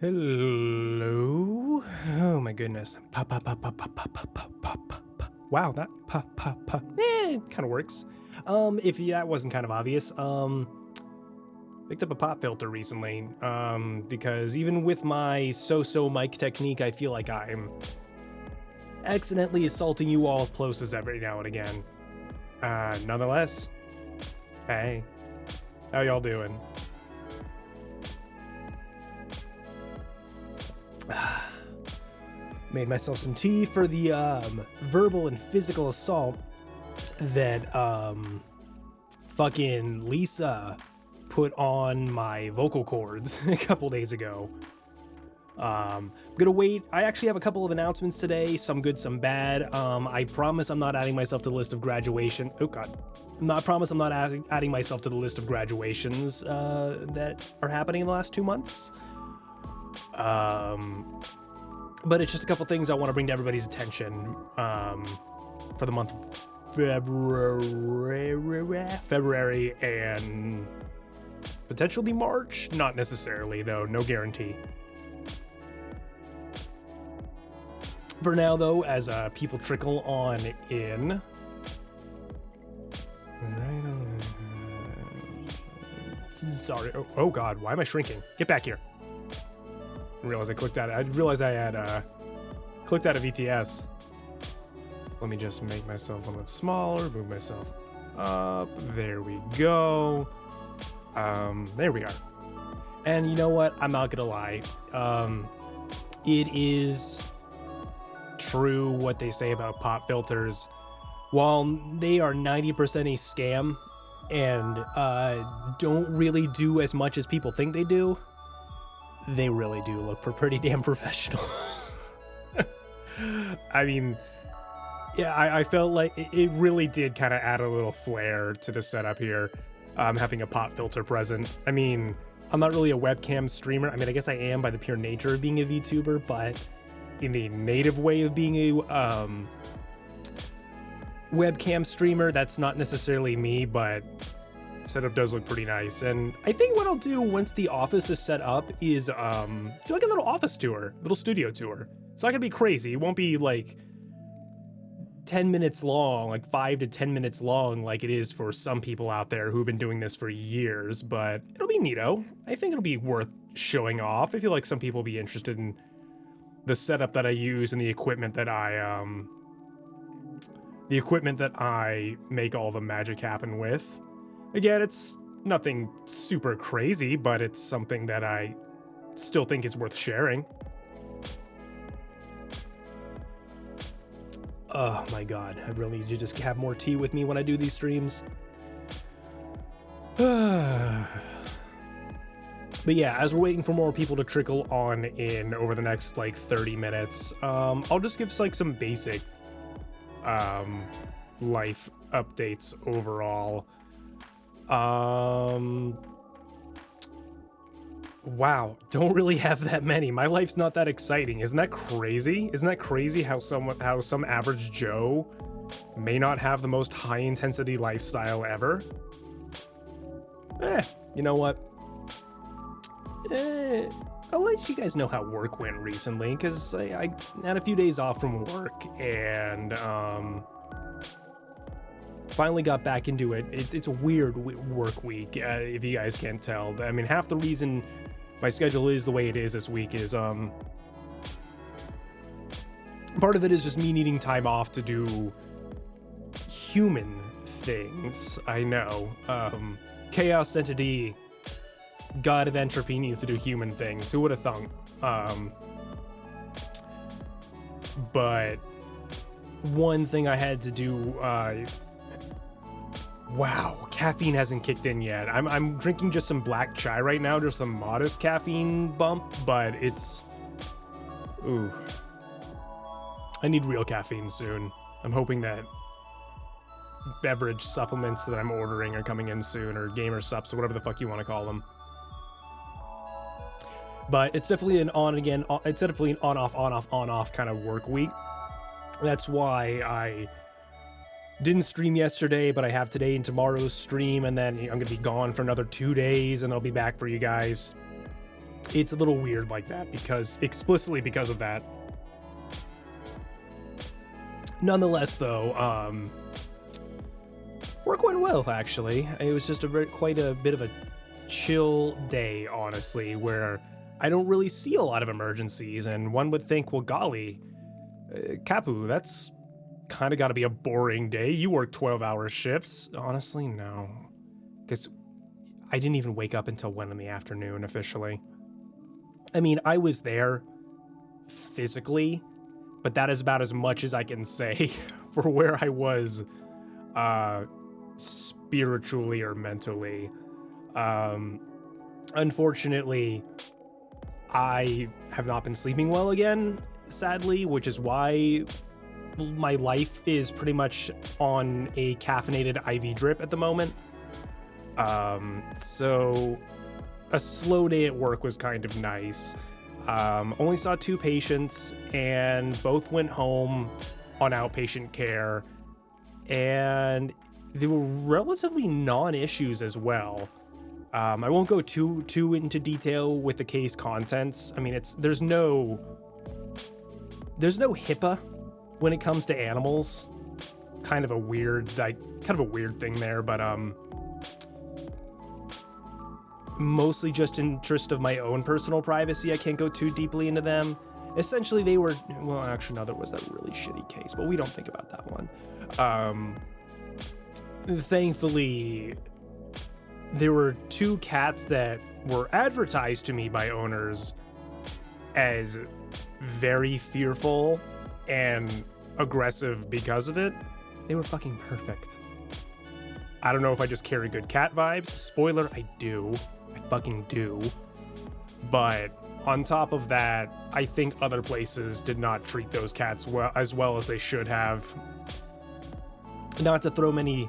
Hello. Oh my goodness. Wow, that it kind of works. If that wasn't kind of obvious, picked up a pop filter recently. Because even with my so-so mic technique, I feel like I'm accidentally assaulting you all closest every now and again. Nonetheless, hey, how y'all doing? Made myself some tea for the verbal and physical assault that fucking Lisa put on my vocal cords a couple days ago. I'm gonna wait. I actually have a couple of announcements today, some good, some bad. I promise I'm not adding myself to the list of graduation. Oh god. I promise I'm not adding myself to the list of graduations that are happening in the last 2 months. But it's just a couple things I want to bring to everybody's attention for the month of February and potentially March. Not necessarily, though. No guarantee. For now, though, as people trickle on in. Sorry. Oh God. Why am I shrinking? Get back here. I realized I clicked out. I realized I had clicked out of ETS. Let me just make myself a little smaller. Move myself up. There we go. There we are. And you know what? I'm not gonna lie. It is true what they say about pop filters. While they are 90% a scam and don't really do as much as people think they do, they really do look pretty damn professional. I mean, yeah, I felt like it really did kind of add a little flair to the setup here, having a pop filter present. I mean, I'm not really a webcam streamer. I mean, I guess I am by the pure nature of being a VTuber, but in the native way of being a webcam streamer, that's not necessarily me, but setup does look pretty nice. And I think what I'll do once the office is set up is do like a little office tour, little studio tour. It's not gonna be crazy. It won't be like 10 minutes long, like 5 to 10 minutes long like it is for some people out there who've been doing this for years, but it'll be neato. I think it'll be worth showing off. I feel like some people will be interested in the setup that I use and the equipment that I make all the magic happen with. Again, it's nothing super crazy, but it's something that I still think is worth sharing. Oh my god, I really need to just have more tea with me when I do these streams. But yeah, as we're waiting for more people to trickle on in over the next like 30 minutes, I'll just give like some basic life updates overall. Wow, don't really have that many. My life's not that exciting. Isn't that crazy? Isn't that crazy how some average Joe may not have the most high intensity lifestyle ever? You know what? I'll let you guys know how work went recently, because I had a few days off from work and finally got back into it. It's a weird work week, if you guys can't tell. I mean, half the reason my schedule is the way it is this week is part of it is just me needing time off to do human things. I know. Chaos Entity, God of Entropy, needs to do human things. Who would have thunk? But one thing I had to do, wow, caffeine hasn't kicked in yet. I'm drinking just some black chai right now, just a modest caffeine bump, but it's, ooh. I need real caffeine soon. I'm hoping that beverage supplements that I'm ordering are coming in soon, or gamer sups, or whatever the fuck you want to call them. But it's definitely an it's definitely an on-off kind of work week. That's why I didn't stream yesterday, but I have today and tomorrow's stream, and then I'm gonna be gone for another 2 days, and I'll be back for you guys. it's a little weird like that, explicitly because of that. Nonetheless, though, work went well, actually. It was just quite a bit of a chill day, honestly, where I don't really see a lot of emergencies, and one would think, well, golly, Capu, that's kind of got to be a boring day. You work 12-hour shifts. Honestly, no. Because I didn't even wake up until 1 in the afternoon, officially. I mean, I was there physically, but that is about as much as I can say for where I was spiritually or mentally. Unfortunately, I have not been sleeping well again, sadly, which is why my life is pretty much on a caffeinated IV drip at the moment. So a slow day at work was kind of nice. Only saw 2 patients, and both went home on outpatient care, and they were relatively non-issues as well. I won't go too into detail with the case contents. I mean, there's no HIPAA when it comes to animals. Kind of a weird thing there, but mostly just interest of my own personal privacy. I can't go too deeply into them. Essentially, they were, well, actually, no, there was that really shitty case, but we don't think about that one. Thankfully, there were 2 cats that were advertised to me by owners as very fearful and aggressive because of it. They were fucking perfect. I don't know if I just carry good cat vibes. Spoiler, I do. I fucking do. But on top of that, I think other places did not treat those cats as well as they should have. Not to throw many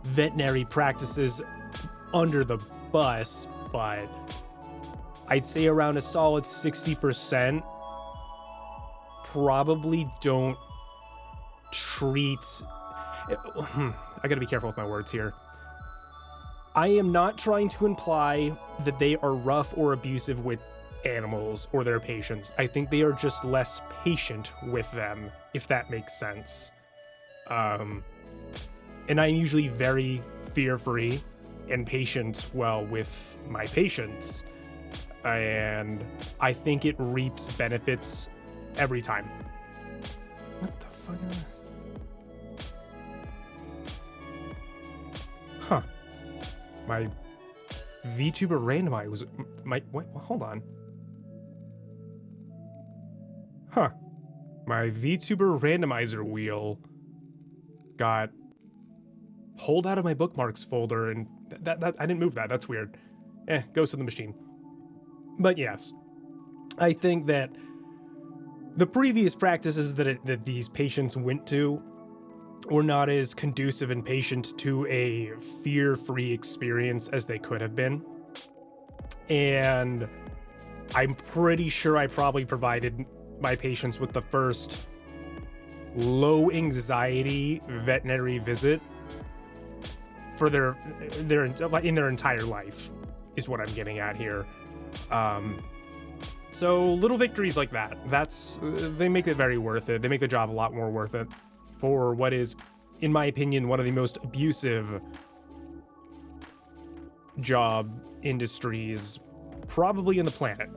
veterinary practices under the bus, but I'd say around a solid 60% probably don't treat... I gotta be careful with my words here. I am not trying to imply that they are rough or abusive with animals or their patients. I think they are just less patient with them, if that makes sense. And I'm usually very fear-free and patient, well, with my patients. And I think it reaps benefits every time. What the fuck is this? Huh. My VTuber randomizer was... wait, hold on. Huh. My VTuber randomizer wheel got pulled out of my bookmarks folder, and that I didn't move that. That's weird. Goes to the machine. But yes, I think that the previous practices that these patients went to were not as conducive and patient to a fear-free experience as they could have been. And I'm pretty sure I probably provided my patients with the first low-anxiety veterinary visit for their entire life, is what I'm getting at here. So little victories like that, they make it very worth it. They make the job a lot more worth it for what is, in my opinion, one of the most abusive job industries probably in the planet.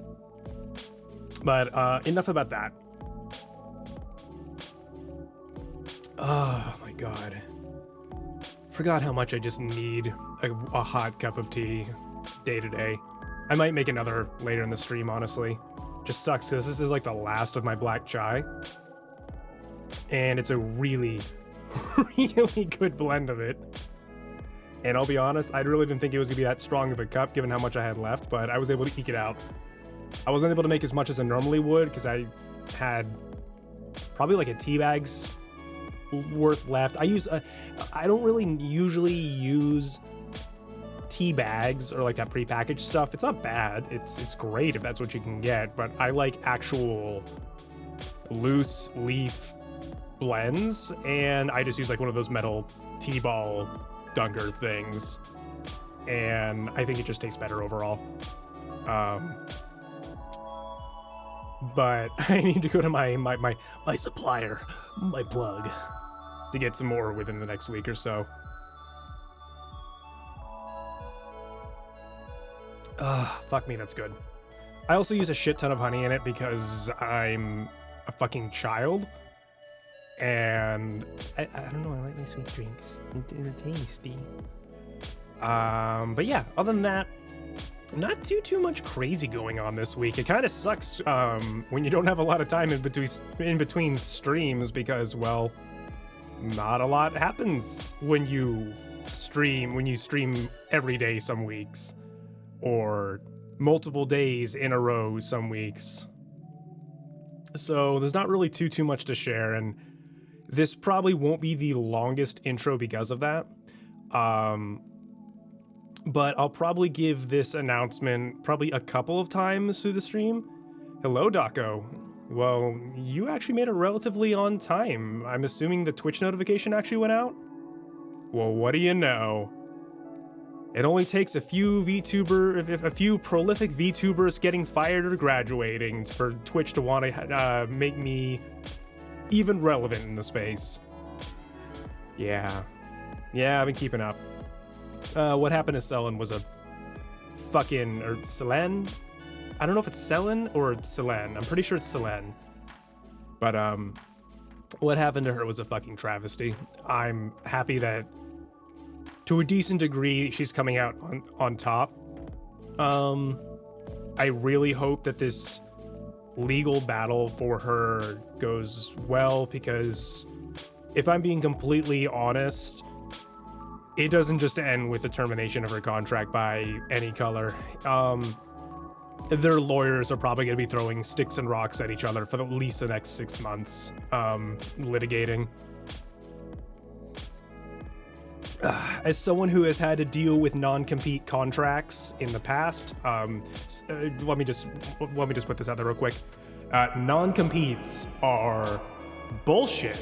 But enough about that. Oh my god. Forgot how much I just need a hot cup of tea day to day. I might make another later in the stream, honestly. Just sucks because this is like the last of my black chai. And it's a really, really good blend of it. And I'll be honest, I really didn't think it was gonna be that strong of a cup given how much I had left, but I was able to eke it out. I wasn't able to make as much as I normally would because I had probably like a tea bag's worth left. I don't really usually use tea bags or like that prepackaged stuff. It's not bad. It's great if that's what you can get, but I like actual loose leaf blends, and I just use like one of those metal tea ball dunker things, and I think it just tastes better overall. But I need to go to my supplier, my plug, to get some more within the next week or so. Fuck me, that's good. I also use a shit ton of honey in it because I'm a fucking child. And I don't know, I like my sweet drinks. They're tasty. But yeah, other than that, not too much crazy going on this week. It kind of sucks when you don't have a lot of time in between streams because, well, not a lot happens when you stream every day some weeks, or multiple days in a row some weeks. So there's not really too much to share, and this probably won't be the longest intro because of that. But I'll probably give this announcement probably a couple of times through the stream. Hello, Daco. Well, you actually made it relatively on time. I'm assuming the Twitch notification actually went out? Well, what do you know? It only takes a few prolific VTubers getting fired or graduating for Twitch to want to make me even relevant in the space. Yeah, I've been keeping up. What happened to Selen was a fucking, or Selen? I don't know if it's Selen or Selen. I'm pretty sure it's Selen. But, what happened to her was a fucking travesty. I'm happy that, to a decent degree, she's coming out on top. I really hope that this legal battle for her goes well, because if I'm being completely honest, it doesn't just end with the termination of her contract by any color. Their lawyers are probably going to be throwing sticks and rocks at each other for at least the next 6 months, litigating. As someone who has had to deal with non-compete contracts in the past, let me just put this out there real quick. Non-competes are bullshit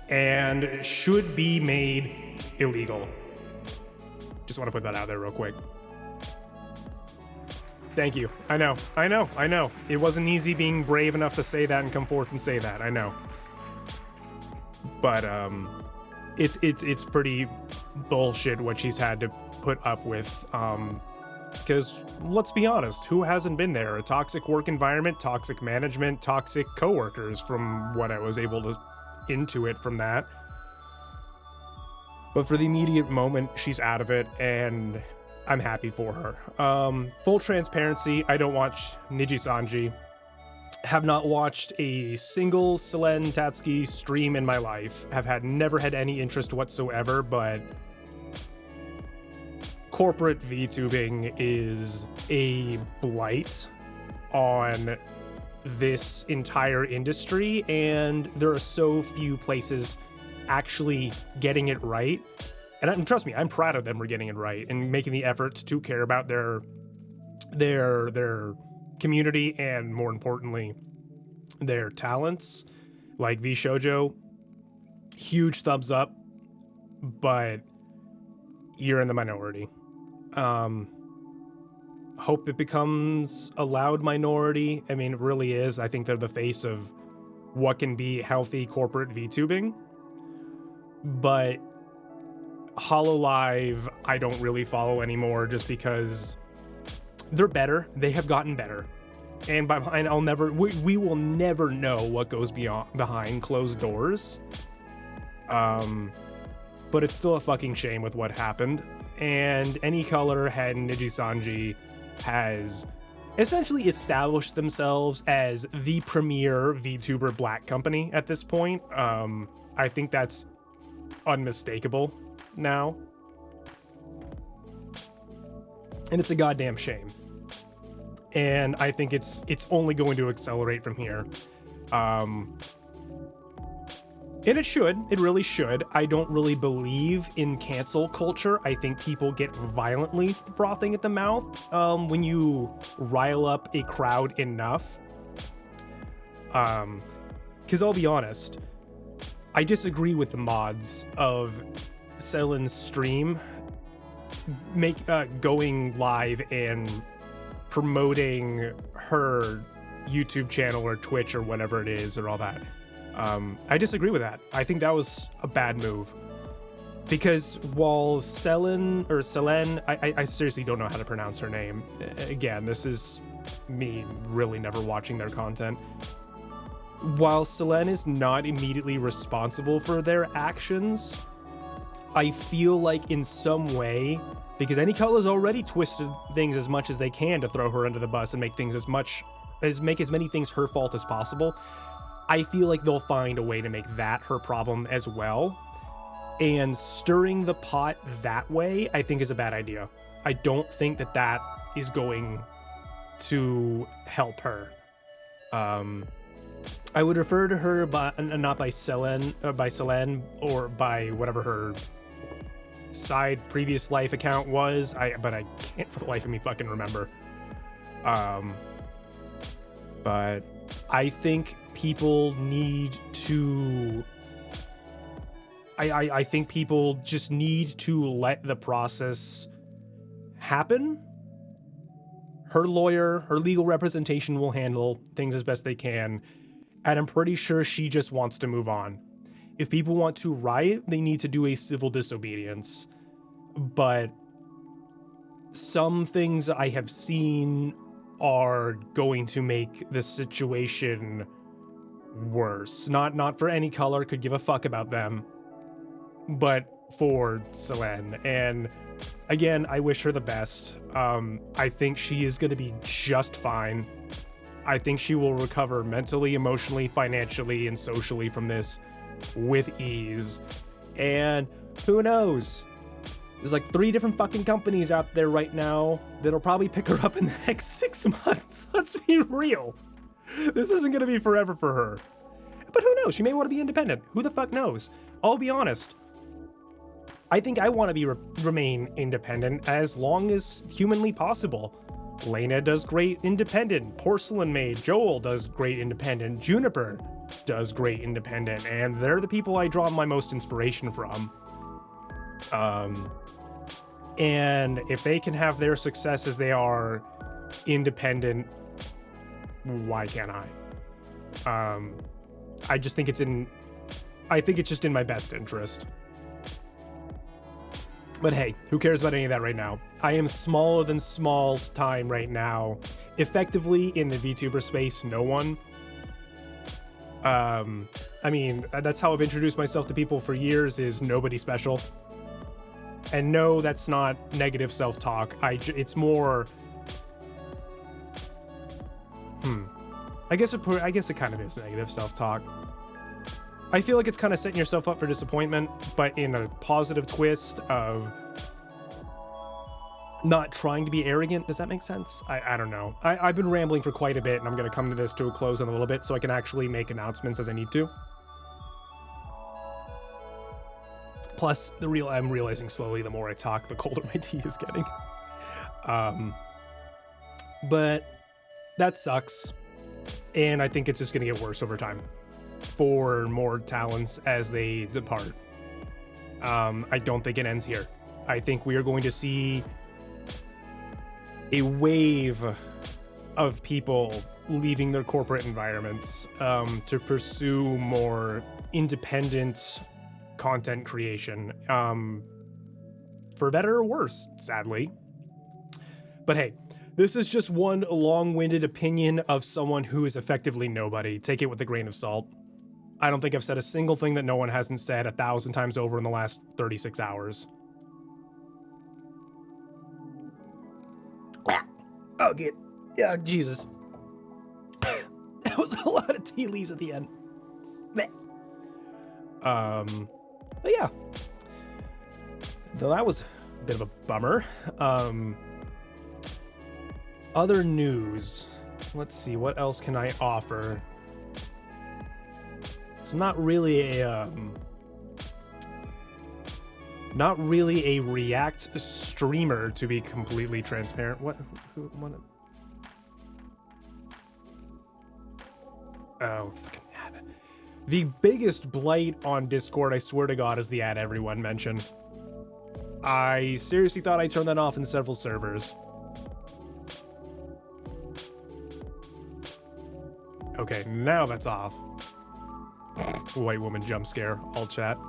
and should be made illegal. Just want to put that out there real quick. Thank you. I know. It wasn't easy being brave enough to say that and come forth and say that. I know. But it's pretty bullshit what she's had to put up with. Because let's be honest, who hasn't been there? A toxic work environment, toxic management, toxic coworkers, from what I was able to intuit from that. But for the immediate moment, she's out of it, and I'm happy for her. Full transparency, I don't watch Niji-sanji. Have not watched a single Selen Tatsuki stream in my life. Never had any interest whatsoever, but corporate VTubing is a blight on this entire industry, and there are so few places actually getting it right. And trust me, I'm proud of them for getting it right and making the effort to care about their community, and more importantly, their talents. Like V Shoujo, huge thumbs up, but you're in the minority. Hope it becomes a loud minority. I mean, it really is. I think they're the face of what can be healthy corporate VTubing. But Hololive, I don't really follow anymore, just because they're better. They have gotten better. And we will never know what goes behind closed doors. But it's still a fucking shame with what happened. And Any Color and Niji-sanji has essentially established themselves as the premier VTuber black company at this point. I think that's unmistakable now. And it's a goddamn shame. And I think it's only going to accelerate from here. And it should. It really should. I don't really believe in cancel culture. I think people get violently frothing at the mouth when you rile up a crowd enough. Because I'll be honest, I disagree with the mods of Selen's stream going live and promoting her YouTube channel or Twitch or whatever it is or all that. I disagree with that. I think that was a bad move. Because while Selene, I seriously don't know how to pronounce her name. Again, this is me really never watching their content. While Selene is not immediately responsible for their actions, I feel like in some way, because Anycola's already twisted things as much as they can to throw her under the bus and make as many things her fault as possible, I feel like they'll find a way to make that her problem as well. And stirring the pot that way, I think, is a bad idea. I don't think that that is going to help her. I would refer to her by, not by Selene, or by whatever her side previous life account was. But I can't for the life of me fucking remember. But I think people need to... I think people just need to let the process happen. Her lawyer, her legal representation will handle things as best they can. And I'm pretty sure she just wants to move on. If people want to riot, they need to do a civil disobedience. But some things I have seen are going to make the situation worse. Not for any color, could give a fuck about them, but for Selene. And again, I wish her the best. I think she is going to be just fine. I think she will recover mentally, emotionally, financially, and socially from this with ease. And who knows? There's like 3 different fucking companies out there right now that'll probably pick her up in the next 6 months. Let's be real. This isn't going to be forever for her. But who knows? She may want to be independent. Who the fuck knows? I'll be honest. I think I want to remain independent as long as humanly possible. Lena does great independent. Porcelain Maid Joel does great independent. Juniper does great independent. And they're the people I draw my most inspiration from. And if they can have their success as they are independent, why can't I? I just think it's just in my best interest. But hey, who cares about any of that right now? I am smaller than small's time right now. Effectively, in the VTuber space, no one. I mean, that's how I've introduced myself to people for years, is nobody special. And no, that's not negative self-talk. It's more... I guess it kind of is negative self-talk. I feel like it's kind of setting yourself up for disappointment, but in a positive twist of not trying to be arrogant. Does that make sense? I don't know. I've been rambling for quite a bit, and I'm going to come to this to a close in a little bit so I can actually make announcements as I need to. Plus, I'm realizing slowly the more I talk, the colder my tea is getting. But that sucks. And I think it's just going to get worse over time for more talents as they depart. I don't think it ends here. I think we are going to see a wave of people leaving their corporate environments to pursue more independent content creation, for better or worse, sadly. But hey, this is just one long-winded opinion of someone who is effectively nobody. Take it with a grain of salt. I don't think I've said a single thing that no one hasn't said 1,000 times over in the last 36 hours. Oh, yeah, Jesus. That was a lot of tea leaves at the end. But yeah. Though that was a bit of a bummer. Other news. Let's see, what else can I offer? So not really a React streamer, to be completely transparent. What? Oh, fucking ad. The biggest blight on Discord, I swear to God, is the ad everyone mentioned. I seriously thought I turned that off in several servers. Okay, now that's off. White woman jump scare, all chat.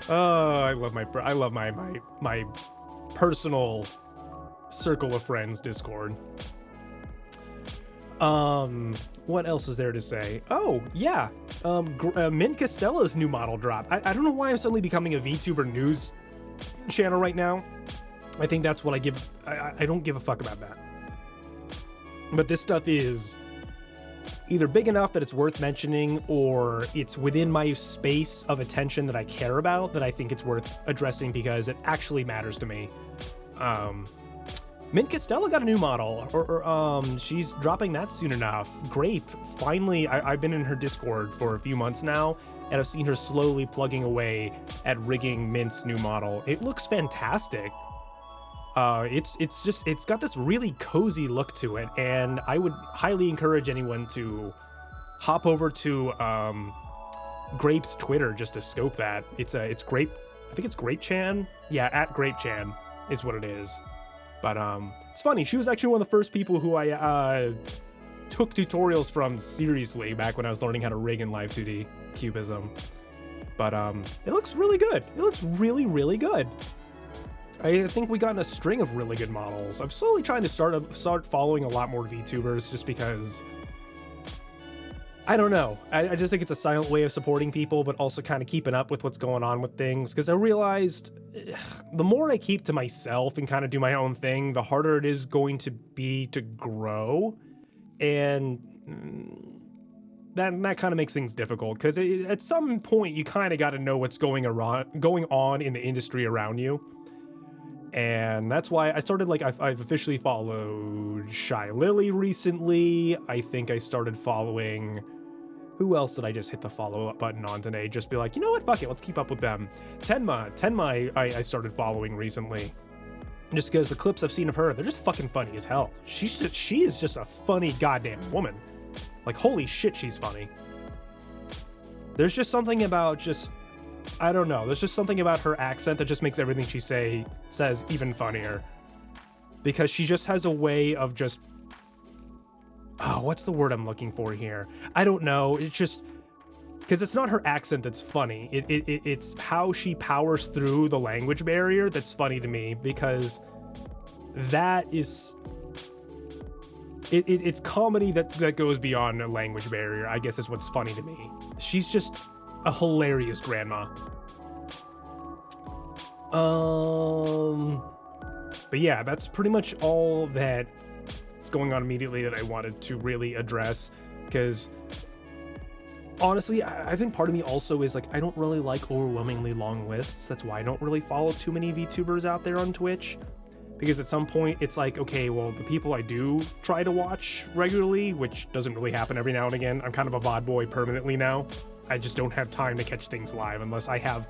Oh, I love my personal circle of friends Discord. What else is there to say? Oh, yeah. Mint Costella's new model drop. I don't know why I'm suddenly becoming a VTuber news channel right now. I think that's what I don't give a fuck about that. But this stuff is either big enough that it's worth mentioning, or it's within my space of attention that I care about, that I think it's worth addressing because it actually matters to me. Mint Costella got a new model, or she's dropping that soon enough. Grape, finally, I've been in her Discord for a few months now, and I've seen her slowly plugging away at rigging Mint's new model. It looks fantastic. It's got this really cozy look to it, and I would highly encourage anyone to hop over to Grape's Twitter just to scope that. It's Grape, I think it's Grape-chan. Yeah, at Grape-chan is what it is. But it's funny, she was actually one of the first people who I took tutorials from seriously back when I was learning how to rig in Live 2D Cubism. But it looks really good. It looks really, really good. I think we got in a string of really good models. I'm slowly trying to start following a lot more VTubers just because, I don't know. I just think it's a silent way of supporting people, but also kind of keeping up with what's going on with things. Because I realized the more I keep to myself and kind of do my own thing, the harder it is going to be to grow. And that kind of makes things difficult, because at some point you kind of got to know what's going on in the industry around you. And that's why I started, like, I've officially followed Shy Lily recently. I think I started following, who else did I just hit the follow up button on today? Just be like, you know what, fuck it, let's keep up with them. Tenma I started following recently, just because the clips I've seen of her, they're just fucking funny as hell. She is just a funny goddamn woman. Like, holy shit, she's funny. There's just something about I don't know, there's just something about her accent that just makes everything she says even funnier. Because she just has a way of just, oh, what's the word I'm looking for here? I don't know, it's just, because it's not her accent that's funny, it's how she powers through the language barrier that's funny to me, because that is, it's comedy that goes beyond a language barrier, I guess is what's funny to me. She's just a hilarious grandma. But yeah, that's pretty much all that's going on immediately that I wanted to really address, because honestly, I think part of me also is like, I don't really like overwhelmingly long lists. That's why I don't really follow too many VTubers out there on Twitch, because at some point it's like, okay, well, the people I do try to watch regularly, which doesn't really happen every now and again, I'm kind of a VOD boy permanently now. I just don't have time to catch things live unless I have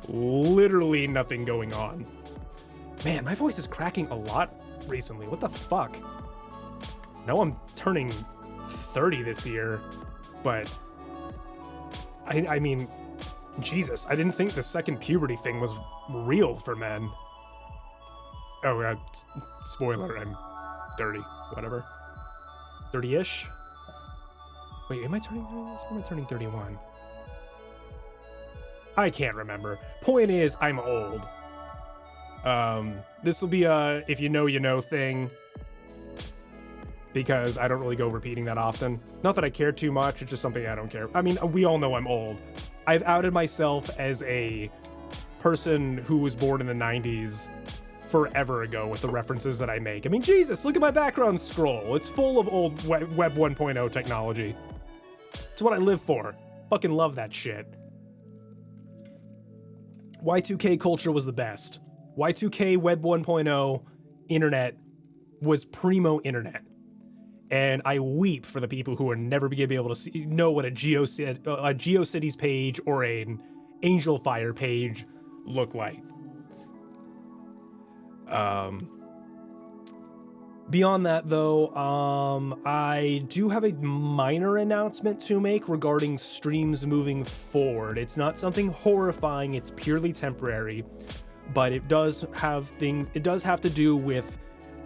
literally nothing going on. Man, my voice is cracking a lot recently. What the fuck? Now I'm turning 30 this year, but I mean, Jesus, I didn't think the second puberty thing was real for men. Oh, spoiler, I'm 30, whatever. 30-ish? Wait, am I turning 30 this year? Or am I turning 31? I can't remember. Point is, I'm old. This will be a if you know, you know thing, because I don't really go repeating that often. Not that I care too much, it's just something I don't care. I mean, we all know I'm old. I've outed myself as a person who was born in the 90s forever ago with the references that I make. I mean, Jesus, look at my background scroll. It's full of old Web 1.0 technology. It's what I live for. Fucking love that shit. Y2K culture was the best. Y2K Web 1.0 internet was primo internet. And I weep for the people who are never going to be able to know what a GeoCities page or an Angel Fire page look like. Beyond that, though, I do have a minor announcement to make regarding streams moving forward. It's not something horrifying, it's purely temporary, but it does have to do with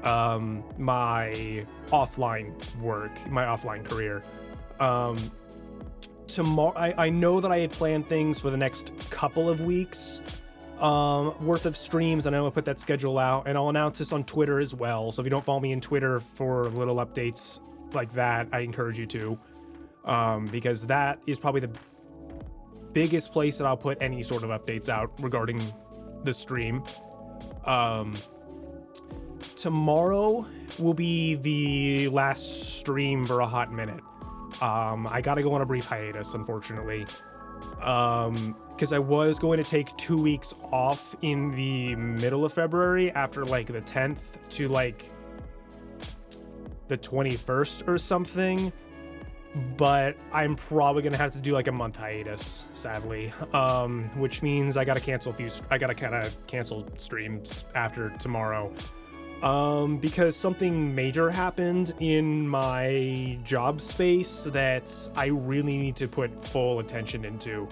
my offline work, my offline career. Tomorrow, I know that I had planned things for the next couple of weeks worth of streams, and I will put that schedule out, and I'll announce this on Twitter as well. So if you don't follow me on Twitter for little updates like that, I encourage you to, because that is probably the biggest place that I'll put any sort of updates out regarding the stream. Tomorrow will be the last stream for a hot minute. I gotta go on a brief hiatus, unfortunately, because I was going to take 2 weeks off in the middle of February, after like the 10th to like the 21st or something, but I'm probably gonna have to do like a month hiatus, sadly, which means I gotta cancel cancel streams after tomorrow. Because something major happened in my job space that I really need to put full attention into.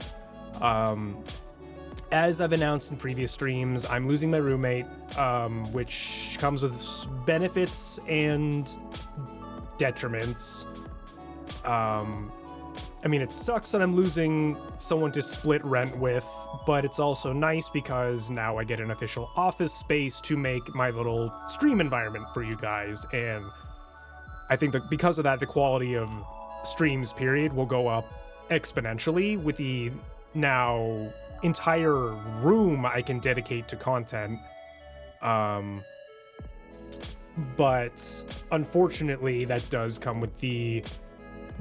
As I've announced in previous streams, I'm losing my roommate, which comes with benefits and detriments. I mean, it sucks that I'm losing someone to split rent with, but it's also nice because now I get an official office space to make my little stream environment for you guys, and I think that because of that, the quality of streams, period, will go up exponentially with the now entire room I can dedicate to content. But unfortunately, that does come with the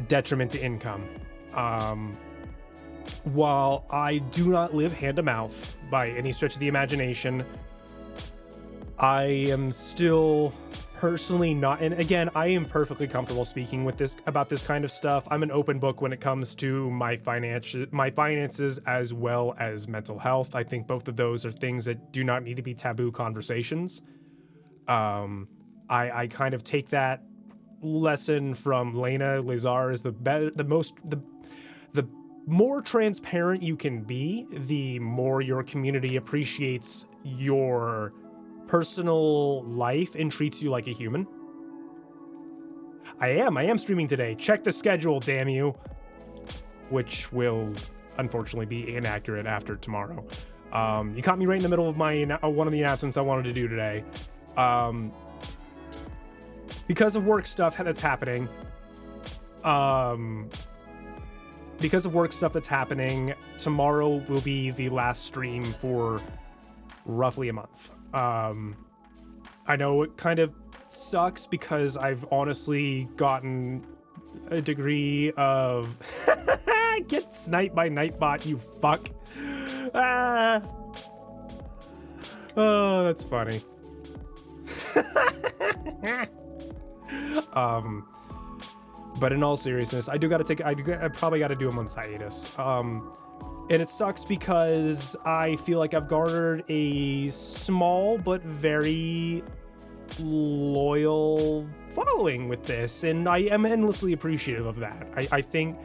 detriment to income. While I do not live hand to mouth by any stretch of the imagination, I am still personally not, and again, I am perfectly comfortable speaking about this kind of stuff. I'm an open book when it comes to my finances as well as mental health. I think both of those are things that do not need to be taboo conversations. I kind of take that lesson from Lena Lazar is the more transparent you can be, the more your community appreciates your personal life and treats you like a human. I am streaming today. Check the schedule, damn you. Which will unfortunately be inaccurate after tomorrow. You caught me right in the middle of one of the announcements I wanted to do today. Because of work stuff that's happening, tomorrow will be the last stream for roughly a month. I know it kind of sucks because I've honestly gotten a degree of get sniped by Nightbot, you fuck. Oh, that's funny. But in all seriousness, I probably gotta do a month's hiatus. And it sucks because I feel like I've garnered a small but very loyal following with this, and I am endlessly appreciative of that. I think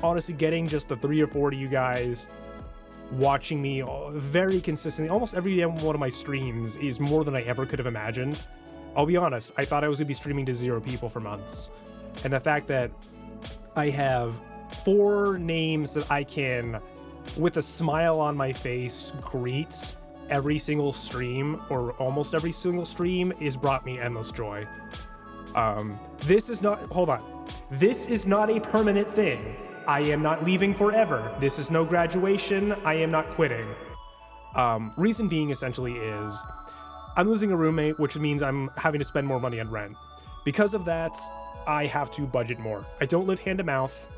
honestly getting just the 3 or 4 of you guys watching me very consistently, almost every day on one of my streams, is more than I ever could have imagined. I'll be honest, I thought I was gonna be streaming to 0 people for months. And the fact that I have 4 names that I can, with a smile on my face, greet every single stream, or almost every single stream, is brought me endless joy. This is not a permanent thing. I am not leaving forever. This is no graduation. I am not quitting. Reason being essentially is I'm losing a roommate, which means I'm having to spend more money on rent. Because of that, I have to budget more. I don't live hand to mouth.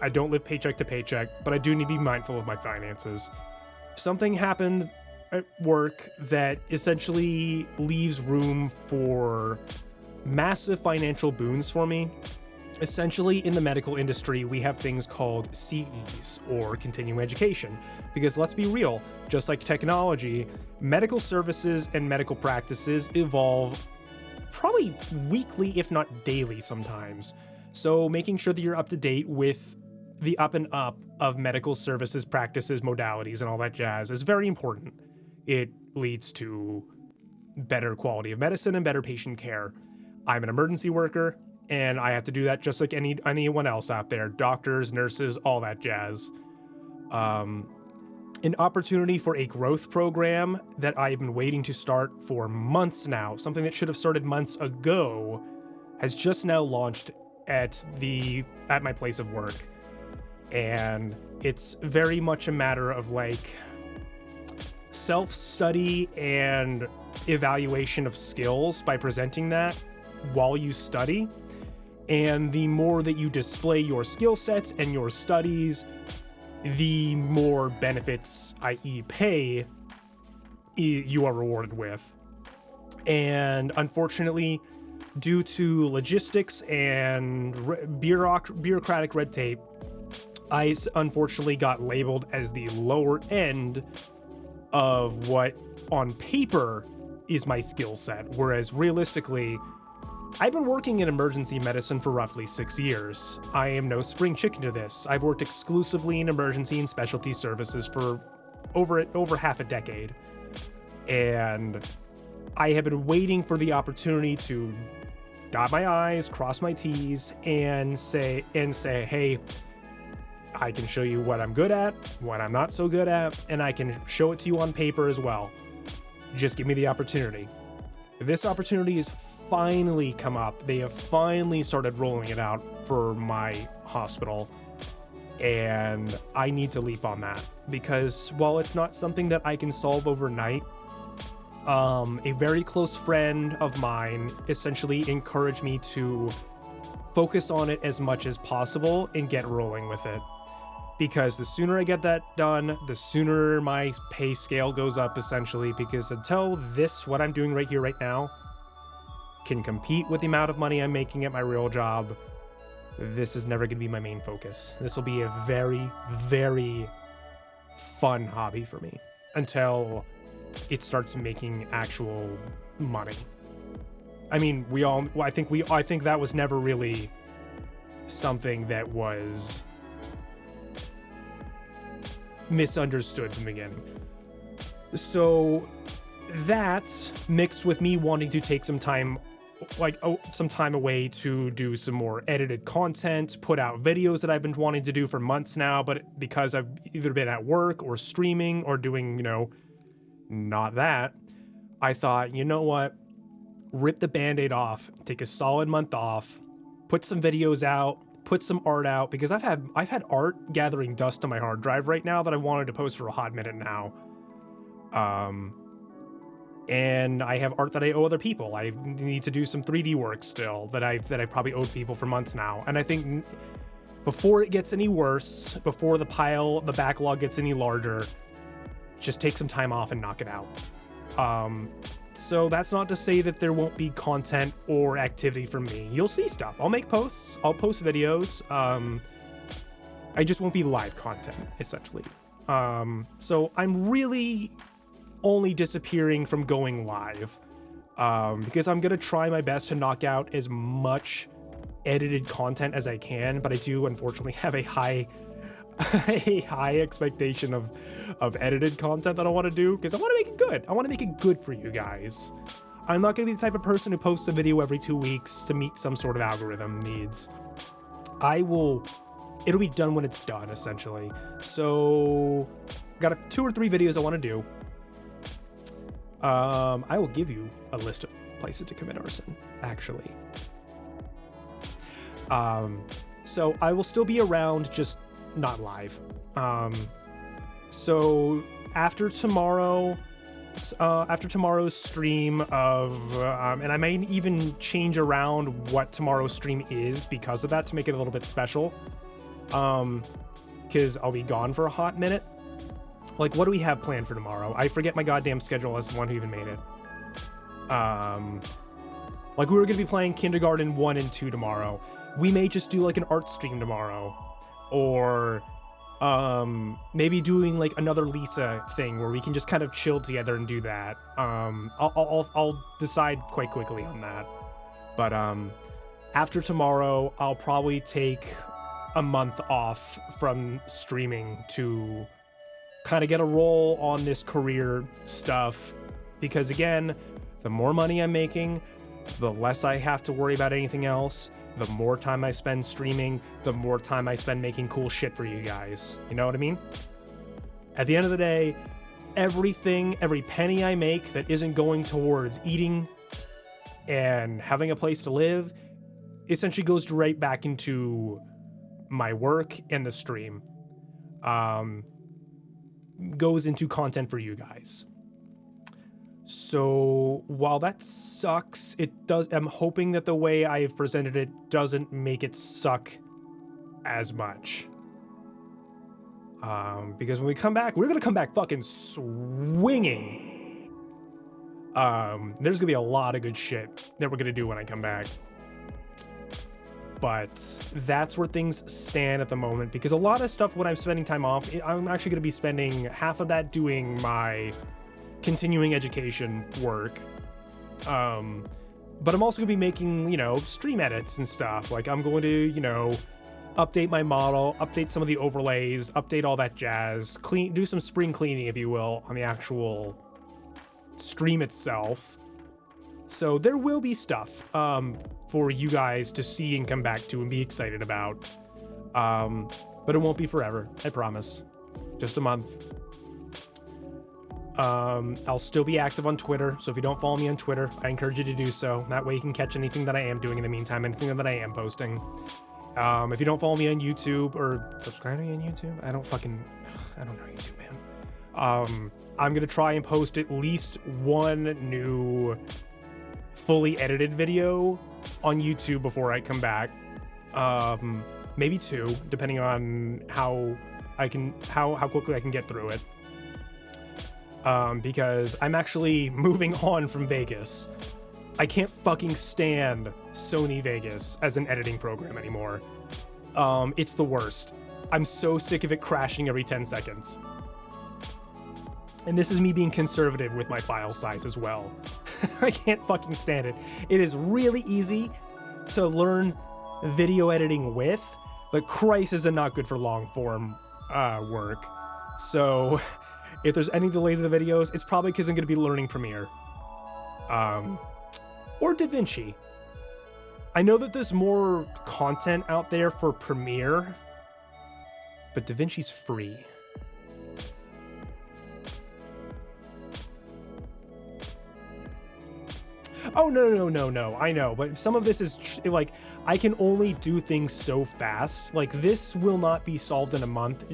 I don't live paycheck to paycheck, but I do need to be mindful of my finances. Something happened at work that essentially leaves room for massive financial boons for me. Essentially, in the medical industry, we have things called CEs, or continuing education. Because let's be real, just like technology, medical services and medical practices evolve probably weekly, if not daily sometimes. So making sure that you're up to date with the up and up of medical services, practices, modalities, and all that jazz is very important. It leads to better quality of medicine and better patient care. I'm an emergency worker. and I have to do that just like anyone else out there, doctors, nurses, all that jazz. An opportunity for a growth program that I've been waiting to start for months now, something that should have started months ago, has just now launched at my place of work. And it's very much a matter of like self-study and evaluation of skills by presenting that while you study. And the more that you display your skill sets and your studies, the more benefits, i.e. pay, you are rewarded with. And unfortunately, due to logistics and bureaucratic red tape, I unfortunately got labeled as the lower end of what on paper is my skill set, whereas realistically, I've been working in emergency medicine for roughly 6 years. I am no spring chicken to this. I've worked exclusively in emergency and specialty services for over half a decade. And I have been waiting for the opportunity to dot my I's, cross my T's, and say, hey, I can show you what I'm good at, what I'm not so good at, and I can show it to you on paper as well. Just give me the opportunity. This opportunity has finally come up. They have finally started rolling it out for my hospital, and I need to leap on that because while it's not something that I can solve overnight, a very close friend of mine essentially encouraged me to focus on it as much as possible and get rolling with it. Because the sooner I get that done, the sooner my pay scale goes up, essentially, because until what I'm doing right here, right now, can compete with the amount of money I'm making at my real job, this is never going to be my main focus. This will be a very, very fun hobby for me until it starts making actual money. I mean, I think that was never really something that was misunderstood from the beginning. So that mixed with me wanting to take some time away to do some more edited content, put out videos that I've been wanting to do for months now, but because I've either been at work or streaming or doing, not that, I thought, you know what? Rip the Band-Aid off, take a solid month off, put some videos out, put some art out, because I've had art gathering dust on my hard drive right now that I wanted to post for a hot minute now. And I have art that I owe other people. I need to do some 3D work still that I probably owed people for months now. And I think before it gets any worse, before the backlog gets any larger, just take some time off and knock it out. So that's not to say that there won't be content or activity from me. You'll see stuff. I'll make posts. I'll post videos. I just won't be live content, essentially. So I'm really only disappearing from going live because I'm going to try my best to knock out as much edited content as I can, but I do unfortunately have a high expectation of edited content that I want to do because I want to make it good. I want to make it good for you guys. I'm not going to be the type of person who posts a video every 2 weeks to meet some sort of algorithm needs. It'll be done when it's done, essentially. So got 2 or 3 videos I want to do. I will give you a list of places to commit arson, actually. So I will still be around, just not live. So after tomorrow's stream and I may even change around what tomorrow's stream is because of that to make it a little bit special. Because I'll be gone for a hot minute. Like, what do we have planned for tomorrow? I forget my goddamn schedule as the one who even made it. Like, we were going to be playing Kindergarten 1 and 2 tomorrow. We may just do, like, an art stream tomorrow. Or, maybe doing, like, another Lisa thing where we can just kind of chill together and do that. I'll decide quite quickly on that. But, after tomorrow, I'll probably take a month off from streaming to kind of get a roll on this career stuff, because again, the more money I'm making, the less I have to worry about anything else, the more time I spend streaming, the more time I spend making cool shit for you guys. You know what I mean? At the end of the day, everything, every penny I make that isn't going towards eating and having a place to live essentially goes right back into my work and the stream. Goes into content for you guys. So while that sucks, I'm hoping that the way I've presented it doesn't make it suck as much. Because when we come back, we're gonna come back fucking swinging. There's gonna be a lot of good shit that we're gonna do when I come back. But that's where things stand at the moment, because a lot of stuff when I'm spending time off, I'm actually gonna be spending half of that doing my continuing education work. But I'm also gonna be making, stream edits and stuff. Like I'm going to, update my model, update some of the overlays, update all that jazz, do some spring cleaning, if you will, on the actual stream itself. So there will be stuff for you guys to see and come back to and be excited about. But it won't be forever, I promise. Just a month. I'll still be active on Twitter, so if you don't follow me on Twitter, I encourage you to do so. That way you can catch anything that I am doing in the meantime, anything that I am posting. If you don't follow me on YouTube or subscribe to me on YouTube, I don't know YouTube, man. I'm gonna try and post at least one new fully edited video on YouTube before I come back. Maybe two, depending on how quickly I can get through it. Because I'm actually moving on from Vegas. I can't fucking stand Sony Vegas as an editing program anymore. It's the worst. I'm so sick of it crashing every 10 seconds. And this is me being conservative with my file size as well. I can't fucking stand it. It is really easy to learn video editing with, but Christ is it not good for long form work. So if there's any delay to the videos, it's probably because I'm going to be learning Premiere. Or DaVinci. I know that there's more content out there for Premiere, but DaVinci's free. Oh, no. I know, but some of this is like, I can only do things so fast. Like, this will not be solved in a month.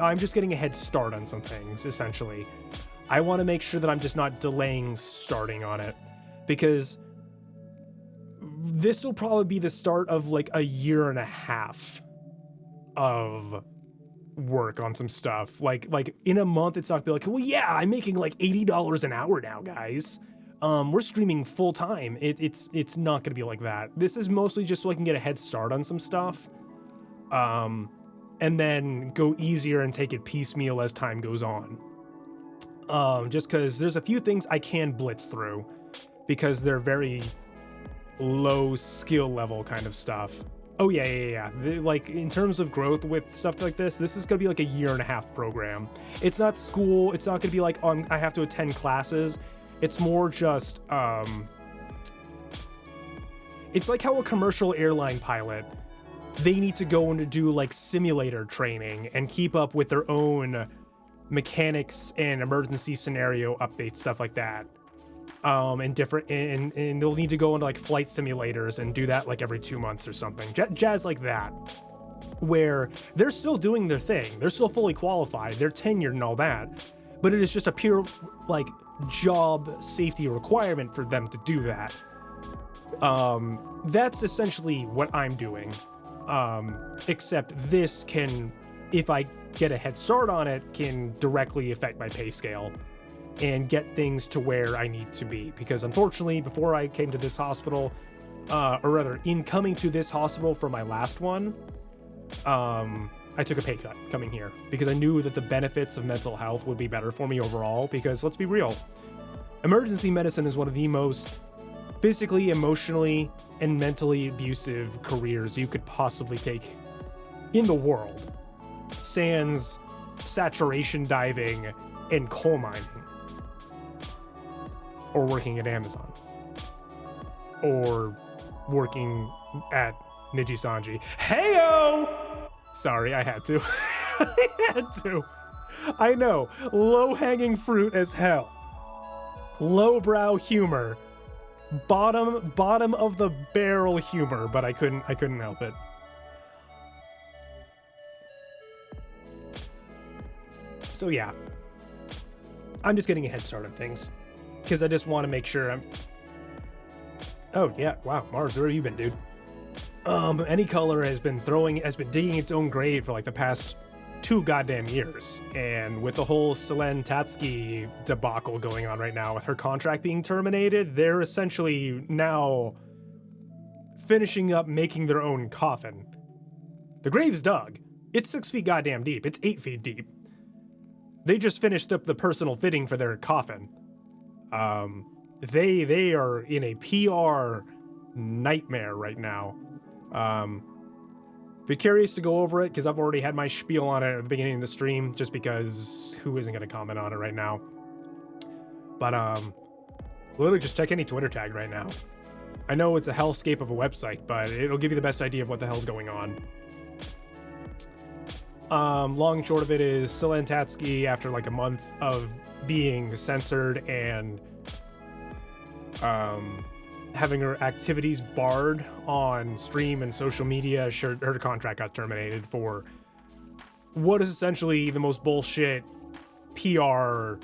I'm just getting a head start on some things, essentially. I want to make sure that I'm just not delaying starting on it, because this will probably be the start of like a year and a half of work on some stuff. Like in a month, it's not gonna be like, well, yeah, I'm making like $80 an hour now, guys. We're streaming full time. It's not gonna be like that. This is mostly just so I can get a head start on some stuff, and then go easier and take it piecemeal as time goes on. Just because there's a few things I can blitz through because they're very low skill level kind of stuff. Oh yeah. Like in terms of growth with stuff like this is gonna be like a year and a half program. It's not school. It's not gonna be like I have to attend classes. It's more just, it's like how a commercial airline pilot, they need to go and do like simulator training and keep up with their own mechanics and emergency scenario updates, stuff like that. And they'll need to go into like flight simulators and do that like every 2 months or something. Jazz like that, where they're still doing their thing. They're still fully qualified. They're tenured and all that, but it is just a pure like job safety requirement for them to do that. That's essentially what I'm doing. Except this can, if I get a head start on it, can directly affect my pay scale and get things to where I need to be. Because unfortunately, before I came to this hospital, or rather, in coming to this hospital for my last one, I took a pay cut coming here because I knew that the benefits of mental health would be better for me overall. Because let's be real, emergency medicine is one of the most physically, emotionally, and mentally abusive careers you could possibly take in the world. Sans saturation diving and coal mining. Or working at Amazon. Or working at Niji Sanji. Heyo! Sorry, I had to. I had to. I know, low-hanging fruit as hell. Lowbrow humor. Bottom of the barrel humor, but I couldn't help it. So yeah. I'm just getting a head start on things. Because I just want to make sure I'm... Oh, yeah, wow, Mars, where have you been, dude? Any Color has been digging its own grave for like the past 2 goddamn years. And with the whole Selene Tatsuki debacle going on right now with her contract being terminated, they're essentially now finishing up making their own coffin. The grave's dug. It's 6 feet goddamn deep. It's 8 feet deep. They just finished up the personal fitting for their coffin. They are in a PR nightmare right now. Be curious to go over it because I've already had my spiel on it at the beginning of the stream, just because who isn't going to comment on it right now? But literally just check any Twitter tag right now. I know it's a hellscape of a website, but it'll give you the best idea of what the hell's going on. Long and short of it is Selene Tatsuki, after like a month of being censored and having her activities barred on stream and social media, her contract got terminated for what is essentially the most bullshit PR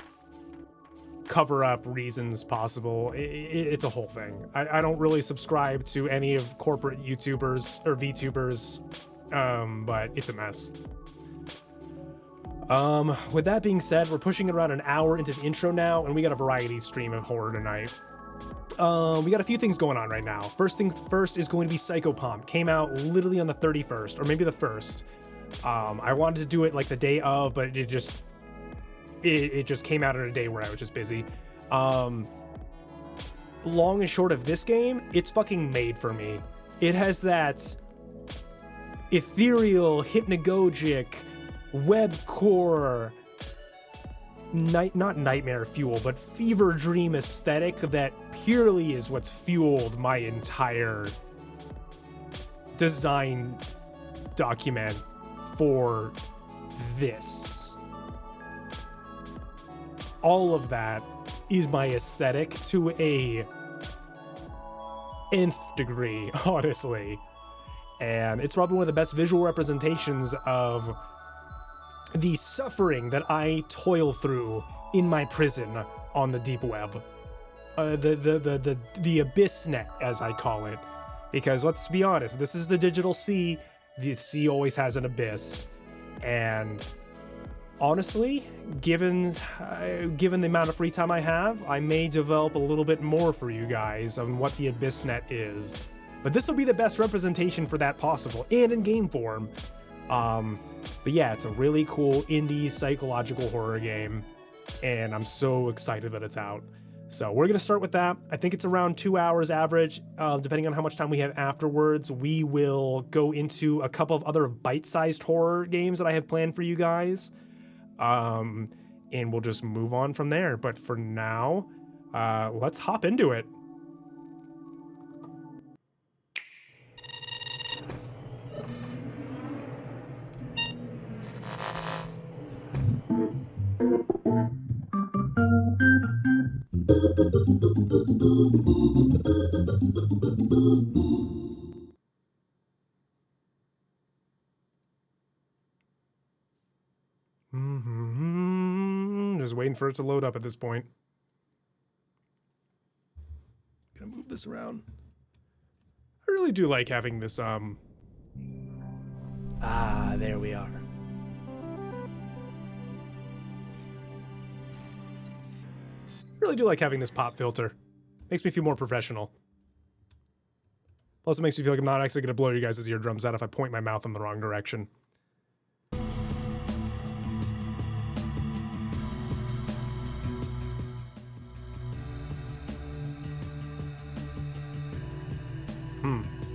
cover-up reasons possible. It's a whole thing. I don't really subscribe to any of corporate YouTubers or VTubers, but it's a mess. With that being said, we're pushing around an hour into the intro now, and we got a variety stream of horror tonight. We got a few things going on right now. First things first is going to be Psychopomp. Came out literally on the 31st, or maybe the 1st. I wanted to do it like the day of, but it just came out on a day where I was just busy. Long and short of this game, it's fucking made for me. It has that ethereal, hypnagogic, webcore, not nightmare fuel, but fever dream aesthetic that purely is what's fueled my entire design document for this. All of that is my aesthetic to a nth degree, honestly. And it's probably one of the best visual representations of the suffering that I toil through in my prison on the deep web. The abyss net, as I call it. Because let's be honest, this is the digital sea. The sea always has an abyss. And honestly, given the amount of free time I have, I may develop a little bit more for you guys on what the abyss net is. But this will be the best representation for that possible, and in game form. But yeah, it's a really cool indie psychological horror game, and I'm so excited that it's out. So we're gonna start with that. I think it's around 2 hours average, depending on how much time we have afterwards. We will go into a couple of other bite-sized horror games that I have planned for you guys, and we'll just move on from there. But for now, let's hop into it. Just waiting for it to load up at this point. Gonna move this around. I really do like having this, there we are. Really do like having this pop filter. Makes me feel more professional. Plus it makes me feel like I'm not actually gonna blow you guys' eardrums out if I point my mouth in the wrong direction.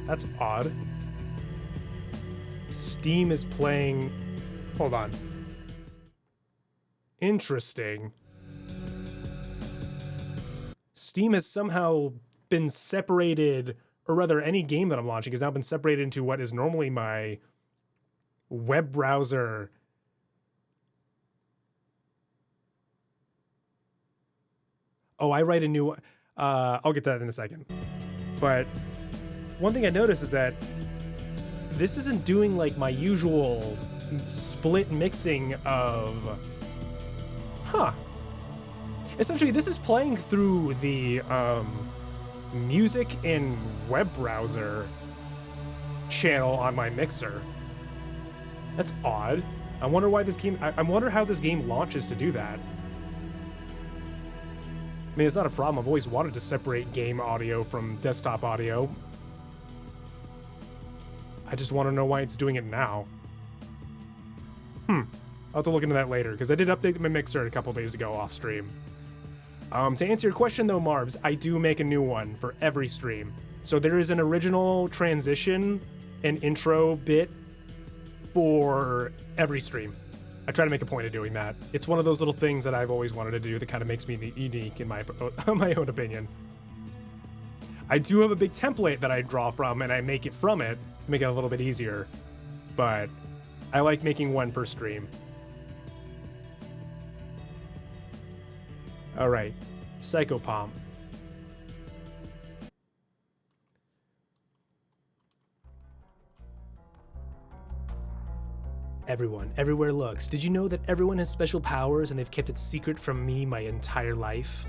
That's odd. Steam is playing... Hold on. Interesting. Steam has somehow been separated or rather any game that I'm launching has now been separated into what is normally my web browser. Oh, I write a new, I'll get to that in a second. But one thing I noticed is that this isn't doing like my usual split mixing of, essentially this is playing through the music in web browser channel on my mixer. That's odd. I wonder why this game, I wonder how this game launches to do that. I mean, it's not a problem. I've always wanted to separate game audio from desktop audio. I just want to know why it's doing it now. I'll have to look into that later, because I did update my mixer a couple days ago off stream. To answer your question though, Marbs, I do make a new one for every stream. So there is an original transition and intro bit for every stream. I try to make a point of doing that. It's one of those little things that I've always wanted to do that kind of makes me unique in my own opinion. I do have a big template that I draw from and I make it from it to make it a little bit easier, but I like making one per stream. All right, Psychopomp. Everyone, everywhere looks. Did you know that everyone has special powers and they've kept it secret from me my entire life?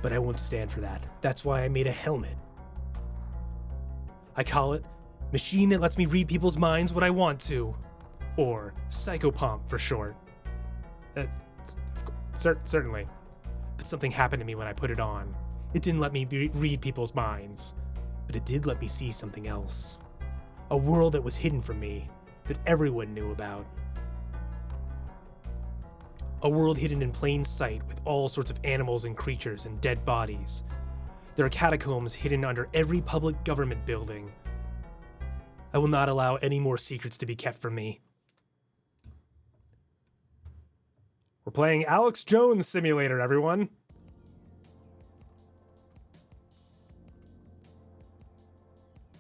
But I won't stand for that. That's why I made a helmet. I call it Machine That Lets Me Read People's Minds What I Want To. Or Psychopomp for short. Certainly. But something happened to me when I put it on. It didn't let me read people's minds. But it did let me see something else. A world that was hidden from me, that everyone knew about. A world hidden in plain sight with all sorts of animals and creatures and dead bodies. There are catacombs hidden under every public government building. I will not allow any more secrets to be kept from me. We're playing Alex Jones Simulator, everyone.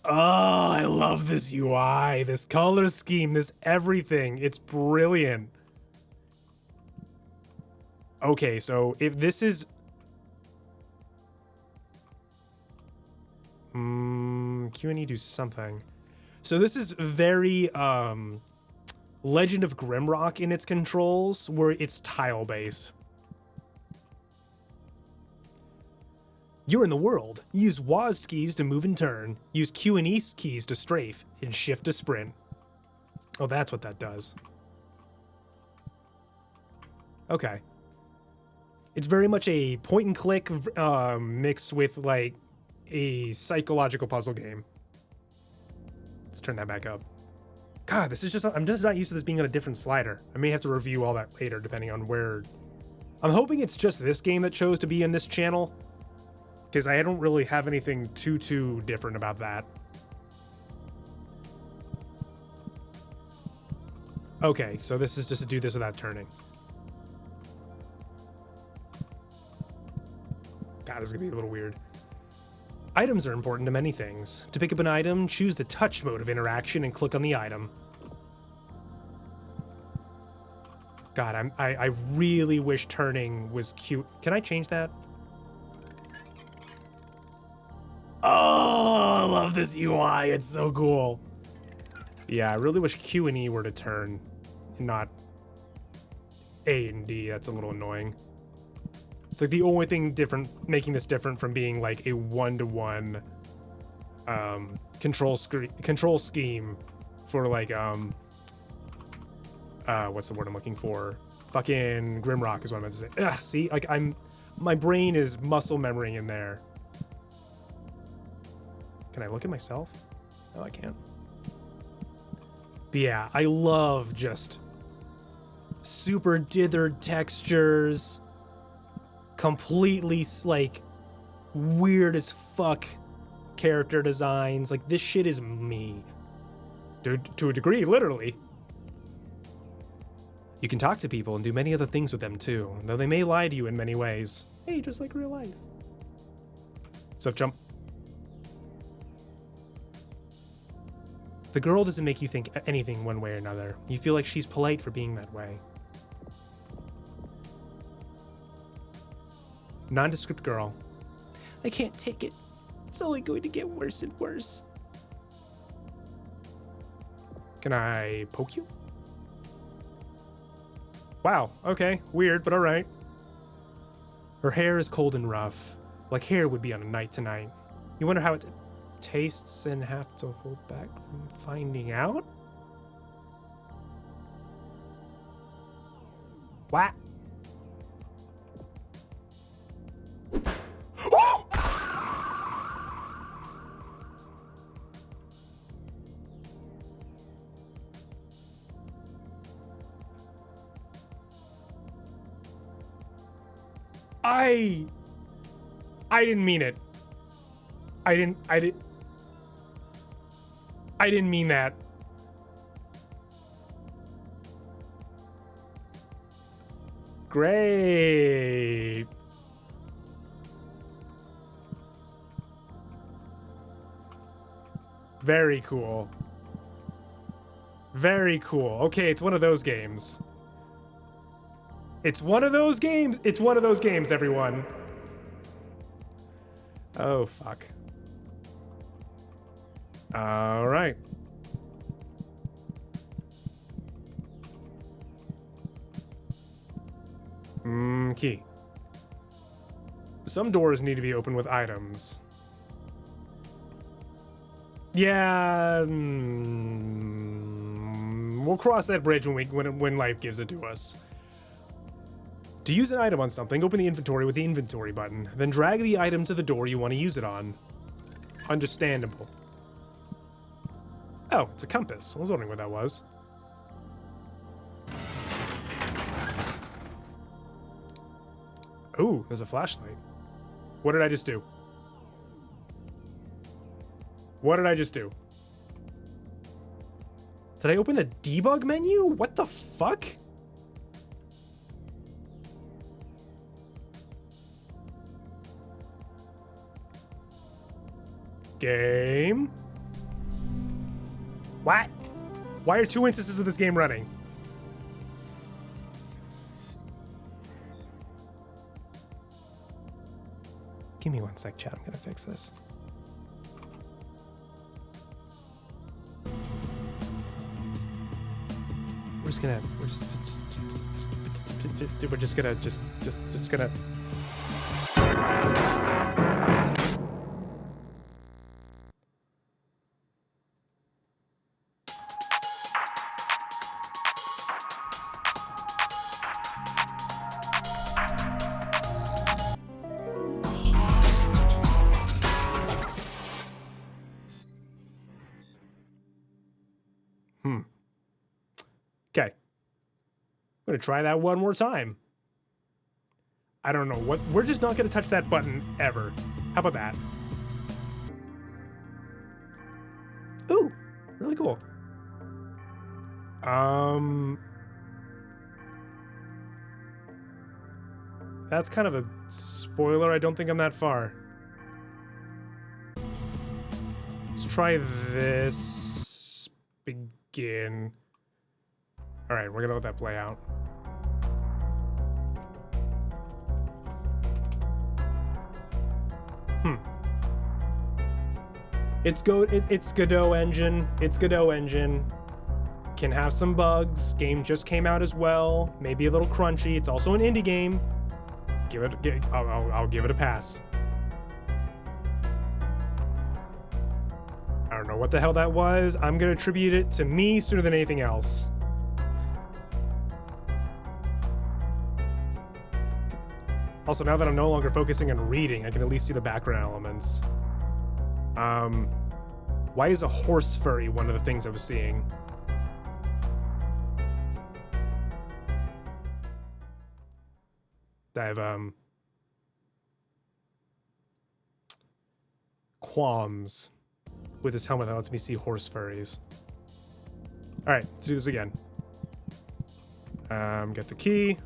Oh, I love this UI, this color scheme, this everything. It's brilliant. Okay, so if this is... Q&E do something. So this is very, Legend of Grimrock in its controls, where it's tile-based. You're in the world. Use WASD keys to move and turn. Use Q and E keys to strafe, and shift to sprint. Oh, that's what that does. Okay. It's very much a point-and-click mixed with, like, a psychological puzzle game. Let's turn that back up. God, this is just... I'm just not used to this being on a different slider. I may have to review all that later, depending on where... I'm hoping it's just this game that chose to be in this channel, because I don't really have anything too different about that. Okay, so this is just to do this without turning. God, this is gonna be a little weird. Items are important to many things. To pick up an item, choose the touch mode of interaction and click on the item. God, I really wish turning was cute. Can I change that? Oh, I love this UI. It's so cool. Yeah, I really wish Q and E were to turn, and not A and D. That's a little annoying. It's like the only thing different, making this different from being like a one-to-one control scheme for like what's the word I'm looking for? Fucking Grimrock is what I meant to say. Ugh, see, like my brain is muscle memorying in there. Can I look at myself? No, I can't. But yeah, I love just super dithered textures. Completely, like, weird as fuck character designs. Like, this shit is me. To a degree, literally. You can talk to people and do many other things with them, too, though they may lie to you in many ways. Hey, just like real life. Sup, chump? The girl doesn't make you think anything one way or another. You feel like she's polite for being that way. Nondescript girl. I can't take it. It's only going to get worse and worse. Can I poke you? Wow, okay. Weird, but alright. Her hair is cold and rough, like hair would be on a night tonight. You wonder how it tastes and have to hold back from finding out? What? I didn't mean it. I didn't mean that. Great. Very cool. Very cool. Okay, it's one of those games. It's one of those games. It's one of those games, everyone. Oh, fuck. All right. Key. Some doors need to be opened with items. Yeah. We'll cross that bridge when life gives it to us. To use an item on something, open the inventory with the inventory button, then drag the item to the door you want to use it on. Understandable. Oh, it's a compass. I was wondering what that was. Ooh, there's a flashlight. What did I just do? What did I just do? Did I open the debug menu? What the fuck? Game? What? Why are 2 instances of this game running? Give me 1 sec, chat. I'm gonna fix this. We're just gonna Okay. I'm gonna try that one more time. I don't know what. We're just not gonna touch that button ever. How about that? Ooh, really cool. That's kind of a spoiler. I don't think I'm that far. Let's try this. Begin. All right, we're gonna let that play out. It's Godot engine. It's Godot engine. Can have some bugs. Game just came out as well. Maybe a little crunchy. It's also an indie game. I'll give it a pass. I don't know what the hell that was. I'm gonna attribute it to me sooner than anything else. Also, now that I'm no longer focusing on reading, I can at least see the background elements. Why is a horse furry one of the things I was seeing? I have, qualms with this helmet that lets me see horse furries. Alright, let's do this again. Get the key.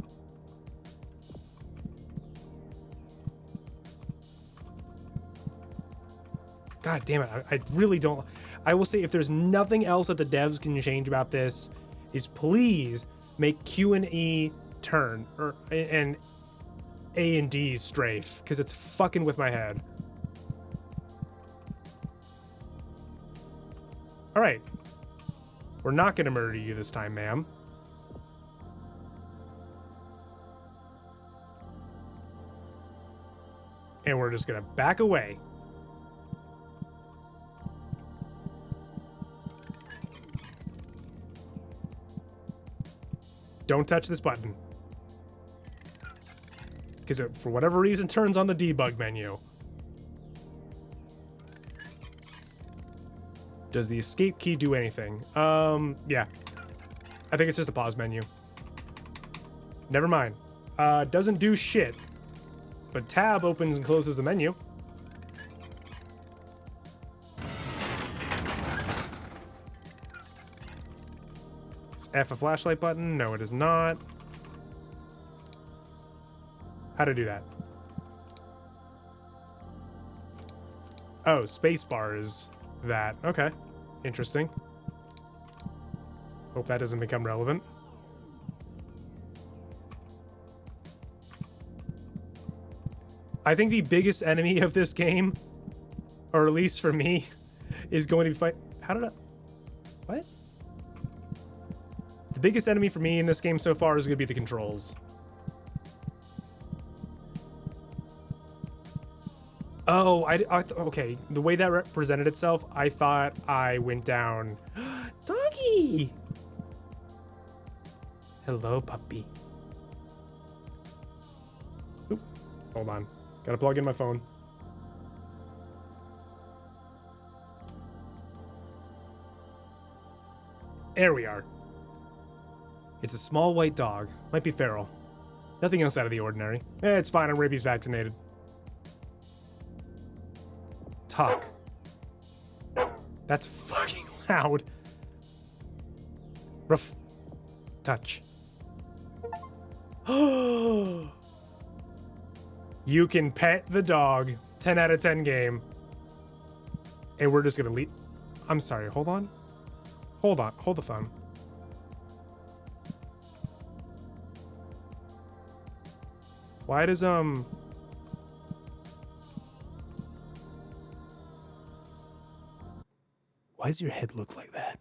God damn it, I really don't... I will say, if there's nothing else that the devs can change about this, is please make Q and E turn, and A and D strafe, because it's fucking with my head. All right. We're not gonna murder you this time, ma'am. And we're just gonna back away. Don't touch this button. Because it, for whatever reason, turns on the debug menu. Does the escape key do anything? Yeah. I think it's just a pause menu. Never mind. Doesn't do shit. But tab opens and closes the menu. Is F a flashlight button? No, it is not. How to do that? Oh, spacebar is that. Okay. Interesting. Hope that doesn't become relevant. I think the biggest enemy of this game, or at least for me, is going to be fight. How did I? What? The biggest enemy for me in this game so far is going to be the controls. Oh, okay. The way that represented itself, I thought I went down. Doggy! Hello, puppy. Oop. Hold on. Gotta plug in my phone. There we are. It's a small white dog. Might be feral. Nothing else out of the ordinary. It's fine. I'm rabies vaccinated. Talk. That's fucking loud. Ruff. Touch. You can pet the dog. 10 out of 10 game. And we're just gonna leave. I'm sorry, hold on. Hold on, hold the phone. Why does, Why does your head look like that?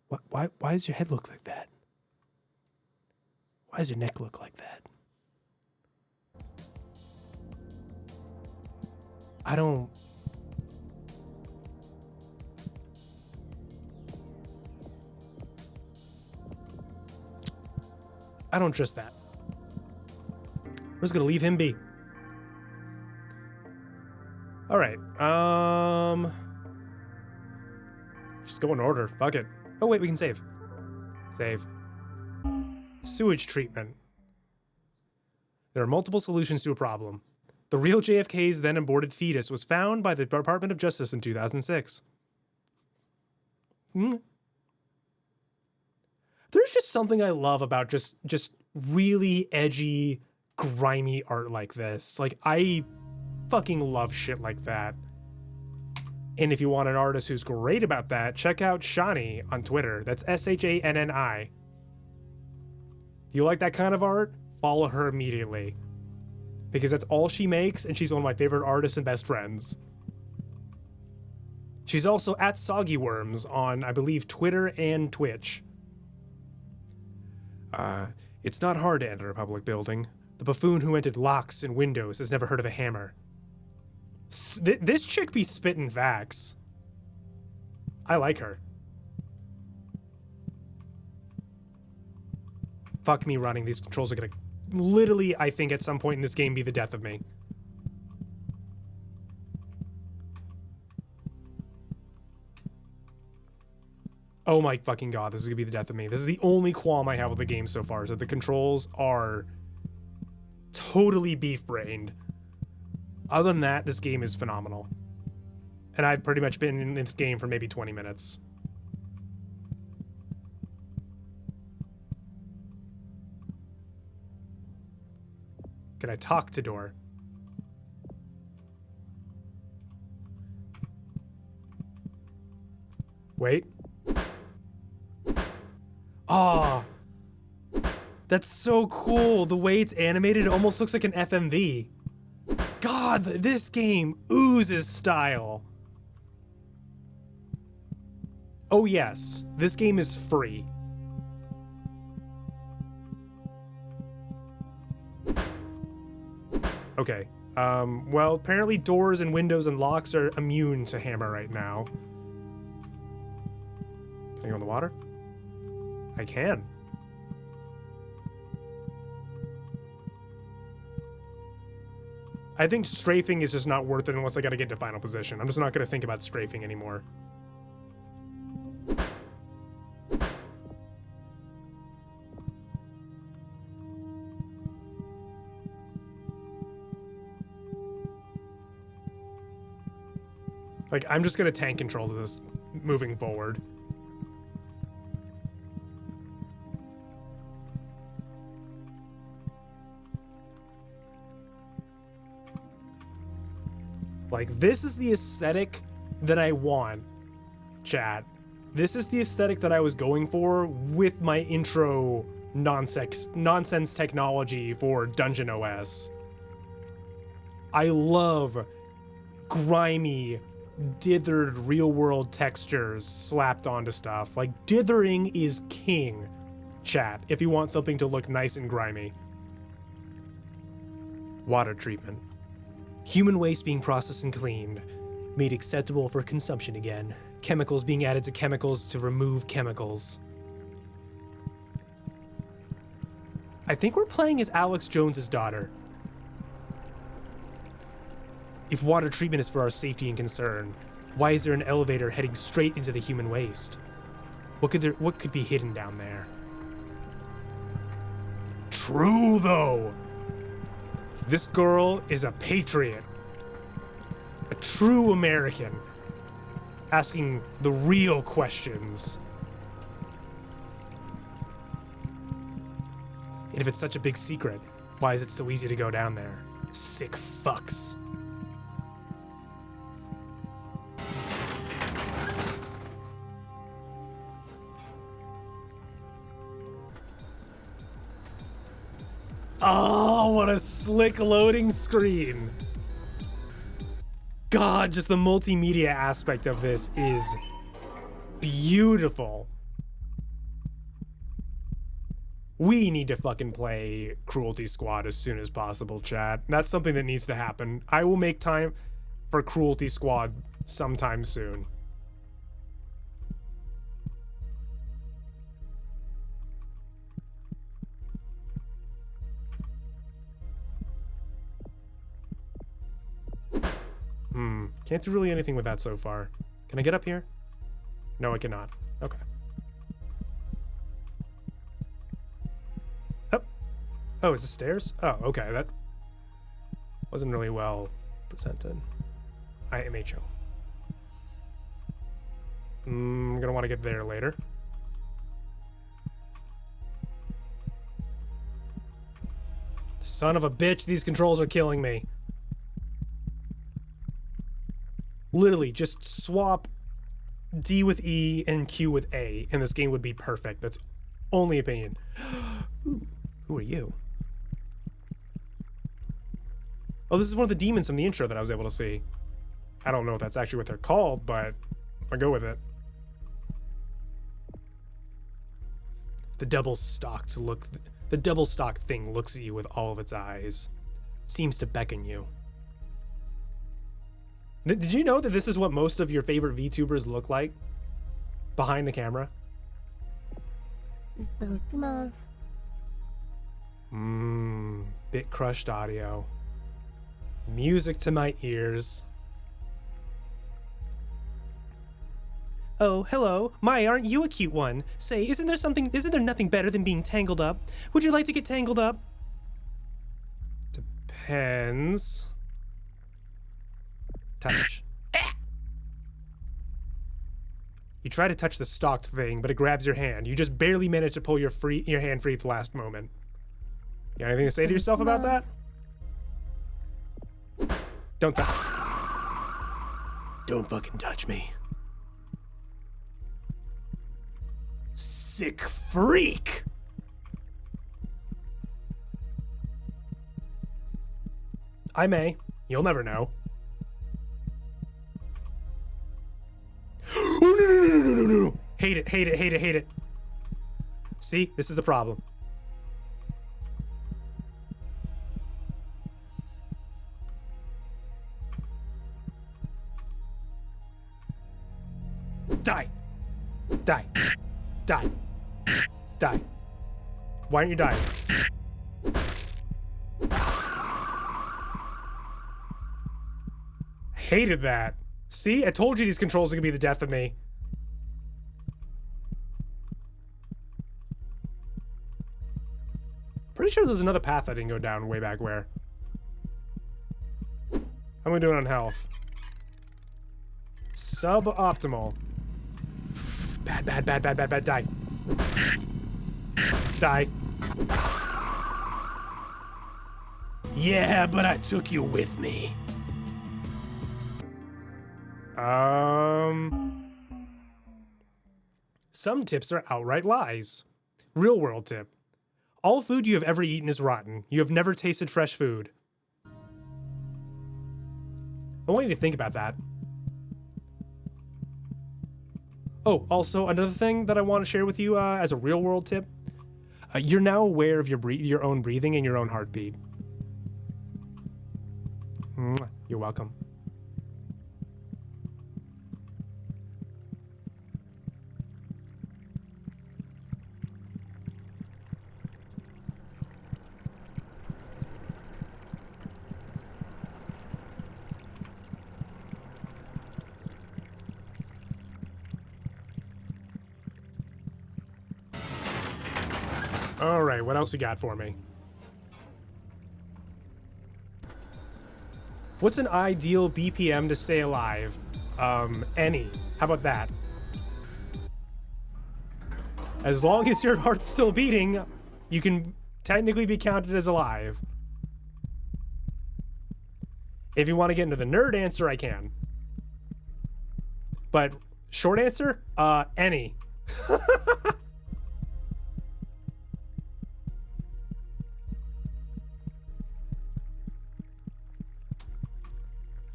Why does your head look like that? Why does your neck look like that? I don't trust that. We're just gonna leave him be. All right. Just go in order. Fuck it. Oh wait, we can save. Save. Sewage treatment. There are multiple solutions to a problem. The real JFK's then aborted fetus was found by the Department of Justice in 2006. There's just something I love about just really edgy, grimy art like this. Like, I fucking love shit like that. And if you want an artist who's great about that, check out Shani on Twitter. That's SHANNI. If you like that kind of art, follow her immediately. Because that's all she makes, and she's one of my favorite artists and best friends. She's also at Soggy Worms on, I believe, Twitter and Twitch. It's not hard to enter a public building. The buffoon who entered locks and windows has never heard of a hammer. This chick be spitting facts. I like her. Fuck me running. These controls are gonna literally, I think, at some point in this game be the death of me. Oh my fucking god, this is gonna be the death of me. This is the only qualm I have with the game so far, is that the controls are totally beef-brained. Other than that, this game is phenomenal. And I've pretty much been in this game for maybe 20 minutes. Can I talk to door? Wait. Ah. That's so cool. The way it's animated, it almost looks like an FMV. God, this game oozes style. Oh yes, this game is free. Okay. Well, apparently doors and windows and locks are immune to hammer right now. Can I go in the water? I can. I think strafing is just not worth it unless I gotta get to final position. I'm just not gonna think about strafing anymore. Like, I'm just gonna tank controls this moving forward. Like, this is the aesthetic that I want, chat. This is the aesthetic that I was going for with my intro nonsense technology for Dungeon OS. I love grimy, dithered real-world textures slapped onto stuff. Like, dithering is king, chat, if you want something to look nice and grimy. Water treatment. Human waste being processed and cleaned, made acceptable for consumption again. Chemicals being added to chemicals to remove chemicals. I think we're playing as Alex Jones's daughter. If water treatment is for our safety and concern, why is there an elevator heading straight into the human waste? What could be hidden down there? True though. This girl is a patriot. A true American. Asking the real questions. And if it's such a big secret, why is it so easy to go down there? Sick fucks. Oh, what a slick loading screen. God, just the multimedia aspect of this is beautiful. We need to fucking play Cruelty Squad as soon as possible, chat. That's something that needs to happen. I will make time for Cruelty Squad sometime soon. Can't do really anything with that so far. Can I get up here? No, I cannot. Okay. Oh. Oh, is this stairs? Oh, okay. That wasn't really well presented. IMHO. I'm gonna want to get there later. Son of a bitch, these controls are killing me. Literally, just swap D with E and Q with A, and this game would be perfect. That's only opinion. Ooh, who are you? Oh, this is one of the demons from the intro that I was able to see. I don't know if that's actually what they're called, but I'll go with it. The double stock thing looks at you with all of its eyes. Seems to beckon you. Did you know that this is what most of your favorite VTubers look like? Behind the camera? Bit crushed audio. Music to my ears. Oh, hello. My, aren't you a cute one? Say, isn't there nothing better than being tangled up? Would you like to get tangled up? Depends. Touch. You try to touch the stocked thing, but it grabs your hand. You just barely manage to pull your hand free at the last moment. You got anything to say to yourself about that? Don't touch. Don't fucking touch me. sick freak. I may. You'll never know. Oh, no. Hate it, hate it, hate it, hate it. See, this is the problem. Die. Die. Die. Die. Why aren't you dying? Hated that. See, I told you these controls are gonna be the death of me. Pretty sure there's another path I didn't go down way back where. I'm gonna do it on health. Suboptimal. Bad, bad, bad, bad, bad, bad. Die. Die. Yeah, but I took you with me. Some tips are outright lies. Real world tip. All food you have ever eaten is rotten. You have never tasted fresh food. I want you to think about that. Oh, also another thing that I want to share with you as a real world tip. You're now aware of your own breathing and your own heartbeat. You're welcome. All right, what else you got for me? What's an ideal BPM to stay alive? Any. How about that? As long as your heart's still beating, you can technically be counted as alive. If you want to get into the nerd answer, I can. But short answer, any.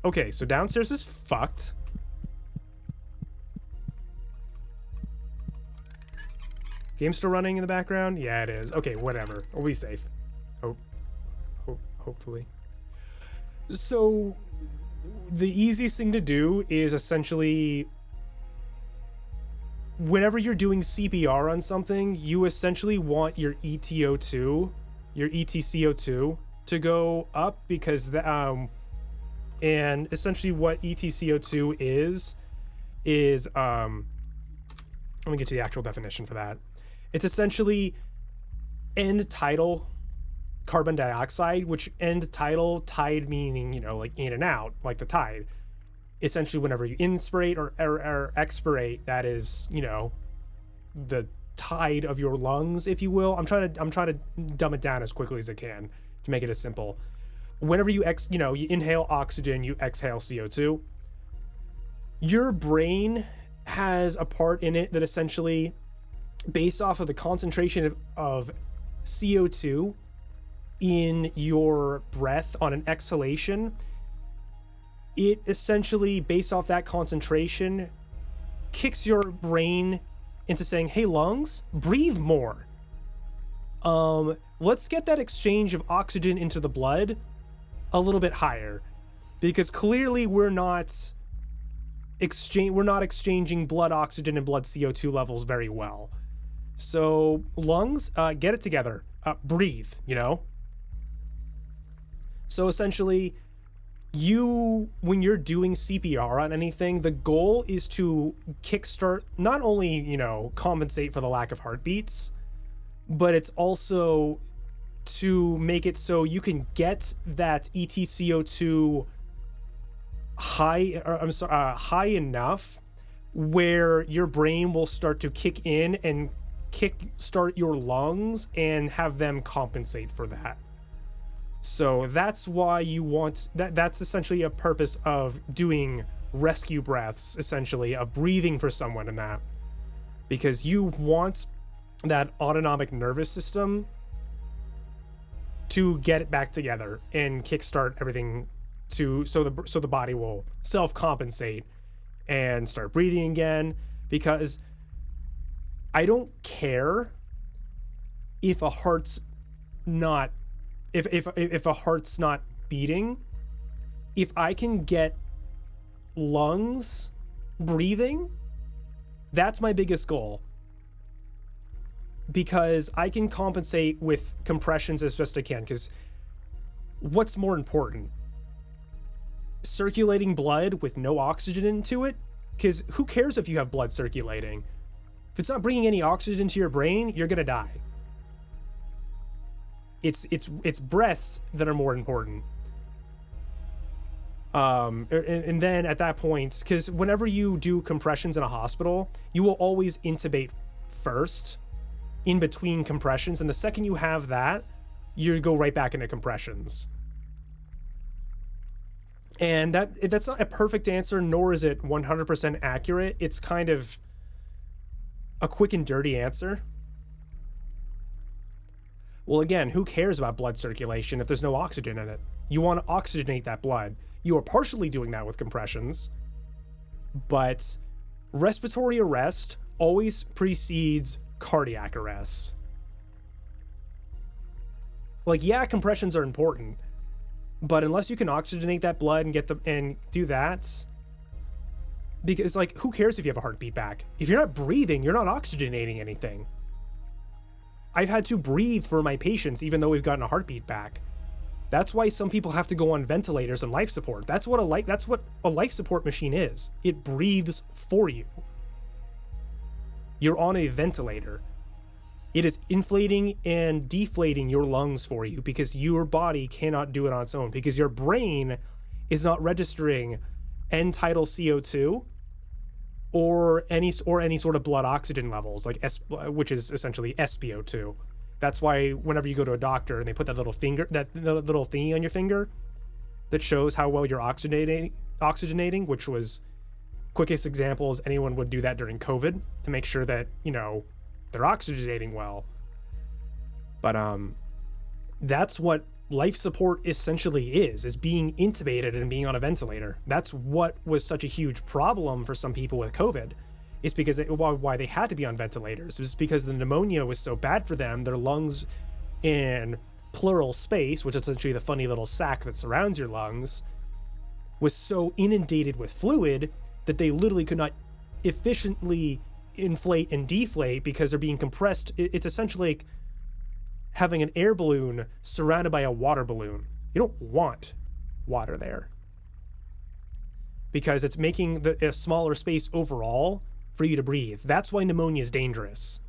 Okay, so downstairs is fucked. Game still running in the background? Yeah, it is. Okay, whatever. We'll be safe. Hopefully. So, the easiest thing to do is essentially, whenever you're doing CPR on something, you essentially want your ETO2, your ETCO2 to go up because the, and essentially what ETCO2 is let me get to the actual definition for that. It's essentially end tidal carbon dioxide, which end tidal, tide meaning, you know, like in and out, like the tide. Essentially, whenever you inspirate or expirate, that is, you know, the tide of your lungs, if you will. I'm trying to dumb it down as quickly as I can to make it as simple. Whenever you you inhale oxygen, you exhale CO2. Your brain has a part in it that essentially, based off of the concentration of CO2 in your breath on an exhalation, it essentially, based off that concentration, kicks your brain into saying, hey, lungs, breathe more. Let's get that exchange of oxygen into the blood a little bit higher, because clearly we're not exchanging blood oxygen and blood CO2 levels very well. So lungs, get it together, breathe, you know? So essentially, when you're doing CPR on anything, the goal is to kickstart, not only, you know, compensate for the lack of heartbeats, but it's also to make it so you can get that ETCO2 high enough where your brain will start to kick in and kickstart your lungs and have them compensate for that. So that's why you want that's essentially a purpose of doing rescue breaths, essentially, of breathing for someone in that, because you want that autonomic nervous system to get it back together and kickstart everything so the body will self-compensate and start breathing again. Because I don't care if a heart's not if a heart's not beating. If I can get lungs breathing, that's my biggest goal. Because I can compensate with compressions as best I can. Because what's more important? Circulating blood with no oxygen into it? Because who cares if you have blood circulating? If it's not bringing any oxygen to your brain, you're gonna die. It's breaths that are more important. And then at that point, because whenever you do compressions in a hospital, you will always intubate first in between compressions, and the second you have that, you go right back into compressions. And that's not a perfect answer, nor is it 100% accurate. It's kind of a quick and dirty answer. Well, again, who cares about blood circulation if there's no oxygen in it? You want to oxygenate that blood. You are partially doing that with compressions, but respiratory arrest always precedes cardiac arrest. Like, yeah, compressions are important, but unless you can oxygenate that blood and do that, because, like, who cares if you have a heartbeat back? If you're not breathing, you're not oxygenating anything. I've had to breathe for my patients even though we've gotten a heartbeat back. That's why some people have to go on ventilators and life support. That's what a life support machine is. It breathes for you. You're on a ventilator. It is inflating and deflating your lungs for you because your body cannot do it on its own, because your brain is not registering end-tidal CO2 or any sort of blood oxygen levels, like which is essentially SpO2. That's why whenever you go to a doctor and they put that little little thingy on your finger that shows how well you're oxygenating, which was quickest example is anyone would do that during COVID to make sure that, you know, they're oxygenating well. But that's what life support essentially is being intubated and being on a ventilator. That's what was such a huge problem for some people with COVID. It's because why they had to be on ventilators. It was because the pneumonia was so bad for them. Their lungs in pleural space, which is essentially the funny little sac that surrounds your lungs, was so inundated with fluid that they literally could not efficiently inflate and deflate because they're being compressed. It's essentially like having an air balloon surrounded by a water balloon. You don't want water there because it's making a smaller space overall for you to breathe. That's why pneumonia is dangerous,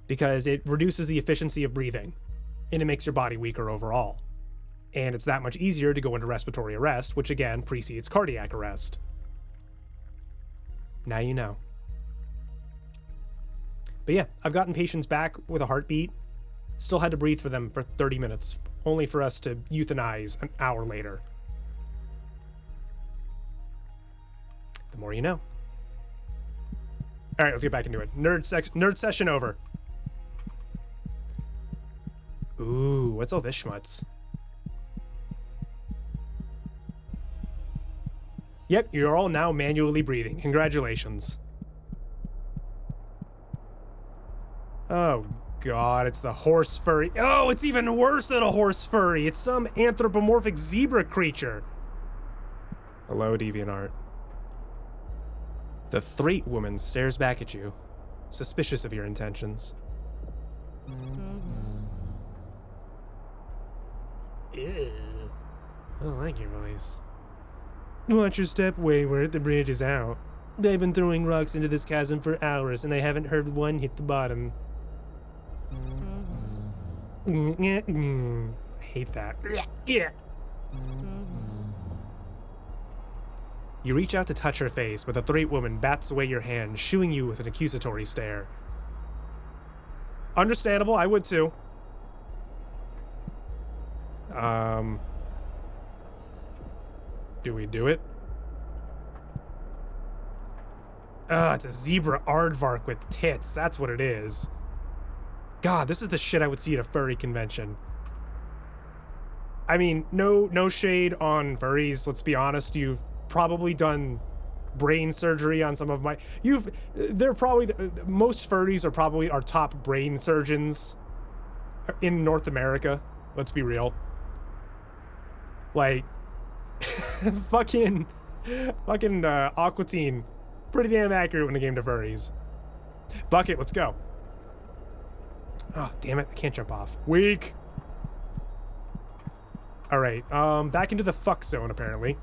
because it reduces the efficiency of breathing and it makes your body weaker overall. And it's that much easier to go into respiratory arrest, which again precedes cardiac arrest. Now you know. But yeah, I've gotten patients back with a heartbeat, still had to breathe for them for 30 minutes, only for us to euthanize an hour later. The more you know. All right, let's get back into it. Nerd session over. Ooh, what's all this schmutz? Yep, you're all now manually breathing. Congratulations. Oh god, it's the horse furry. Oh, it's even worse than a horse furry. It's some anthropomorphic zebra creature. Hello, DeviantArt. The Threat Woman stares back at you, suspicious of your intentions. Ew. I don't like your voice. Watch your step, wayward. The bridge is out. They've been throwing rocks into this chasm for hours, and I haven't heard one hit the bottom. I hate that. You reach out to touch her face, but the Threat Woman bats away your hand, shooing you with an accusatory stare. Understandable, I would too. Do we do it? It's a zebra aardvark with tits. That's what it is. God, this is the shit I would see at a furry convention. I mean, no shade on furries. Let's be honest. You've probably done brain surgery on some of my. They're probably most furries are probably our top brain surgeons in North America. Let's be real. Like, fucking Aqua Teen, pretty damn accurate when it came to furries. Bucket, let's go. Oh, damn it, I can't jump off. Weak. All right, back into the fuck zone, apparently.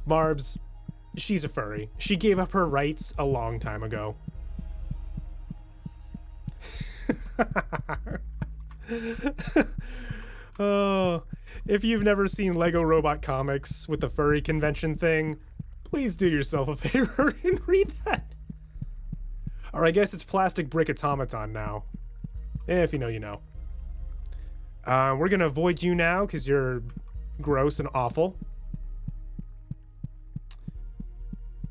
Barbs, she's a furry. She gave up her rights a long time ago. Oh, if you've never seen Lego Robot Comics with the furry convention thing, please do yourself a favor and read that. Or I guess it's Plastic Brick Automaton now. If you know, you know. We're gonna avoid you now because you're gross and awful.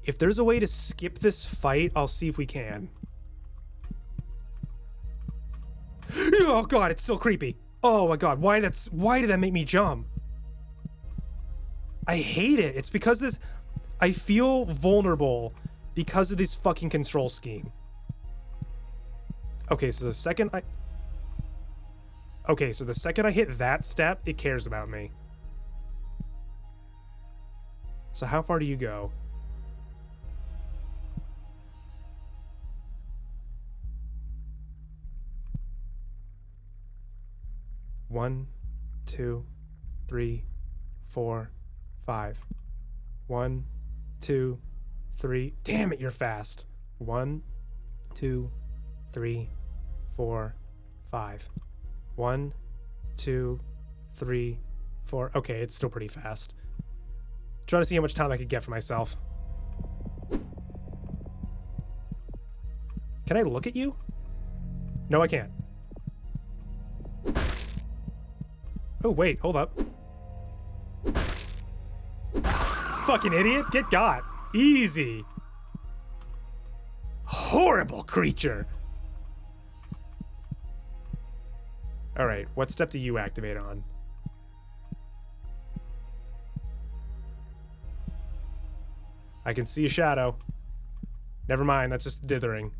If there's a way to skip this fight, I'll see if we can. Oh god, it's still creepy. Oh my god, why did that make me jump? I hate it. It's because this, I feel vulnerable because of this fucking control scheme. Okay, so the second I hit that step, it cares about me. So how far do you go? One, 2, 3, 4, 5. 1, 2, 3. Damn it, you're fast. 1, 2, 3, 4, 5. 1, 2, 3, 4. Okay, it's still pretty fast. Trying to see how much time I could get for myself. Can I look at you? No, I can't. Oh, wait, hold up. Fucking idiot, get got. Easy. Horrible creature. All right, what step do you activate on? I can see a shadow. Never mind, that's just dithering.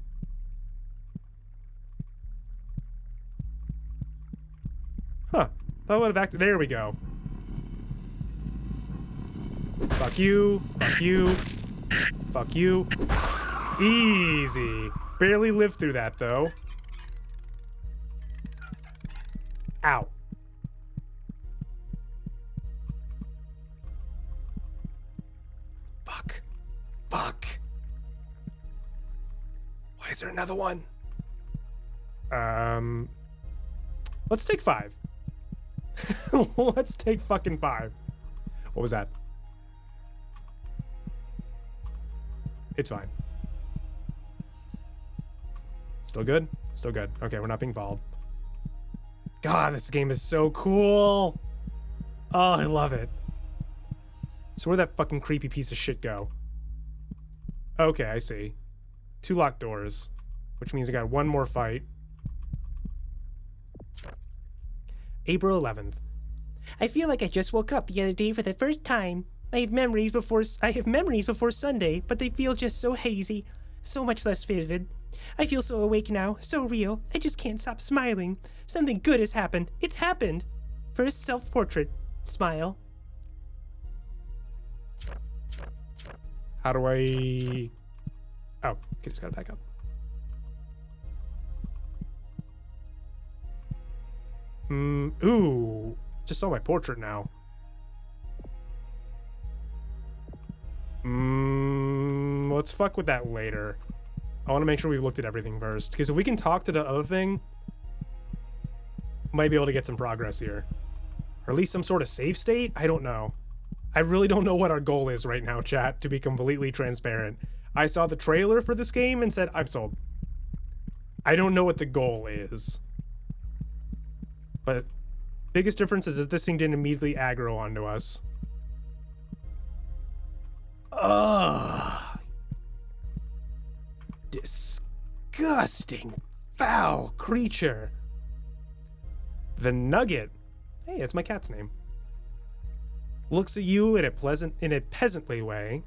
Huh. That would have acted. There we go. Fuck you. Fuck you. Fuck you. Easy. Barely lived through that, though. Ow. Fuck. Fuck. Why is there another one? Let's take 5. Let's take fucking 5. What was that? It's fine. Still good? Still good. Okay, we're not being followed. God, this game is so cool. Oh, I love it. So where'd that fucking creepy piece of shit go? Okay, I see. 2 locked doors, which means I got 1 more fight. April 11th. I feel like I just woke up the other day for the first time. I have memories before Sunday, but they feel just so hazy, so much less vivid. I feel so awake now, so real. I just can't stop smiling. Something good has happened. It's happened. First self-portrait. Smile. How do I... Oh, okay, just gotta back up. Ooh, just saw my portrait now. Let's fuck with that later. I want to make sure we've looked at everything first, because if we can talk to the other thing, might be able to get some progress here. Or at least some sort of save state? I don't know. I really don't know what our goal is right now, chat, to be completely transparent. I saw the trailer for this game and said, I'm sold. I don't know what the goal is. But biggest difference is that this thing didn't immediately aggro onto us. Ugh. Disgusting, foul creature. The Nugget. Hey, it's my cat's name. Looks at you in a peasantly way.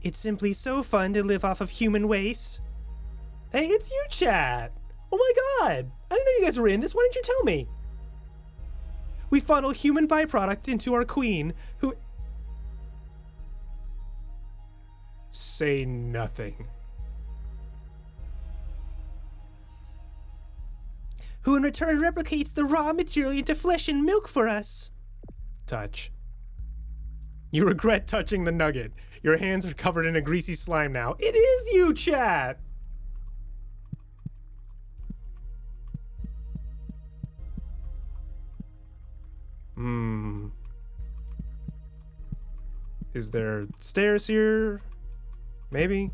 It's simply so fun to live off of human waste. Hey, it's you, chat. Oh my god. I didn't know you guys were in this. Why didn't you tell me? We funnel human byproduct into our queen, who... Say nothing. Who in return replicates the raw material into flesh and milk for us. Touch. You regret touching the Nugget. Your hands are covered in a greasy slime now. It is you, chat! Is there stairs here? Maybe?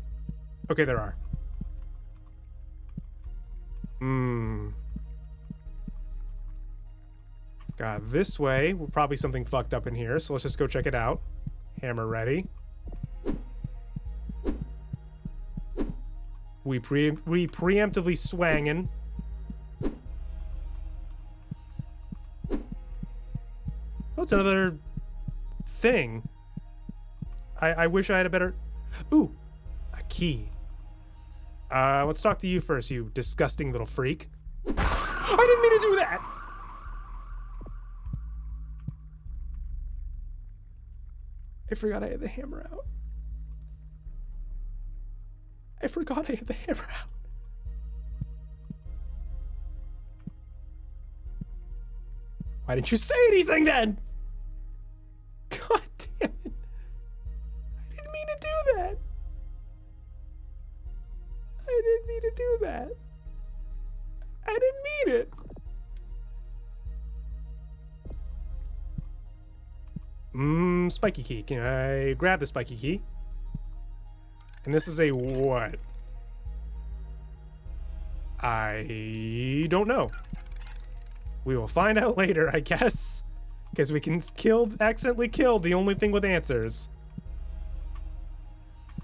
Okay, there are. God, this way. We're probably something fucked up in here, so let's just go check it out. Hammer ready. We preemptively swangin'. Oh, it's another thing. I wish I had a better... Ooh, a key. Let's talk to you first, you disgusting little freak. I didn't mean to do that! I forgot I had the hammer out. I forgot I had the hammer out. Why didn't you say anything then? God damn it. I didn't mean to do that. I didn't mean to do that. I didn't mean it. Spiky key. Can I grab the spiky key? And this is a what? I don't know. We will find out later, I guess. Because we can accidentally kill the only thing with answers.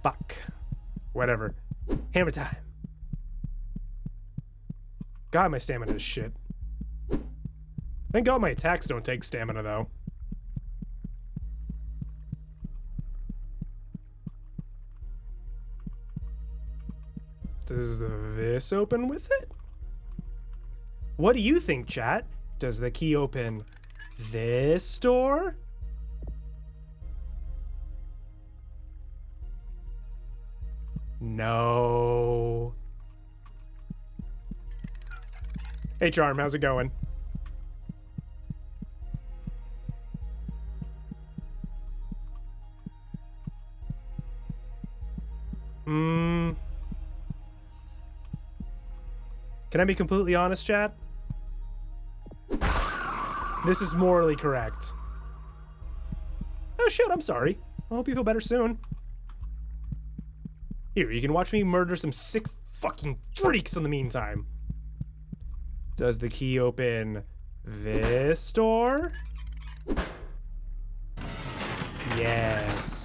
Fuck. Whatever. Hammer time. God, my stamina is shit. Thank God my attacks don't take stamina, though. Does this open with it? What do you think, chat? Does the key open this door? No. Hey, Charm, how's it going? Can I be completely honest, chat? This is morally correct. Oh shit, I'm sorry. I hope you feel better soon. Here, you can watch me murder some sick fucking freaks in the meantime. Does the key open this door? Yes.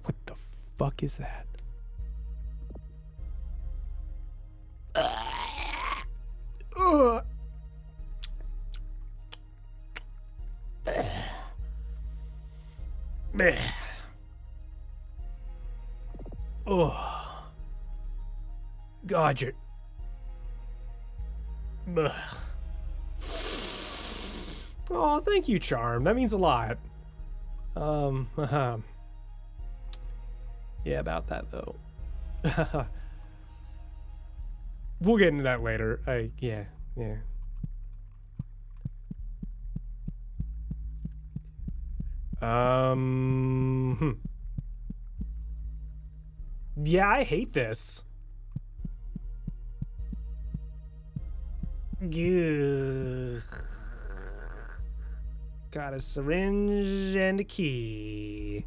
What the fuck is that? Oh. God, you're... Oh, thank you, Charm. That means a lot. Yeah, about that, though. We'll get into that later. Yeah. Yeah, I hate this. Gah. Got a syringe and a key.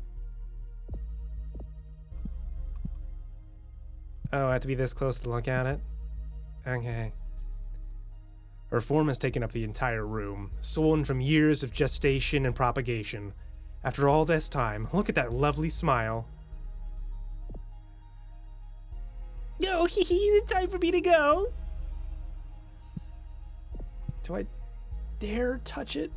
Oh, I have to be this close to look at it? Okay. Her form has taken up the entire room, swollen from years of gestation and propagation. After all this time, look at that lovely smile. Go, hee hee, it's time for me to go. Do I dare touch it?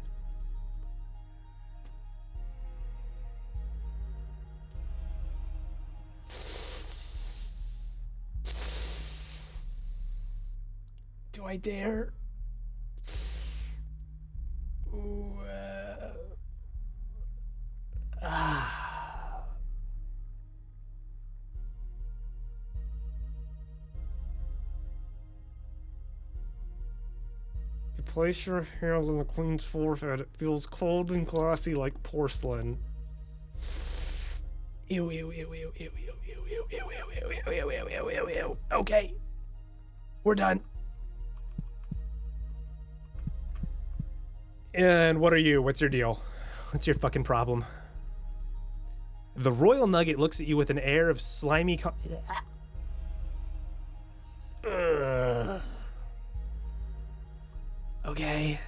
Do I dare? Ooh, You place your hands on the queen's forehead. It feels cold and glossy like porcelain. Ew, ew, ew, ew, ew, ew, ew, ew, ew, ew, ew, ew, ew, ew, ew, ew. Okay. We're done. And what are you? What's your deal? What's your fucking problem? The Royal Nugget looks at you with an air of slimy Okay.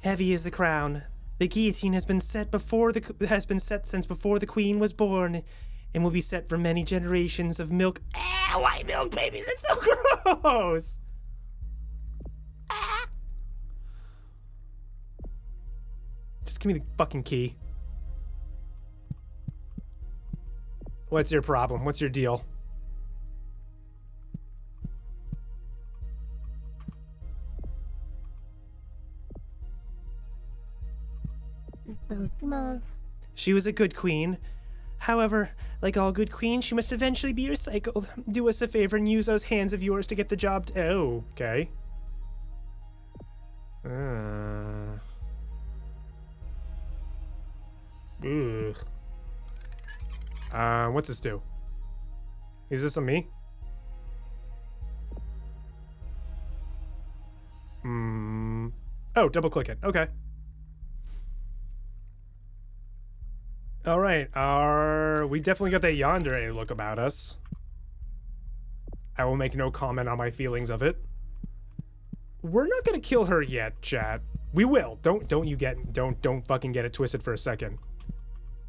Heavy is the crown. The guillotine has been set since before the queen was born, and will be set for many generations of milk. Ah, white milk babies, it's so gross! Ah. Just give me the fucking key. What's your problem? What's your deal? She was a good queen. However, like all good queens, she must eventually be recycled. Do us a favor and use those hands of yours to get the job oh, okay. Ugh. What's this do? Is this on me? Oh, double click it. Okay. All right, we definitely got that yandere look about us. I will make no comment on my feelings of it. We're not gonna kill her yet, chat. We will. Don't fucking get it twisted for a second.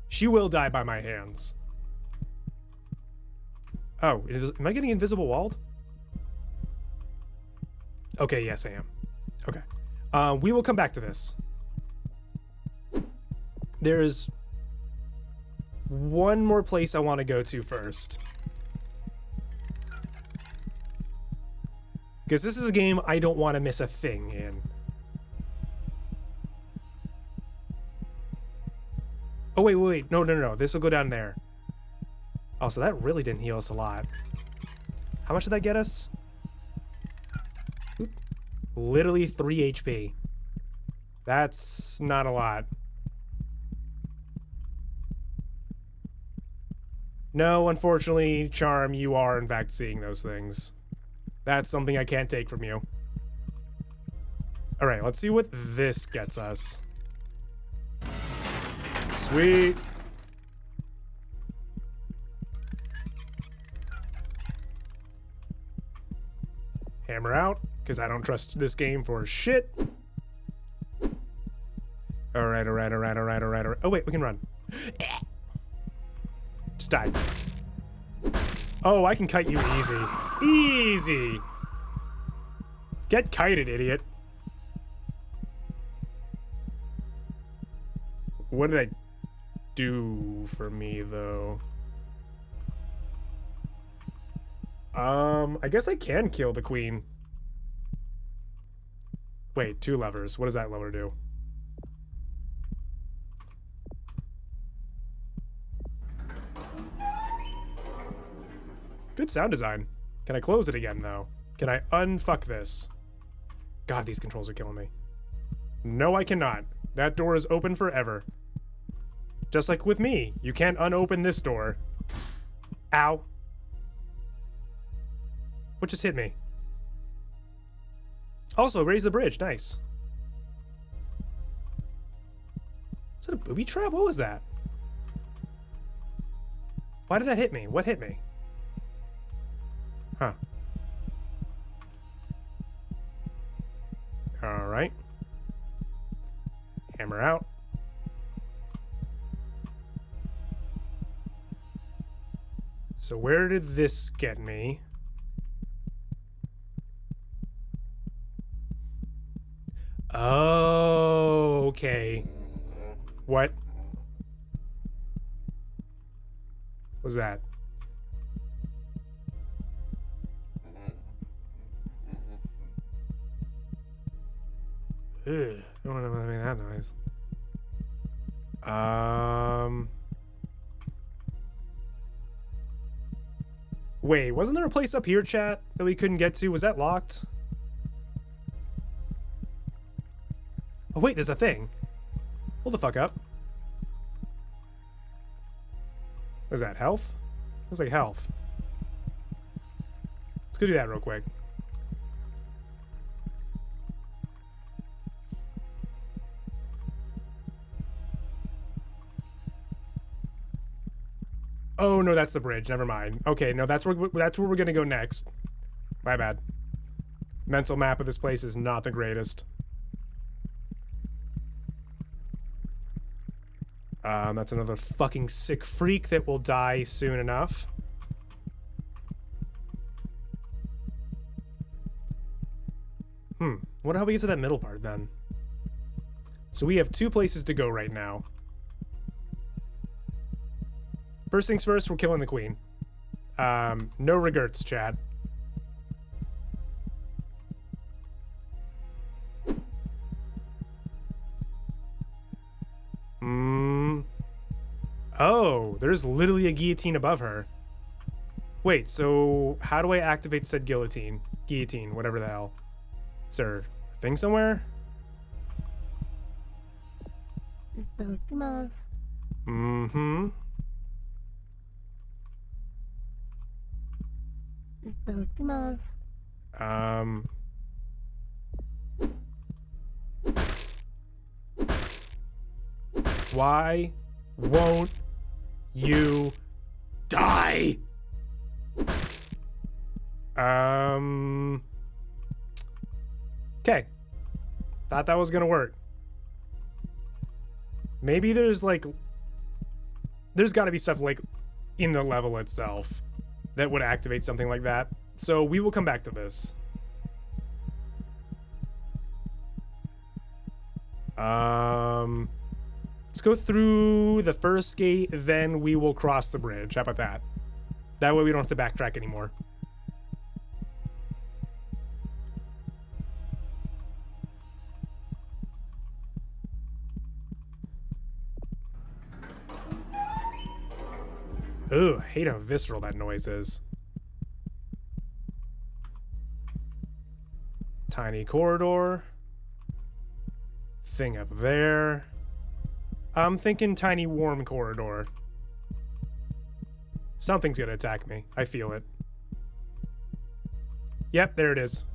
She will die by my hands. Oh, am I getting invisible walled? Okay, yes I am. Okay. We will come back to this. There's one more place I want to go to first. Because this is a game I don't want to miss a thing in. Oh, wait. No. This will go down there. Oh, so that really didn't heal us a lot. How much did that get us? Oop. Literally 3 HP. That's not a lot. No, unfortunately, Charm, you are in fact seeing those things. That's something I can't take from you. Alright, let's see what this gets us. Sweet. Hammer out, because I don't trust this game for shit. Alright. Oh wait, we can run. Just die. Oh, I can kite you easy. Easy! Get kited, idiot. What did I do for me, though? I guess I can kill the queen. Wait, 2 levers. What does that lever do? Good sound design. Can I close it again, though? Can I unfuck this? God, these controls are killing me. No, I cannot. That door is open forever. Just like with me. You can't unopen this door. Ow. What just hit me? Also, raise the bridge. Nice. Is that a booby trap? What was that? Why did that hit me? What hit me? Huh. Alright. Hammer out. So where did this get me? Oh, okay. What was that? Ugh, I don't know what I made that noise. Wait, wasn't there a place up here, chat, that we couldn't get to? Was that locked? Oh wait, there's a thing. Hold the fuck up. What is that, health? Looks like health. Let's go do that real quick. Oh no, that's the bridge. Never mind. Okay, no, that's where we're gonna go next. My bad. Mental map of this place is not the greatest. That's another fucking sick freak that will die soon enough. Wonder how we get to that middle part then. So we have 2 places to go right now. First things first, we're killing the queen. No regrets, chat. Oh, there's literally a guillotine above her. Wait, so how do I activate said guillotine? Guillotine, whatever the hell. Is there a thing somewhere? Mm-hmm. Why won't you die? Okay. Thought that was gonna work. Maybe there's like... There's gotta be stuff like in the level itself that would activate something like that. So we will come back to this. Let's go through the first gate, then we will cross the bridge. How about that? That way we don't have to backtrack anymore. Ugh, I hate how visceral that noise is. Tiny corridor. Thing up there. I'm thinking tiny warm corridor. Something's gonna attack me. I feel it. Yep, there it is.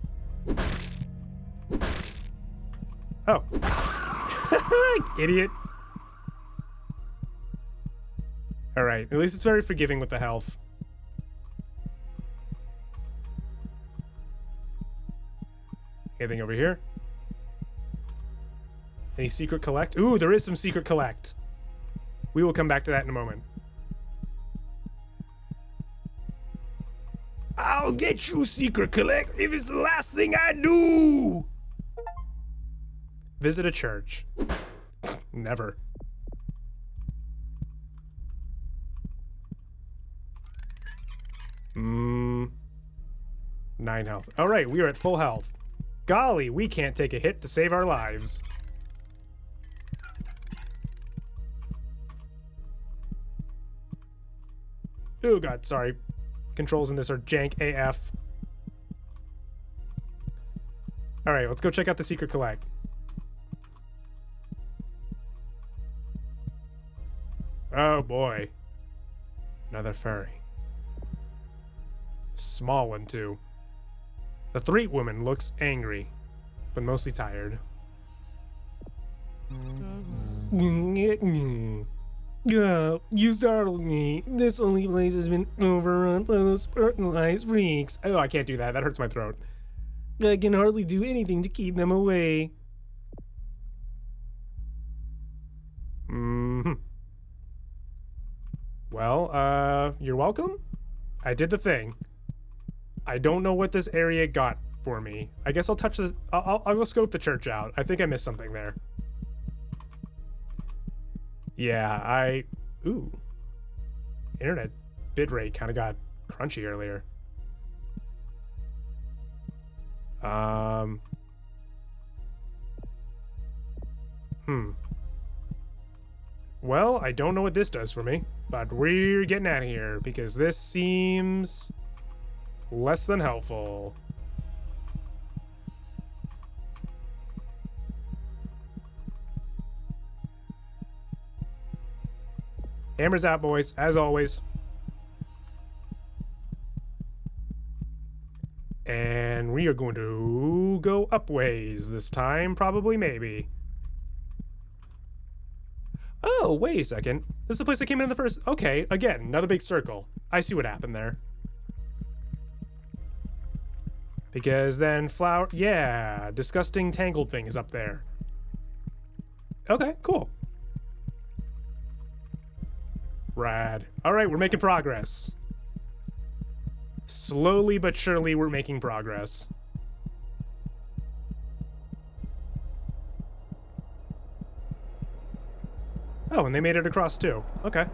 Oh. Idiot. Alright, at least it's very forgiving with the health. Anything over here? Any secret collect? Ooh, there is some secret collect. We will come back to that in a moment. I'll get you, secret collect, if it's the last thing I do. Visit a church. Never. Mm. 9 health. All right, we are at full health. Golly, we can't take a hit to save our lives. Oh god, sorry. Controls in this are jank AF. Alright, let's go check out the secret collect. Oh boy. Another furry. Small one too. The threat woman looks angry, but mostly tired. You startled me. This only place has been overrun by those personalized freaks. Oh, I can't do that. That hurts my throat. I can hardly do anything to keep them away. Well, you're welcome. I did the thing. I don't know what this area got for me. I guess I'll touch the. I'll go scope the church out. I think I missed something there. Yeah, ooh. Internet bitrate kind of got crunchy earlier. Well, I don't know what this does for me, but we're getting out of here because this seems less than helpful. Hammers out, boys, as always. And we are going to go up ways this time, probably, maybe. Oh, wait a second. This is the place I came in the first. Okay, again, another big circle. I see what happened there. Because then flower. Yeah, disgusting tangled thing is up there. Okay, cool. Rad. All right, we're making progress. Slowly but surely, we're making progress. Oh, and they made it across too. Okay.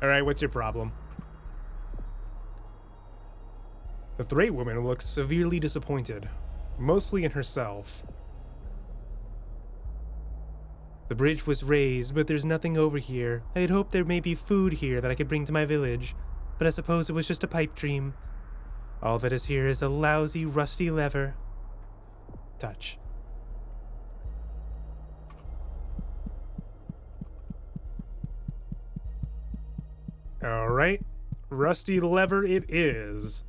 All right, what's your problem? The Thray woman looks severely disappointed, mostly in herself. The bridge was raised, but there's nothing over here. I had hoped there may be food here that I could bring to my village, but I suppose it was just a pipe dream. All that is here is a lousy, rusty lever. Touch. All right, rusty lever it is.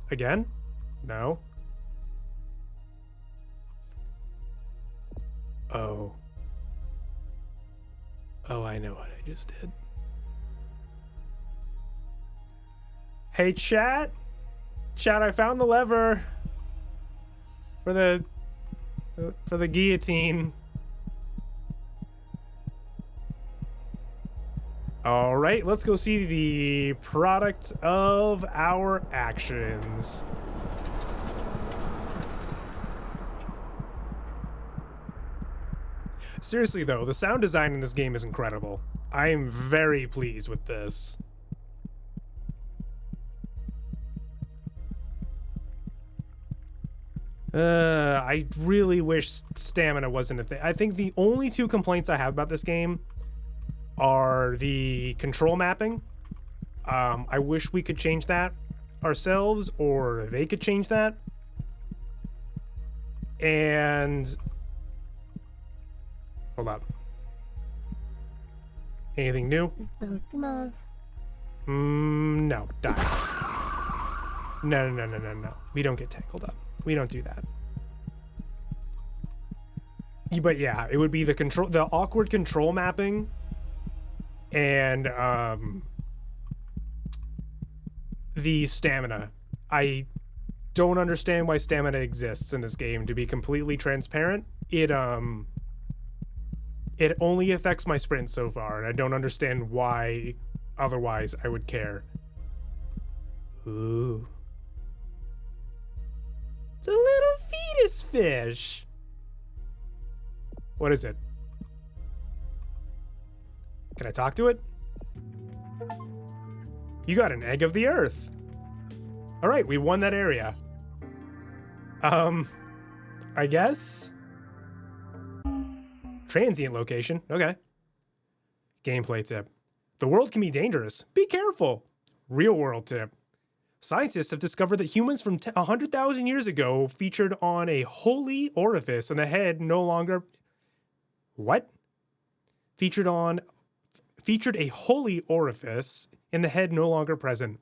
Again? No. Oh. Oh, I know what I just did. Hey, chat. Chat, I found the lever for the guillotine. All right, let's go see the product of our actions. Seriously though, the sound design in this game is incredible. I am very pleased with this. I really wish stamina wasn't a thing. I think the only two complaints I have about this game are the control mapping. I wish we could change that ourselves, or they could change that. And hold up. Anything new? No, die. No. We don't get tangled up. We don't do that. But yeah, it would be the awkward control mapping, and the stamina. I don't understand why stamina exists in this game, to be completely transparent. It only affects my sprint so far, and I don't understand why otherwise I would care. Ooh. It's a little fetus fish. What is it? Can I talk to it? You got an egg of the earth. All right, we won that area. I guess. Transient location. Okay. Gameplay tip. The world can be dangerous. Be careful. Real world tip. Scientists have discovered that humans from 100,000 years ago featured on a holy orifice in the head no longer... What? Featured a holy orifice in the head no longer present.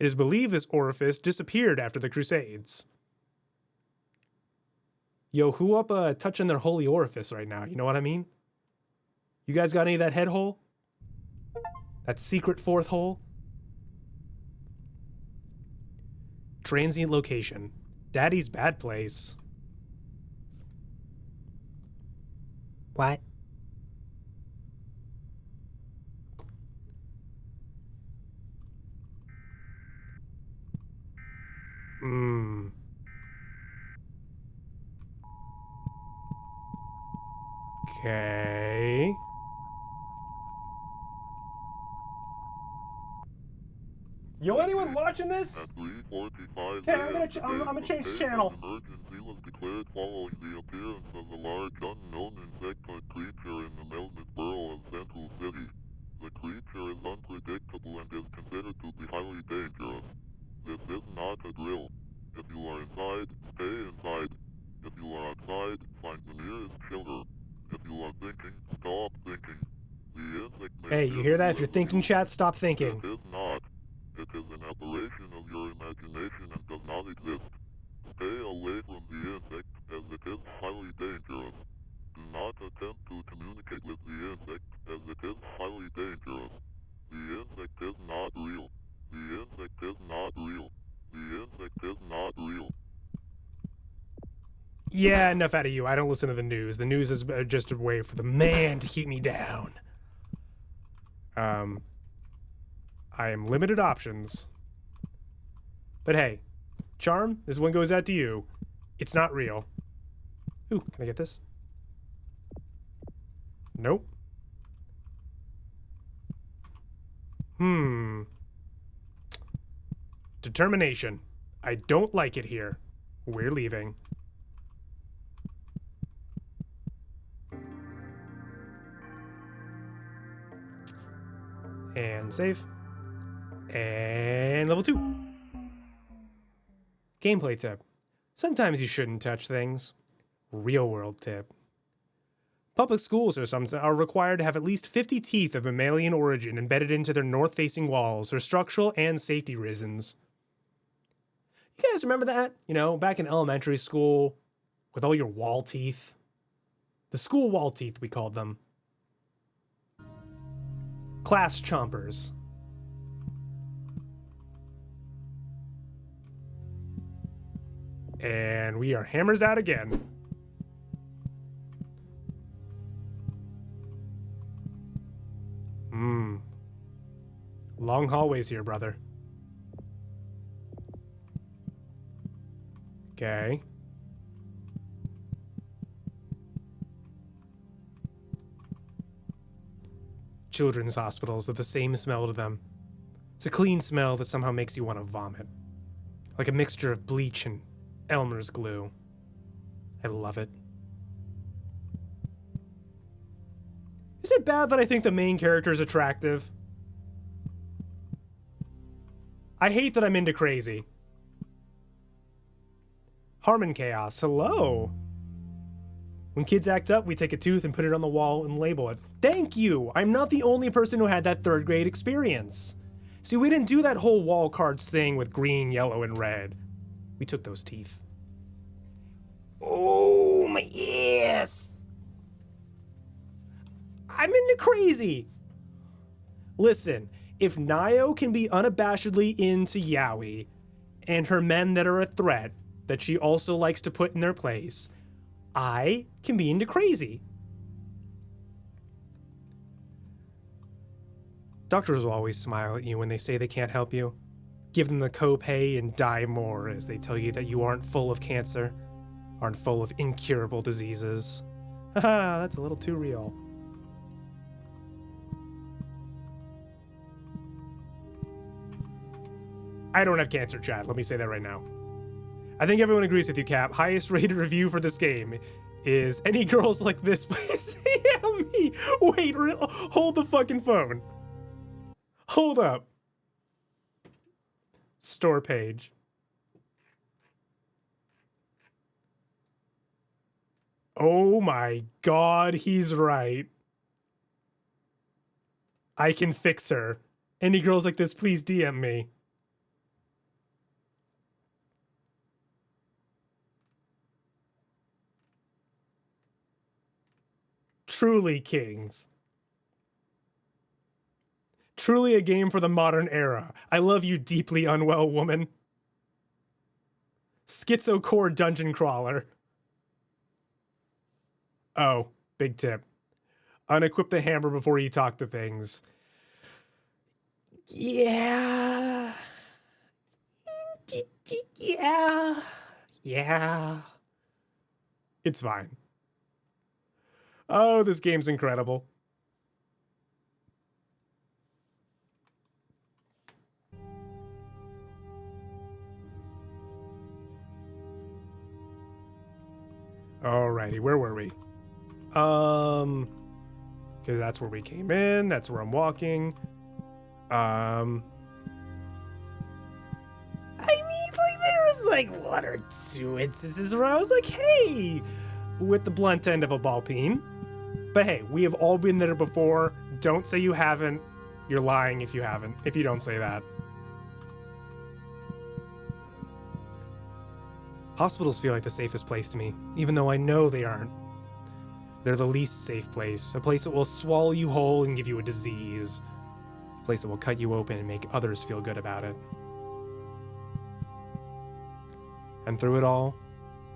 It is believed this orifice disappeared after the Crusades. Yo, who up touching their holy orifice right now? You know what I mean? You guys got any of that head hole? That secret fourth hole? Transient location. Daddy's bad place. What? Okay. Yo, anyone watching this? Okay, I'm gonna change the channel. Emergency was declared following the appearance of a large unknown insectoid creature in the Melbourne borough of Central City. The creature is unpredictable and is considered to be highly dangerous. This is not a drill. If you are inside, stay inside. If you are outside, find the nearest shelter. If you are thinking, stop thinking. The insect may Hey, you hear that? If you're thinking, chat, stop It thinking. is not. It is an aberration of your imagination and does not exist. Stay away from the insect, as it is highly dangerous. Do not attempt to communicate with the insect, as it is highly dangerous. The insect is not real. The insect is not real. The insect is not real. Yeah, enough out of you. I don't listen to the news. The news is just a way for the man to keep me down. I am limited options. But hey, Charm, this one goes out to you. It's not real. Ooh, can I get this? Nope. Determination. I don't like it here. We're leaving. And save. And level 2. Gameplay tip. Sometimes you shouldn't touch things. Real world tip. Public schools are required to have at least 50 teeth of mammalian origin embedded into their north-facing walls for structural and safety reasons. You guys remember that? You know, back in elementary school, with all your wall teeth? The school wall teeth, we called them. Class chompers. And we are hammers out again. Long hallways here, brother. Okay. Children's hospitals have the same smell to them. It's a clean smell that somehow makes you want to vomit. Like a mixture of bleach and Elmer's glue. I love it. Is it bad that I think the main character is attractive? I hate that I'm into crazy. Harmon Chaos, hello. When kids act up, we take a tooth and put it on the wall and label it. Thank you! I'm not the only person who had that 3rd grade experience. See, we didn't do that whole wall cards thing with green, yellow, and red. We took those teeth. Oh, my ears! I'm into crazy! Listen, if Nio can be unabashedly into yaoi, and her men that are a threat, that she also likes to put in their place, I can be into crazy. Doctors will always smile at you when they say they can't help you. Give them the copay and die more as they tell you that you aren't full of cancer, aren't full of incurable diseases. Haha, that's a little too real. I don't have cancer, chat. Let me say that right now. I think everyone agrees with you, Cap. Highest rated review for this game is any girls like this, please help me. Wait, hold the fucking phone. Hold up. Store page. Oh my god, he's right. I can fix her. Any girls like this, please DM me. Truly kings. Truly a game for the modern era. I love you, deeply unwell woman. Schizocore dungeon crawler. Oh, big tip. Unequip the hammer before you talk to things. Yeah. Yeah. It's fine. Oh, this game's incredible. Alrighty, where were we? Because that's where we came in. That's where I'm walking. I mean, like, there was like one or two instances where I was like, hey, with the blunt end of a ball peen. But hey, we have all been there before. Don't say you haven't. You're lying if you haven't, if you don't say that. Hospitals feel like the safest place to me, even though I know they aren't. They're the least safe place, a place that will swallow you whole and give you a disease. A place that will cut you open and make others feel good about it. And through it all,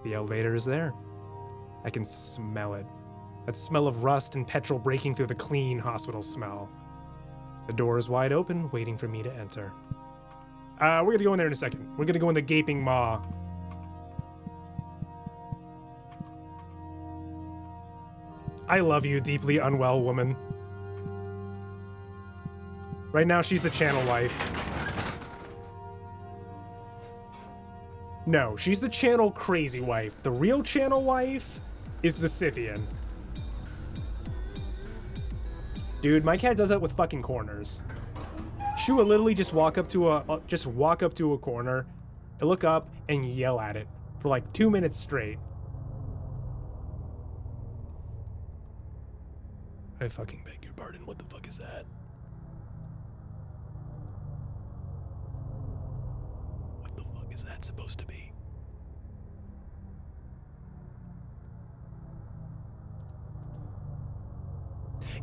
the elevator is there. I can smell it. That smell of rust and petrol breaking through the clean hospital smell. The door is wide open, waiting for me to enter. We're gonna go in there in a second. We're gonna go in the gaping maw. I love you, deeply unwell woman. Right now, she's the channel wife. No, she's the channel crazy wife. The real channel wife is the Scythian. Dude, my cat does that with fucking corners. She will literally just walk up to a corner, look up, and yell at it for like 2 minutes straight. I fucking beg your pardon. What the fuck is that? What the fuck is that supposed to be?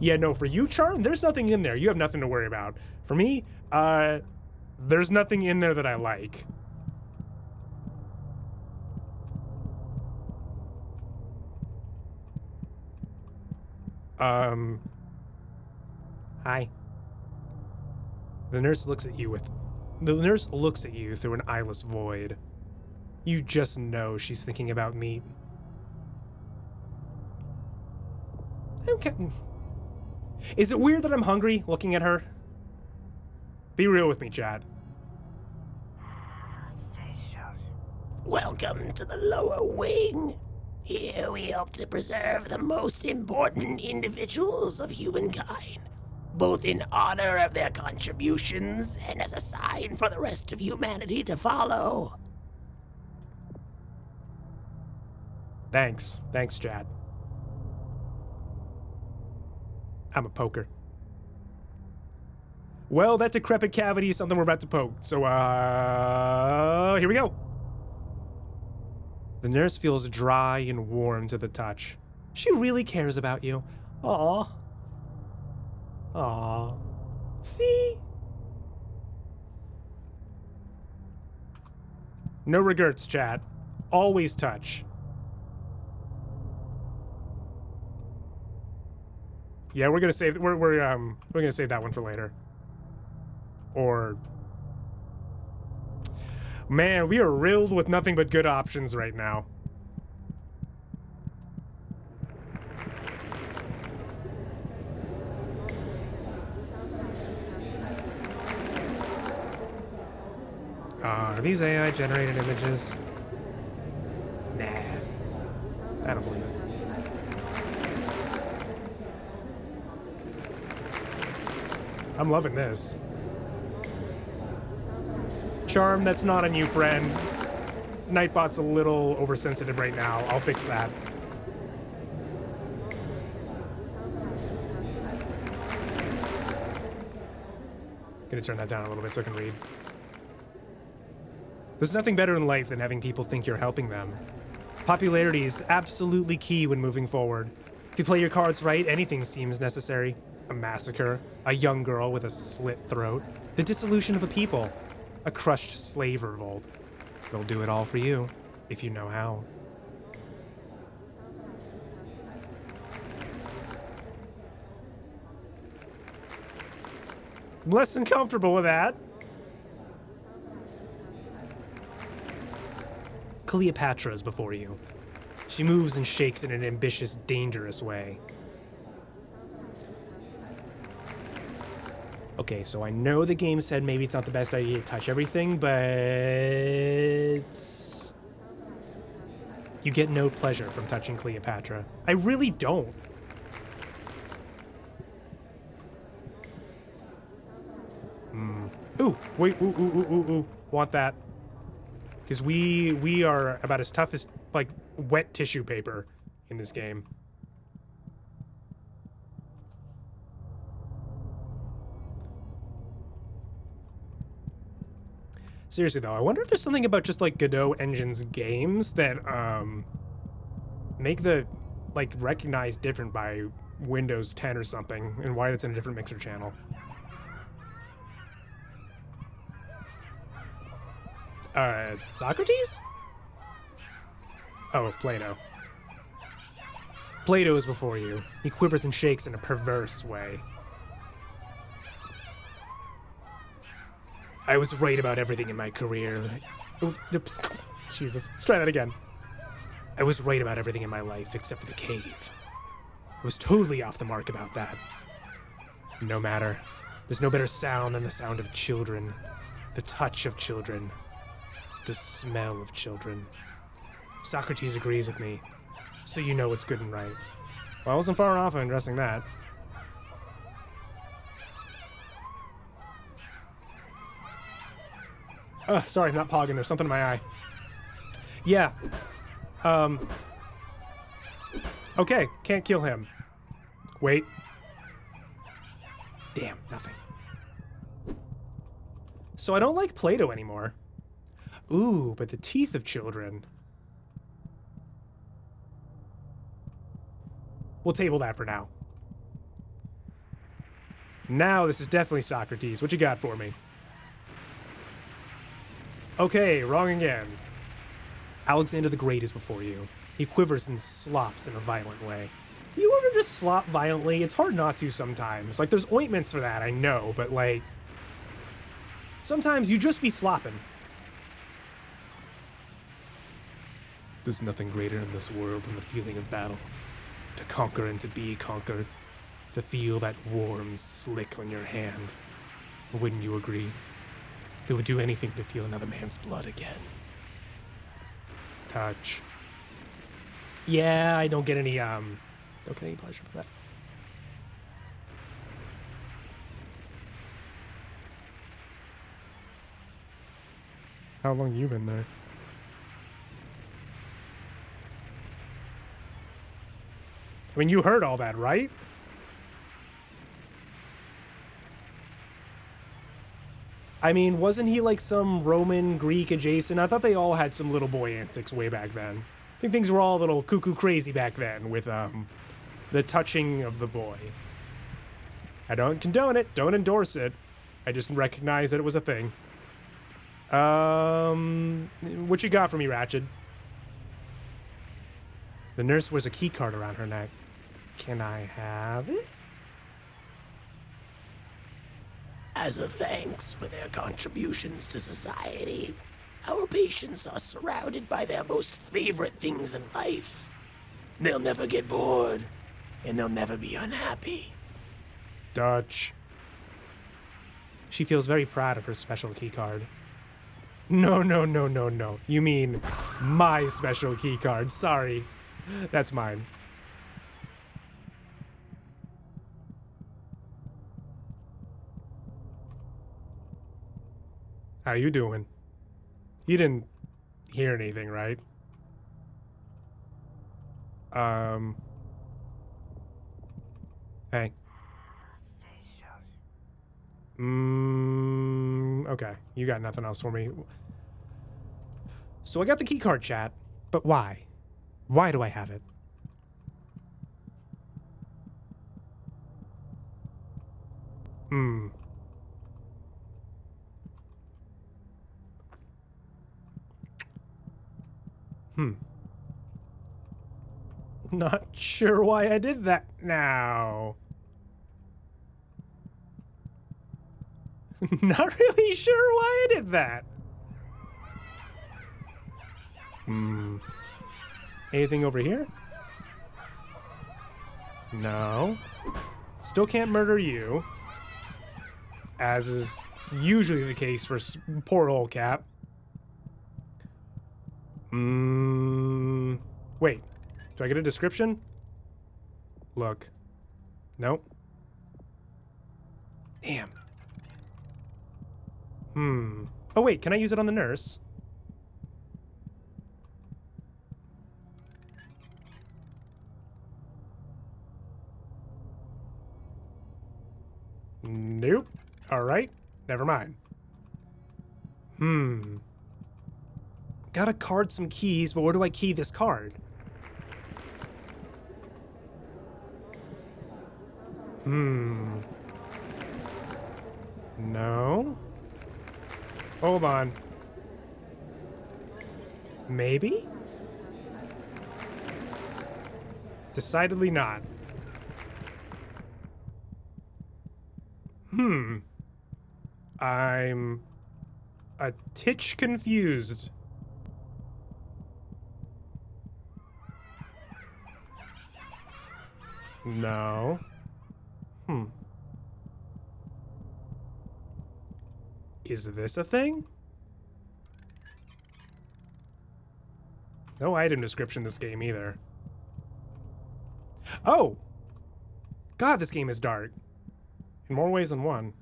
Yeah, no, for you, Charm, there's nothing in there. You have nothing to worry about. For me, there's nothing in there that I like. Hi. The nurse looks at you through an eyeless void. You just know she's thinking about meat. Okay. Is it weird that I'm hungry looking at her? Be real with me, Chad. Welcome to the lower wing. Here we help to preserve the most important individuals of humankind, both in honor of their contributions and as a sign for the rest of humanity to follow. Thanks, Chad. I'm a poker. Well, that decrepit cavity is something we're about to poke, so, here we go. The nurse feels dry and warm to the touch. She really cares about you. Aww. Aww. See? No regrets, Chad. Always touch. Yeah, we're gonna save that one for later. Or, man, we are riddled with nothing but good options right now. Are these AI generated images? Nah, I don't believe it. I'm loving this. Charm, that's not on you, friend. Nightbot's a little oversensitive right now. I'll fix that. Gonna turn that down a little bit so I can read. There's nothing better in life than having people think you're helping them. Popularity is absolutely key when moving forward. If you play your cards right, anything seems necessary. A massacre, a young girl with a slit throat, the dissolution of a people, a crushed slave revolt. They'll do it all for you, if you know how. I'm less than comfortable with that. Cleopatra is before you. She moves and shakes in an ambitious, dangerous way. Okay, so I know the game said maybe it's not the best idea to touch everything, but you get no pleasure from touching Cleopatra. I really don't. Ooh, wait, ooh. Want that. Because we are about as tough as, like, wet tissue paper in this game. Seriously, though, I wonder if there's something about just, like, Godot Engine's games that, make the, like, recognized different by Windows 10 or something, and why it's in a different mixer channel. Socrates? Oh, Plato. Plato is before you. He quivers and shakes in a perverse way. I was right about everything in my career. Oops. Jesus. Let's try that again. I was right about everything in my life except for the cave. I was totally off the mark about that. No matter. There's no better sound than the sound of children. The touch of children. The smell of children. Socrates agrees with me, so you know what's good and right. Well, I wasn't far off on addressing that. Sorry, I'm not pogging. There's something in my eye. Yeah. Okay, can't kill him. Wait. Damn, nothing. So I don't like Plato anymore. Ooh, but the teeth of children. We'll table that for now. Now this is definitely Socrates. What you got for me? Okay, wrong again. Alexander the Great is before you. He quivers and slops in a violent way. You ever just slop violently? It's hard not to sometimes. Like, there's ointments for that, I know, but, like, sometimes you just be slopping. There's nothing greater in this world than the feeling of battle. To conquer and to be conquered. To feel that warm slick on your hand. Wouldn't you agree? They would do anything to feel another man's blood again. Touch. Yeah, I don't get any pleasure from that. How long you been there? I mean, you heard all that, right? I mean, wasn't he like some Roman, Greek adjacent? I thought they all had some little boy antics way back then. I think things were all a little cuckoo crazy back then with the touching of the boy. I don't condone it, don't endorse it. I just recognize that it was a thing. What you got for me, Ratchet? The nurse wears a key card around her neck. Can I have it? As a thanks for their contributions to society, our patients are surrounded by their most favorite things in life. They'll never get bored, and they'll never be unhappy. Dutch. She feels very proud of her special key card. No. You mean my special key card. Sorry. That's mine. How you doing? You didn't hear anything, right? Hey. Okay. You got nothing else for me. So I got the key card, chat. But why? Why do I have it? Hmm. Not sure why I did that now. Not really sure why I did that. Anything over here? No. Still can't murder you. As is usually the case for poor old Cap. Wait. Do I get a description? Look. Nope. Damn. Oh wait, can I use it on the nurse? Nope. Alright. Never mind. Gotta card some keys, but where do I key this card? No. Hold on. Maybe? Decidedly not. I'm a titch confused. No. Is this a thing? No item description in this game either. Oh! God, this game is dark. In more ways than one.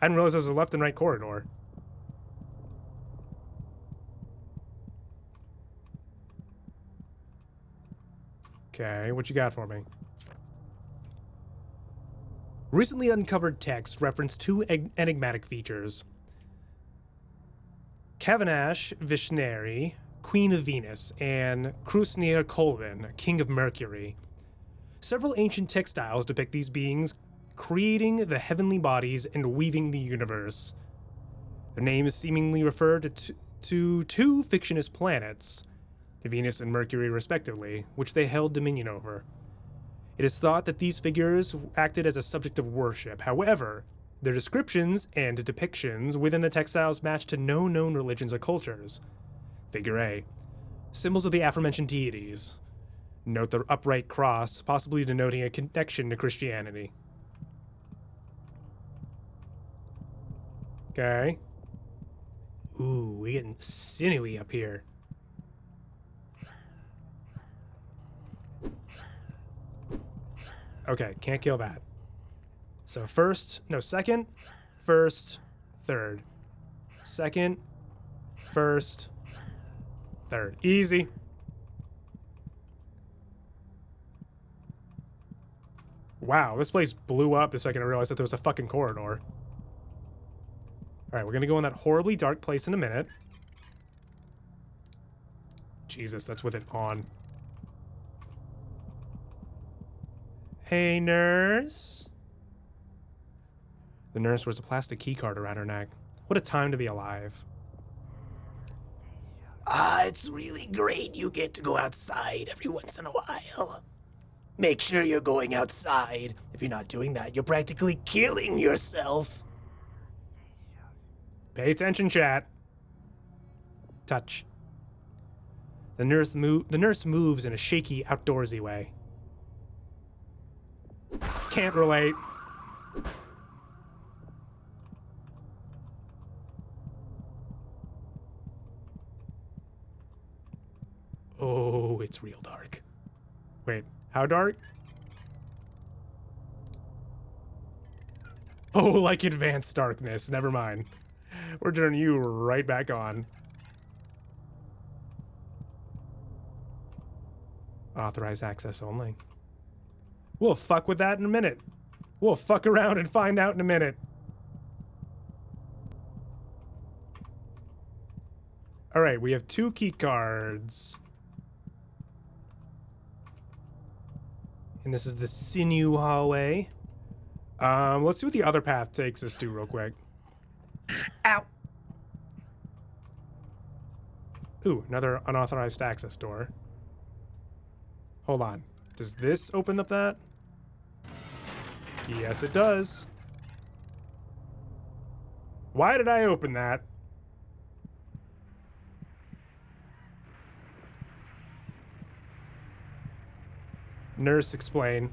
I didn't realize there was a left and right corridor. Okay, what you got for me? Recently uncovered text referenced two enigmatic features. Kavanash Vishneri, Queen of Venus, and Krusnir Colvin, King of Mercury. Several ancient textiles depict these beings creating the heavenly bodies and weaving the universe. Their names seemingly refer to two fictitious planets, the Venus and Mercury respectively, which they held dominion over. It is thought that these figures acted as a subject of worship. However, their descriptions and depictions within the textiles match to no known religions or cultures. Figure A. Symbols of the aforementioned deities. Note the upright cross, possibly denoting a connection to Christianity. Okay. Ooh, we're getting sinewy up here. Okay, can't kill that. So second, first, third. Second, first, third. Easy. Wow, this place blew up the second I realized that there was a fucking corridor. Alright, we're gonna go in that horribly dark place in a minute. Jesus, that's with it on. Hey, nurse. The nurse wears a plastic keycard around her neck. What a time to be alive. It's really great you get to go outside every once in a while. Make sure you're going outside. If you're not doing that, you're practically killing yourself. Pay attention, chat. Touch. The nurse moves in a shaky, outdoorsy way. Can't relate. Oh, it's real dark. Wait, how dark? Oh, like advanced darkness. Never mind. We're turning you right back on. Authorized access only. We'll fuck with that in a minute. We'll fuck around and find out in a minute. Alright, we have 2 key cards. And this is the sinew hallway. Let's see what the other path takes us to real quick. Ow. Ooh, another unauthorized access door. Hold on. Does this open up that? Yes, it does. Why did I open that? Nurse, explain.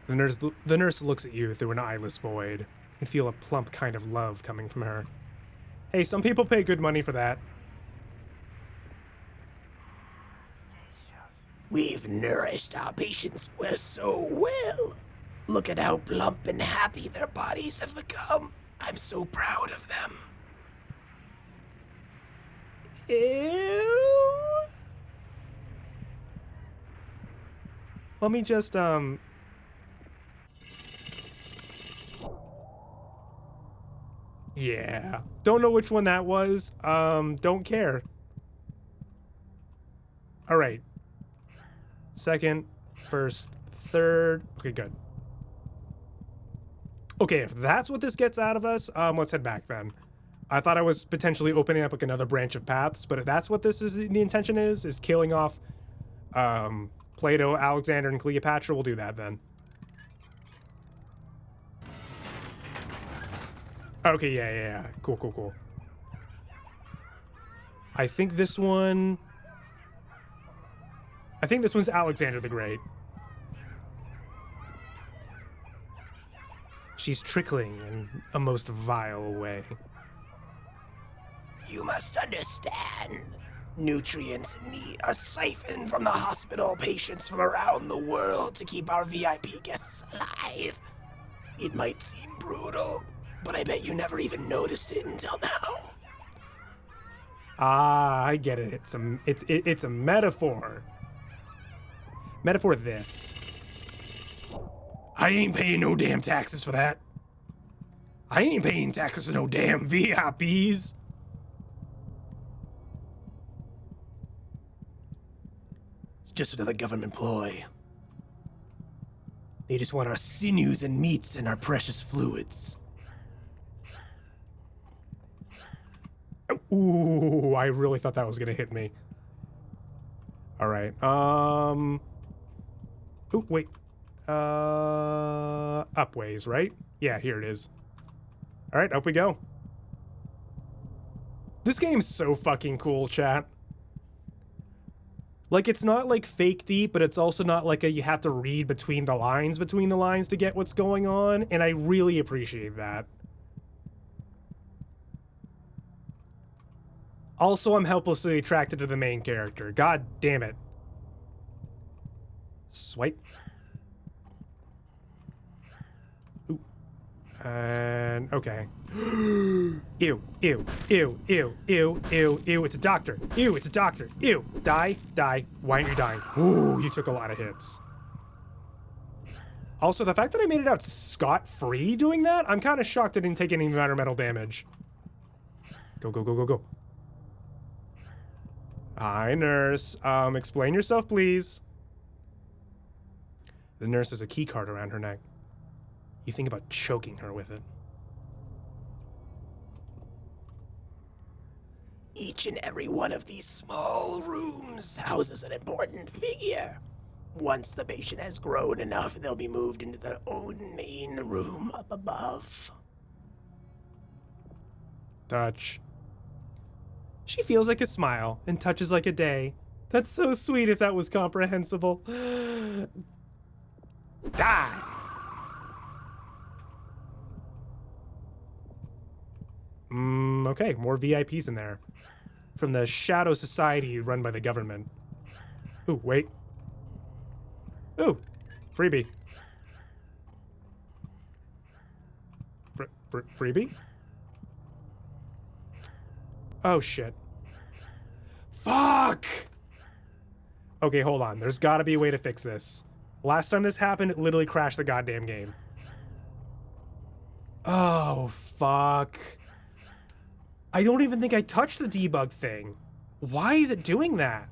The nurse looks at you through an eyeless void. You can feel a plump kind of love coming from her. Hey, some people pay good money for that. We've nourished our patients so well. Look at how plump and happy their bodies have become. I'm so proud of them. Ew. Let me just, yeah. Don't know which one that was. Don't care. Alright. Second, first, third. Okay, good. Okay, if that's what this gets out of us, let's head back then. I thought I was potentially opening up like another branch of paths, but if that's what this is, the intention is killing off, Plato, Alexander, and Cleopatra, we'll do that then. Okay, yeah. Cool. I think this one's Alexander the Great. She's trickling in a most vile way. You must understand. Nutrients and meat are siphoned from the hospital patients from around the world to keep our VIP guests alive. It might seem brutal, but I bet you never even noticed it until now. Ah, I get it. It's a metaphor. Metaphor this. I ain't paying no damn taxes for that. I ain't paying taxes for no damn VIPs. It's just another government ploy. They just want our sinews and meats and our precious fluids. Ooh, I really thought that was gonna hit me. All right. Ooh, wait. Up ways, right? Yeah, here it is. All right, up we go. This game's so fucking cool, chat. Like, it's not like fake deep, but it's also not like you have to read between the lines to get what's going on, and I really appreciate that. Also, I'm helplessly attracted to the main character. God damn it. Swipe. Ooh. And, okay. Ew, it's a doctor. Ew, die. Why aren't you dying? Ooh, you took a lot of hits. Also, the fact that I made it out scot-free doing that, I'm kind of shocked I didn't take any environmental damage. Go. Hi, nurse. Explain yourself, please. The nurse has a key card around her neck. You think about choking her with it. Each and every one of these small rooms houses an important figure. Once the patient has grown enough, they'll be moved into their own main room up above. Touch. She feels like a smile and touches like a day. That's so sweet if that was comprehensible. Die! Okay, more VIPs in there. From the Shadow Society run by the government. Ooh, wait. Ooh, freebie. Freebie? Oh, shit. Fuck! Okay, hold on. There's gotta be a way to fix this. Last time this happened, it literally crashed the goddamn game. Oh, fuck. I don't even think I touched the debug thing. Why is it doing that?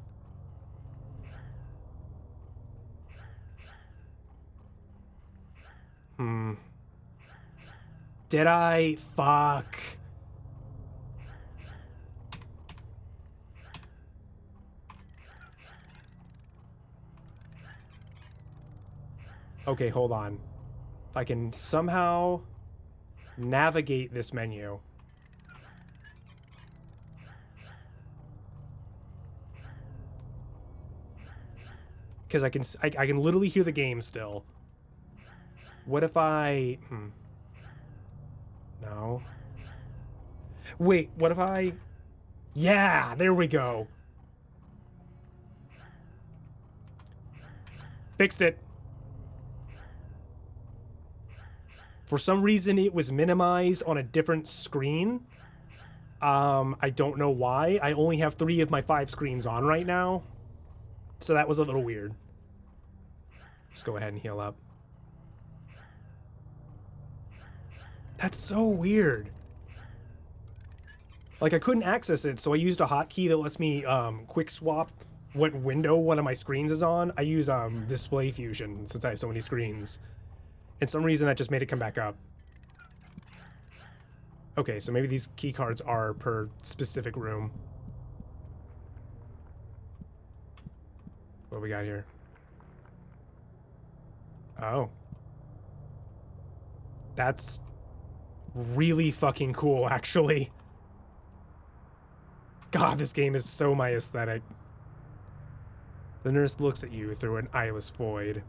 Did I? Fuck. Okay, hold on. If I can somehow navigate this menu. Because I can literally hear the game still. What if I... No. Wait, what if I... Yeah, there we go. Fixed it. For some reason, it was minimized on a different screen. I don't know why. I only have 3 of my 5 screens on right now. So that was a little weird. Let's go ahead and heal up. That's so weird. Like, I couldn't access it, so I used a hotkey that lets me quick swap what window one of my screens is on. I use Display Fusion since I have so many screens. And some reason that just made it come back up. Okay, so maybe these key cards are per specific room. What we got here? Oh. That's really fucking cool, actually. God, this game is so my aesthetic. The nurse looks at you through an eyeless void.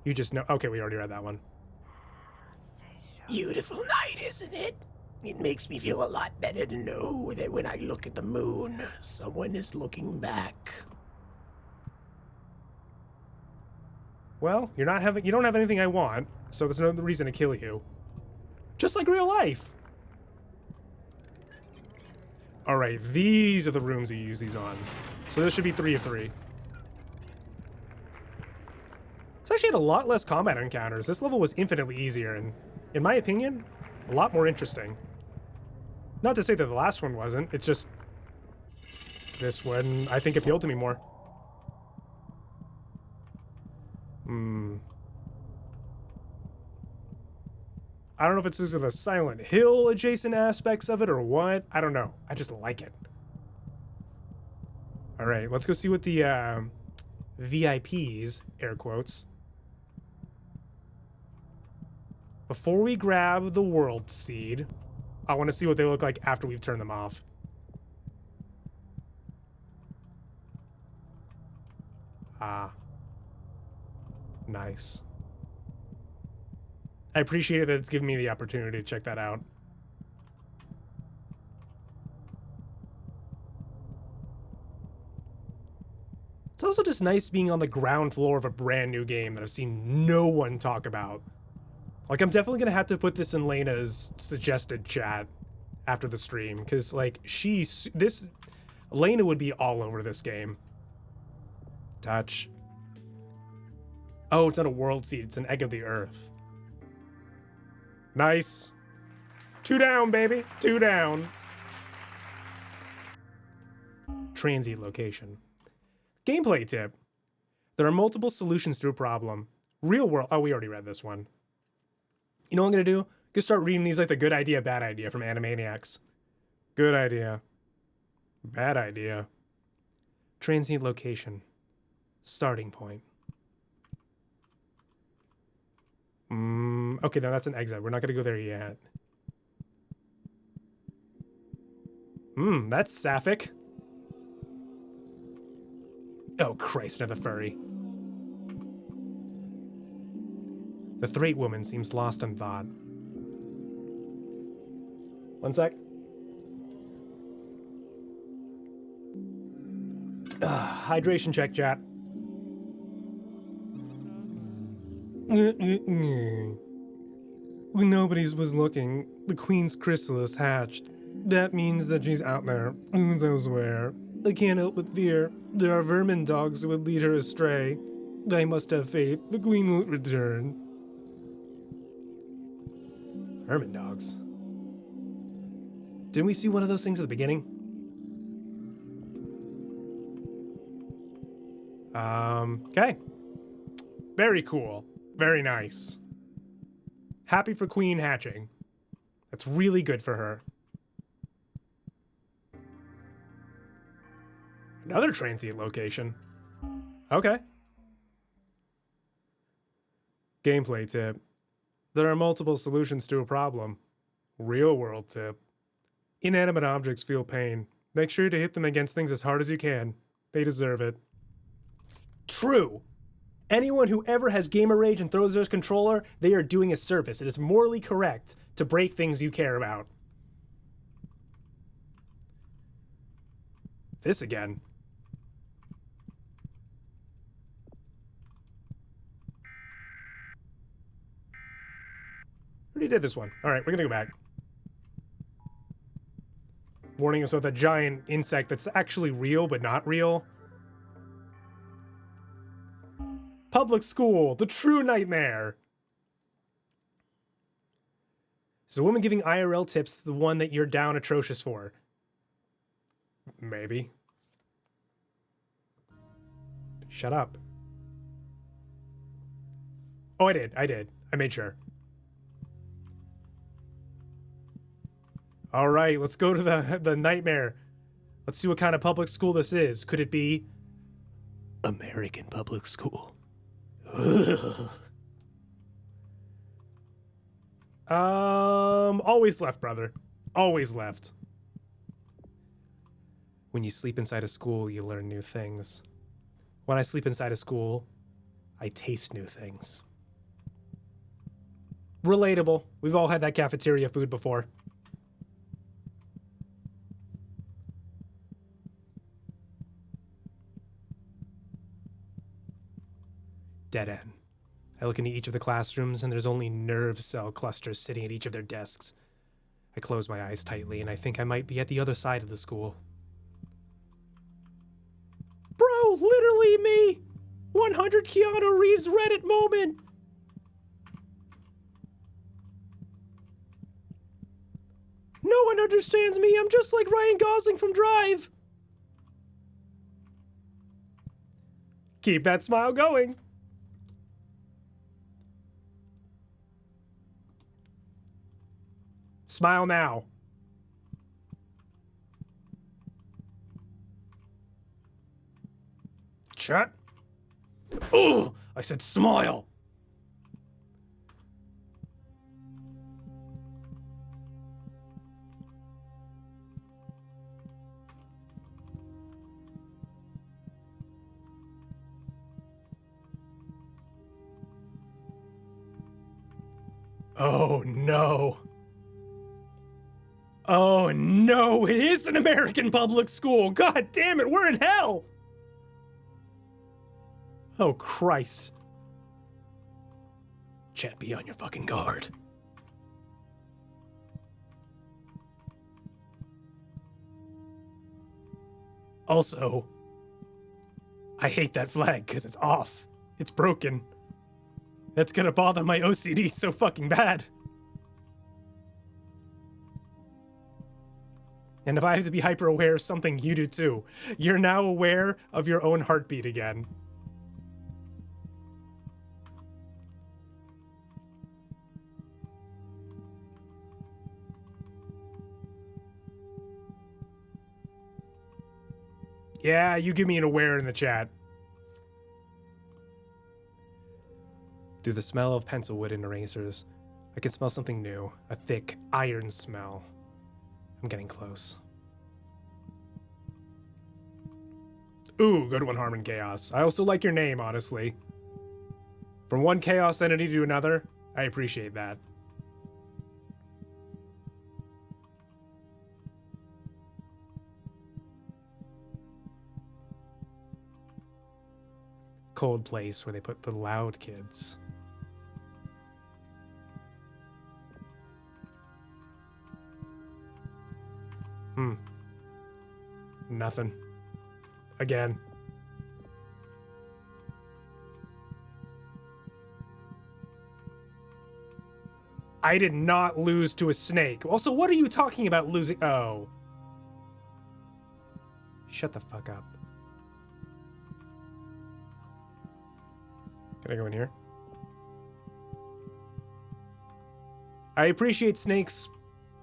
You just know... Okay, we already read that one. Beautiful night, isn't it? It makes me feel a lot better to know that when I look at the moon, someone is looking back. Well, you don't have anything I want, so there's no reason to kill you. Just like real life. All right, these are the rooms you use these on. So this should be 3 of 3. It's actually had a lot less combat encounters. This level was infinitely easier and, in my opinion, a lot more interesting. Not to say that the last one wasn't, it's just this one, I think, appealed to me more. I don't know if it's because of the Silent Hill adjacent aspects of it or what. I don't know. I just like it. All right, let's go see what the VIPs, air quotes. Before we grab the World Seed, I want to see what they look like after we've turned them off. Ah. Nice. I appreciate it that it's given me the opportunity to check that out. It's also just nice being on the ground floor of a brand new game that I've seen no one talk about. Like, I'm definitely gonna have to put this in Lena's suggested chat after the stream, because, like, Lena would be all over this game. Touch. Oh, it's not a world seed, it's an egg of the earth. Nice. 2 down, baby. 2 down. Transient location. Gameplay tip. There are multiple solutions to a problem. Real world. Oh, we already read this one. You know what I'm going to do? Just start reading these like the good idea, bad idea from Animaniacs. Good idea. Bad idea. Transient location. Starting point. Okay, now that's an exit. We're not going to go there yet. That's sapphic. Oh, Christ, another furry. The Threat woman seems lost in thought. One sec. Hydration check, chat. When nobody was looking, the Queen's chrysalis hatched. That means that she's out there. Who knows where? I can't help but fear. There are vermin dogs who would lead her astray. I must have faith. The Queen won't return. Vermin dogs? Didn't we see one of those things at the beginning? Okay. Very cool. Very nice. Happy for Queen hatching. That's really good for her. Another transient location. Okay. Gameplay tip. There are multiple solutions to a problem. Real world tip. Inanimate objects feel pain. Make sure to hit them against things as hard as you can. They deserve it. True. Anyone who ever has gamer rage and throws their controller, they are doing a service. It is morally correct to break things you care about. This again. Already did this one. All right, we're gonna go back. Warning us with a giant insect that's actually real but not real. Public school, the true nightmare. Is a woman giving IRL tips the one that you're down atrocious for? Maybe. Shut up. Oh, I did. I made sure. All right, let's go to the nightmare. Let's see what kind of public school this is. Could it be American public school? Always left, brother. Always left. When you sleep inside a school, you learn new things. When I sleep inside a school, I taste new things. Relatable. We've all had that cafeteria food before. Dead end. I look into each of the classrooms and there's only nerve cell clusters sitting at each of their desks. I close my eyes tightly and I think I might be at the other side of the school. Bro, literally me! 100 Keanu Reeves Reddit moment! No one understands me, I'm just like Ryan Gosling from Drive! Keep that smile going. Smile now. Chat. Oh, I said smile. Oh no. Oh no, it is an American public school. God damn it, we're in hell. Oh Christ. Chat, be on your fucking guard. Also, I hate that flag because it's off. It's broken. That's gonna bother my OCD so fucking bad. And if I have to be hyper aware of something, you do too. You're now aware of your own heartbeat again. Yeah, you give me an aware in the chat. Through the smell of pencil wood and erasers, I can smell something new. A thick, iron smell. I'm getting close. Ooh, good one, Harmon Chaos. I also like your name, honestly. From one chaos entity to another, I appreciate that. Cold place where they put the loud kids. Nothing. Again. I did not lose to a snake. Also, what are you talking about losing? Oh. Shut the fuck up. Can I go in here? I appreciate snakes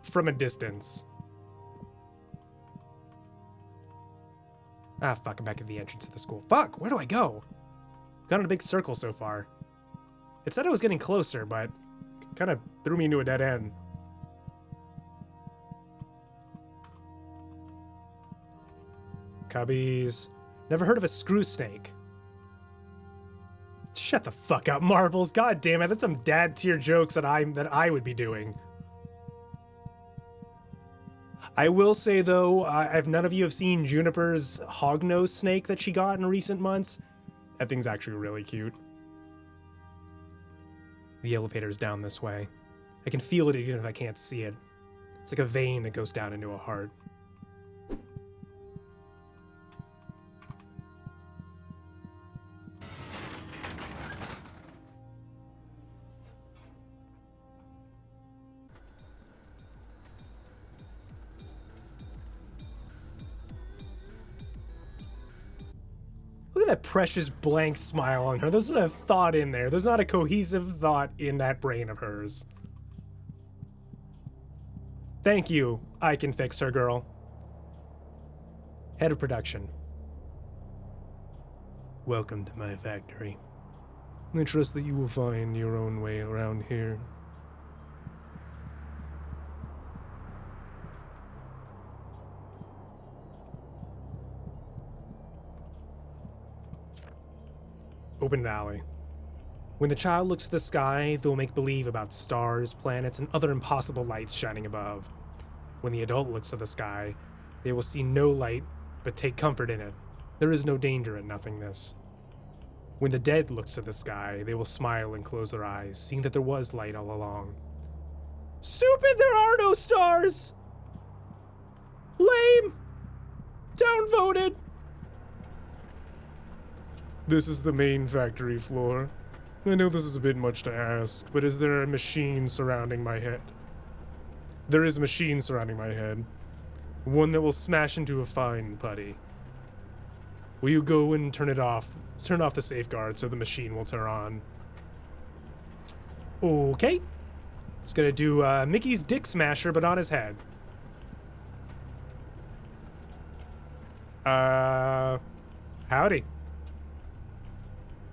from a distance. Ah, fuck, I'm back at the entrance of the school. Fuck, where do I go? Gone in a big circle so far. It said I was getting closer, but kind of threw me into a dead end. Cubbies. Never heard of a screw snake. Shut the fuck up, Marbles. God damn it, that's some dad tier jokes that I would be doing. I will say though, if none of you have seen Juniper's hognose snake that she got in recent months, that thing's actually really cute. The elevator's down this way. I can feel it even if I can't see it. It's like a vein that goes down into a heart. Look at that precious blank smile on her. There's not a thought in there. There's not a cohesive thought in that brain of hers. Thank you. I can fix her, girl. Head of production. Welcome to my factory. I trust that you will find your own way around here. Open alley. When the child looks to the sky, they'll make believe about stars, planets, and other impossible lights shining above. When the adult looks to the sky, they will see no light, but take comfort in it. There is no danger in nothingness. When the dead looks to the sky, they will smile and close their eyes, seeing that there was light all along. Stupid, there are no stars! Lame! Downvoted! This is the main factory floor. I know this is a bit much to ask, but is there a machine surrounding my head? There is a machine surrounding my head. One that will smash into a fine putty. Will you go and turn it off? Turn off the safeguard so the machine will turn on. Okay. Just gonna do Mickey's dick smasher, but on his head. Howdy.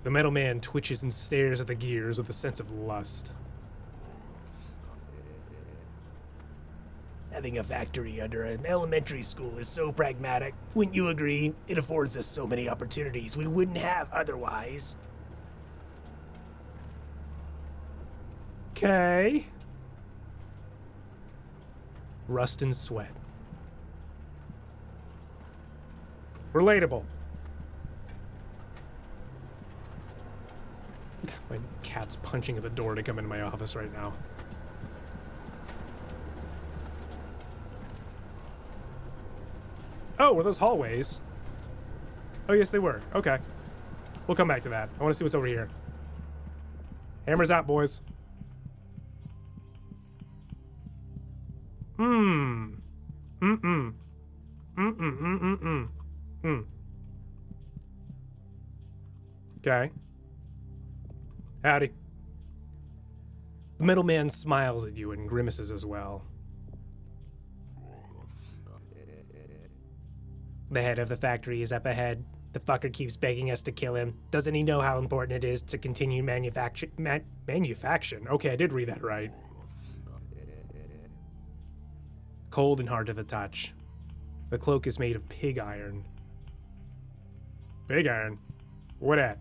The metal man twitches and stares at the gears with a sense of lust. Having a factory under an elementary school is so pragmatic. Wouldn't you agree? It affords us so many opportunities we wouldn't have otherwise. Okay. Rust and sweat. Relatable. My cat's punching at the door to come into my office right now. Oh, were those hallways? Oh, yes, they were. Okay. We'll come back to that. I want to see what's over here. Hammers out, boys. Okay. Howdy. The metal man smiles at you and grimaces as well. The head of the factory is up ahead. The fucker keeps begging us to kill him. Doesn't he know how important it is to continue manufacturing? Okay, I did read that right. Cold and hard to the touch. The cloak is made of pig iron. Pig iron? What at?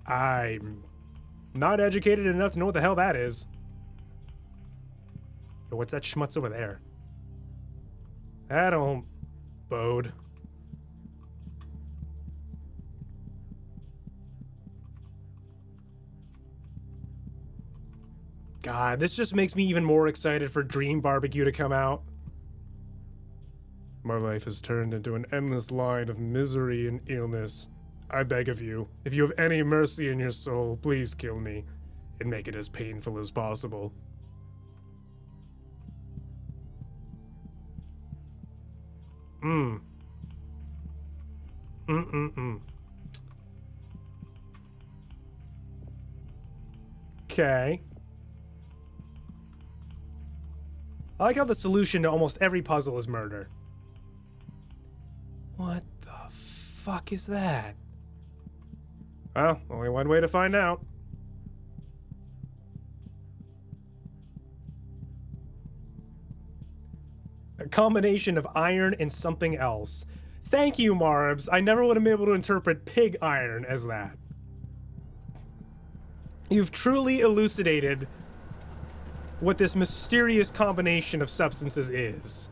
I'm not educated enough to know what the hell that is. Yo, what's that schmutz over there? That don't bode. God, this just makes me even more excited for Dream Barbecue to come out. My life has turned into an endless line of misery and illness. I beg of you, if you have any mercy in your soul, please kill me and make it as painful as possible. Okay. I like how the solution to almost every puzzle is murder. What the fuck is that? Well, only one way to find out. A combination of iron and something else. Thank you, Marbs. I never would have been able to interpret pig iron as that. You've truly elucidated what this mysterious combination of substances is.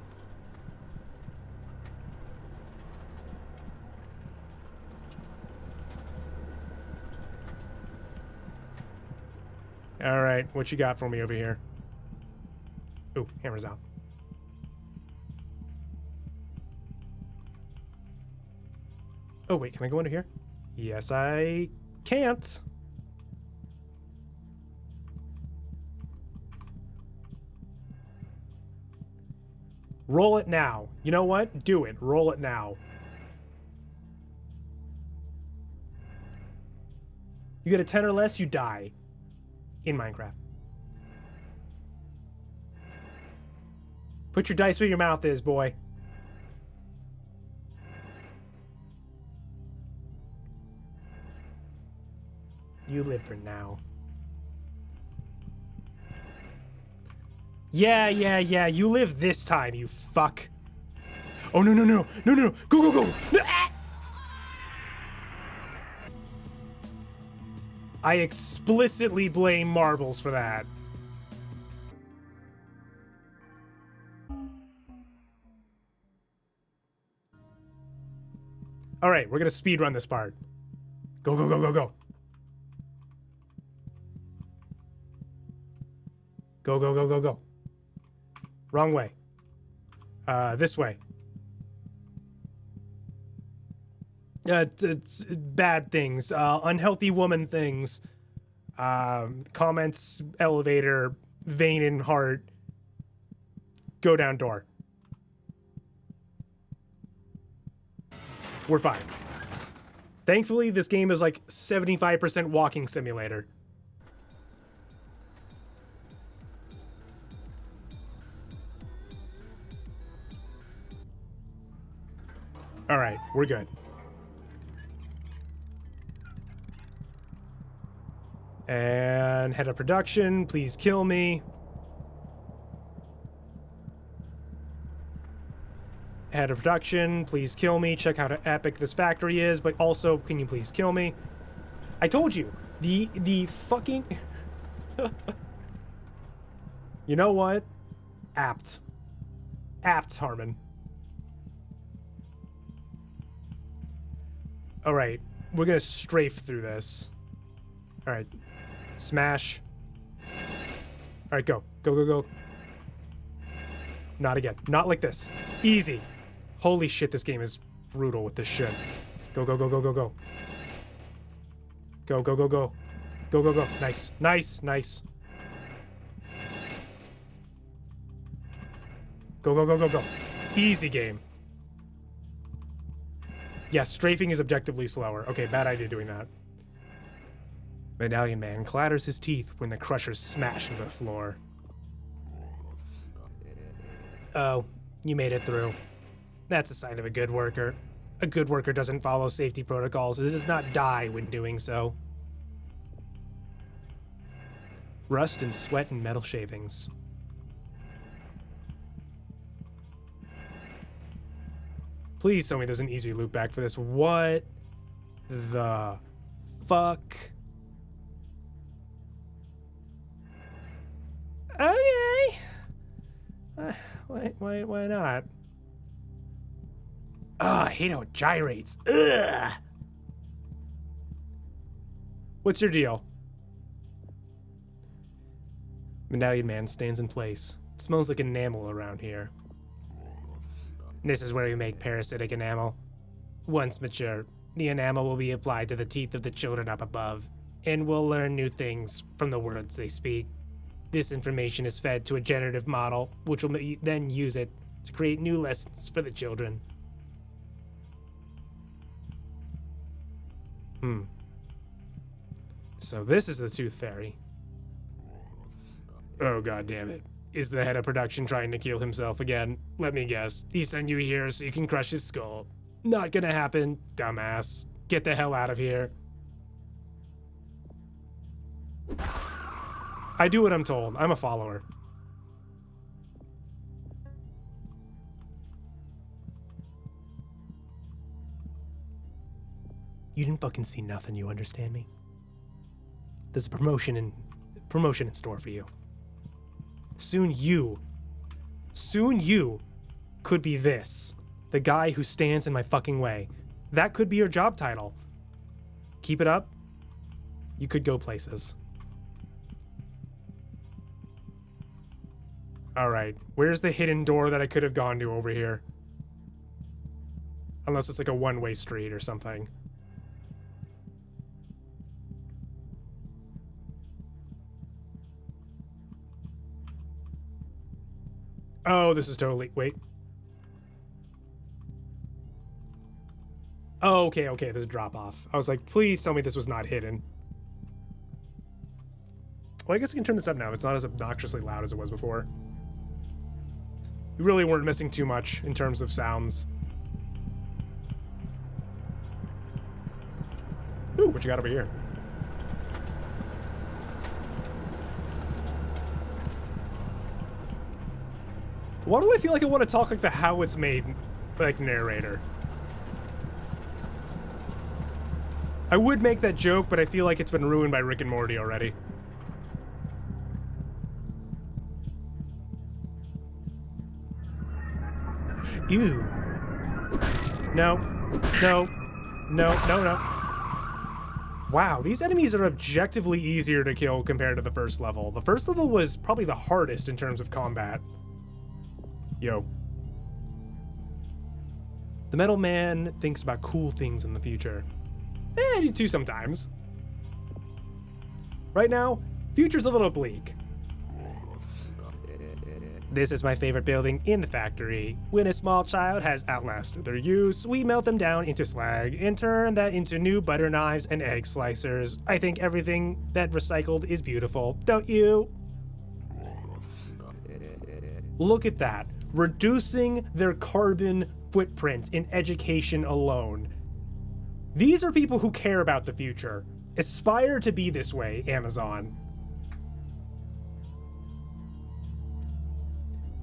All right, what you got for me over here? Ooh, hammer's out. Oh, wait, can I go under here? Yes, I can't. Roll it now. You know what? Do it. Roll it now. You get a 10 or less, you die. In Minecraft. Put your dice where your mouth is, boy. You live for now. Yeah, you live this time, you fuck. Oh, no. Go. No, ah! I explicitly blame marbles for that. All right, we're gonna speed run this part. Go. Go. Wrong way. This way. Bad things. Unhealthy woman things. Comments, elevator, vein in heart. Go down door. We're fine. Thankfully, this game is like 75% walking simulator. All right, we're good. And head of production, please kill me. Head of production, please kill me. Check how epic this factory is, but also, can you please kill me? I told you, the fucking... You know what? Apt, Harmon. All right, we're gonna strafe through this. All right, smash. All right, go. Not again, not like this. Easy. Holy shit, this game is brutal with this shit. Go. Go. Nice. Go. Easy game. Yeah, strafing is objectively slower. Okay, bad idea doing that. Medallion Man clatters his teeth when the crushers smash into the floor. Oh, you made it through. That's a sign of a good worker. A good worker doesn't follow safety protocols. It does not die when doing so. Rust and sweat and metal shavings. Please tell me there's an easy loop back for this. What the fuck? Okay. Why not? I hate how it gyrates. Ugh. What's your deal? Medallion Man stands in place. It smells like enamel around here. This is where we make parasitic enamel. Once mature, the enamel will be applied to the teeth of the children up above, and we'll learn new things from the words they speak. This information is fed to a generative model, which will then use it to create new lessons for the children. So this is the Tooth Fairy. Oh, god damn it. is the head of production trying to kill himself again? Let me guess. He sent you here so you can crush his skull. Not gonna happen, dumbass. Get the hell out of here. I do what I'm told. I'm a follower. You didn't fucking see nothing, you understand me? There's a promotion in store for you. Soon you could be this. The guy who stands in my fucking way. That could be your job title. Keep it up. You could go places. Alright, where's the hidden door that I could have gone to over here? Unless it's like a one-way street or something. Oh, this is totally... Wait. Oh, okay, there's a drop-off. I was like, please tell me this was not hidden. Well, I guess I can turn this up now. It's not as obnoxiously loud as it was before. We really weren't missing too much in terms of sounds. Ooh, what you got over here? Why do I feel like I want to talk like the How It's Made, like, narrator? I would make that joke, but I feel like it's been ruined by Rick and Morty already. Ew. No. Wow, these enemies are objectively easier to kill compared to the first level. The first level was probably the hardest in terms of combat. Yo. The Metal Man thinks about cool things in the future. I do too sometimes. Right now, future's a little bleak. This is my favorite building in the factory. When a small child has outlasted their use, we melt them down into slag and turn that into new butter knives and egg slicers. I think everything that recycled is beautiful, don't you? Look at that. Reducing their carbon footprint in education alone. These are people who care about the future. Aspire to be this way, Amazon.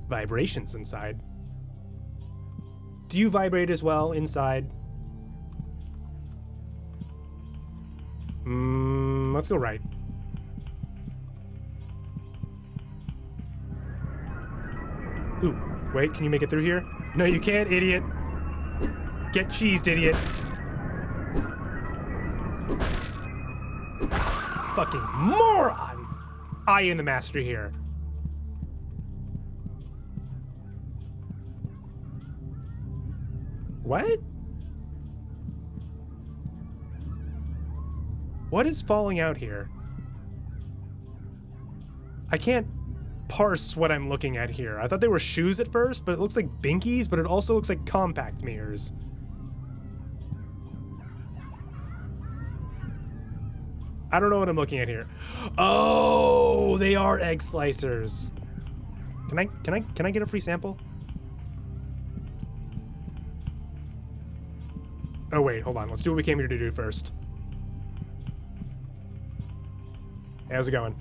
Vibrations inside. Do you vibrate as well inside? Let's go right. Ooh, wait, can you make it through here? No, you can't, idiot. Get cheesed, idiot. Fucking moron! I am the master here. What? What is falling out here? I can't parse what I'm looking at here. I thought they were shoes at first, but it looks like binkies, but it also looks like compact mirrors. I don't know what I'm looking at here. Oh, they are egg slicers. Can I get a free sample? Oh wait, hold on. Let's do what we came here to do first. Hey, how's it going?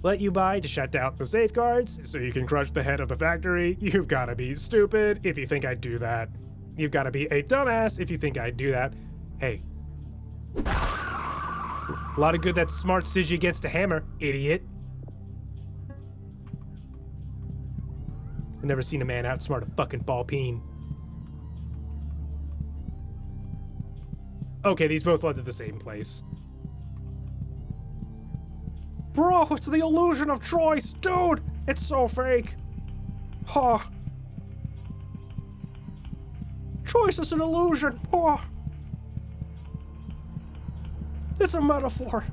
Let you buy to shut down the safeguards so you can crush the head of the factory. You've gotta be stupid if you think I'd do that. You've gotta be a dumbass if you think I'd do that. Hey. A lot of good that smart Sigi gets to hammer, idiot. I've never seen a man outsmart a fucking ball peen. Okay, these both led to the same place. Bro, it's the illusion of choice, dude! It's so fake. Huh. Choice is an illusion. Huh. It's a metaphor.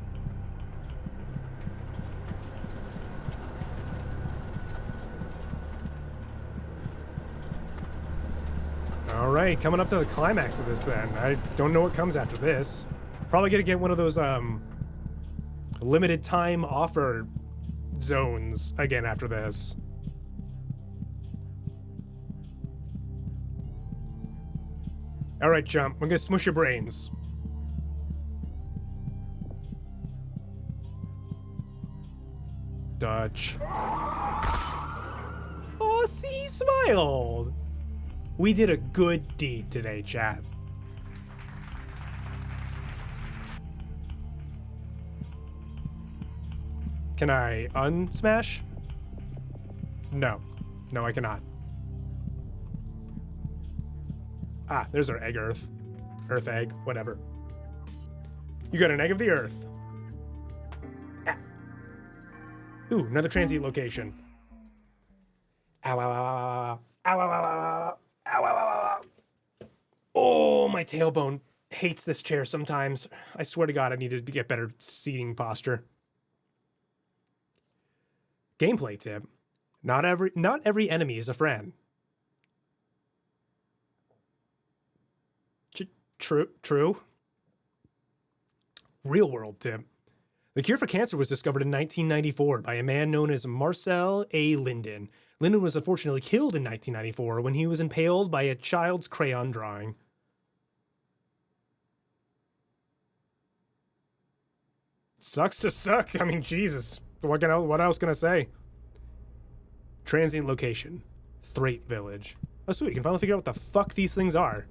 Alright, coming up to the climax of this then. I don't know what comes after this. Probably gonna get one of those, limited time offer zones again after this. Alright, jump. I'm gonna smush your brains. Dutch. Oh, see, he smiled. We did a good deed today, chat. Can I unsmash? No. No, I cannot. Ah, there's our egg earth. Earth egg, whatever. You got an egg of the earth. Ah. Ooh, another transient location. Ow, ow, ow, ow, ow, ow, ow, ow, ow, ow, ow, ow, ow. Oh, my tailbone hates this chair sometimes. I swear to God, I need to get better seating posture. Gameplay tip. Not every enemy is a friend. True. Real world tip. The cure for cancer was discovered in 1994 by a man known as Marcel A. Linden. Linden was unfortunately killed in 1994 when he was impaled by a child's crayon drawing. Sucks to suck. I mean, Jesus. What else can I say? Transient location. Threat Village. Oh, sweet. We can finally figure out what the fuck these things are.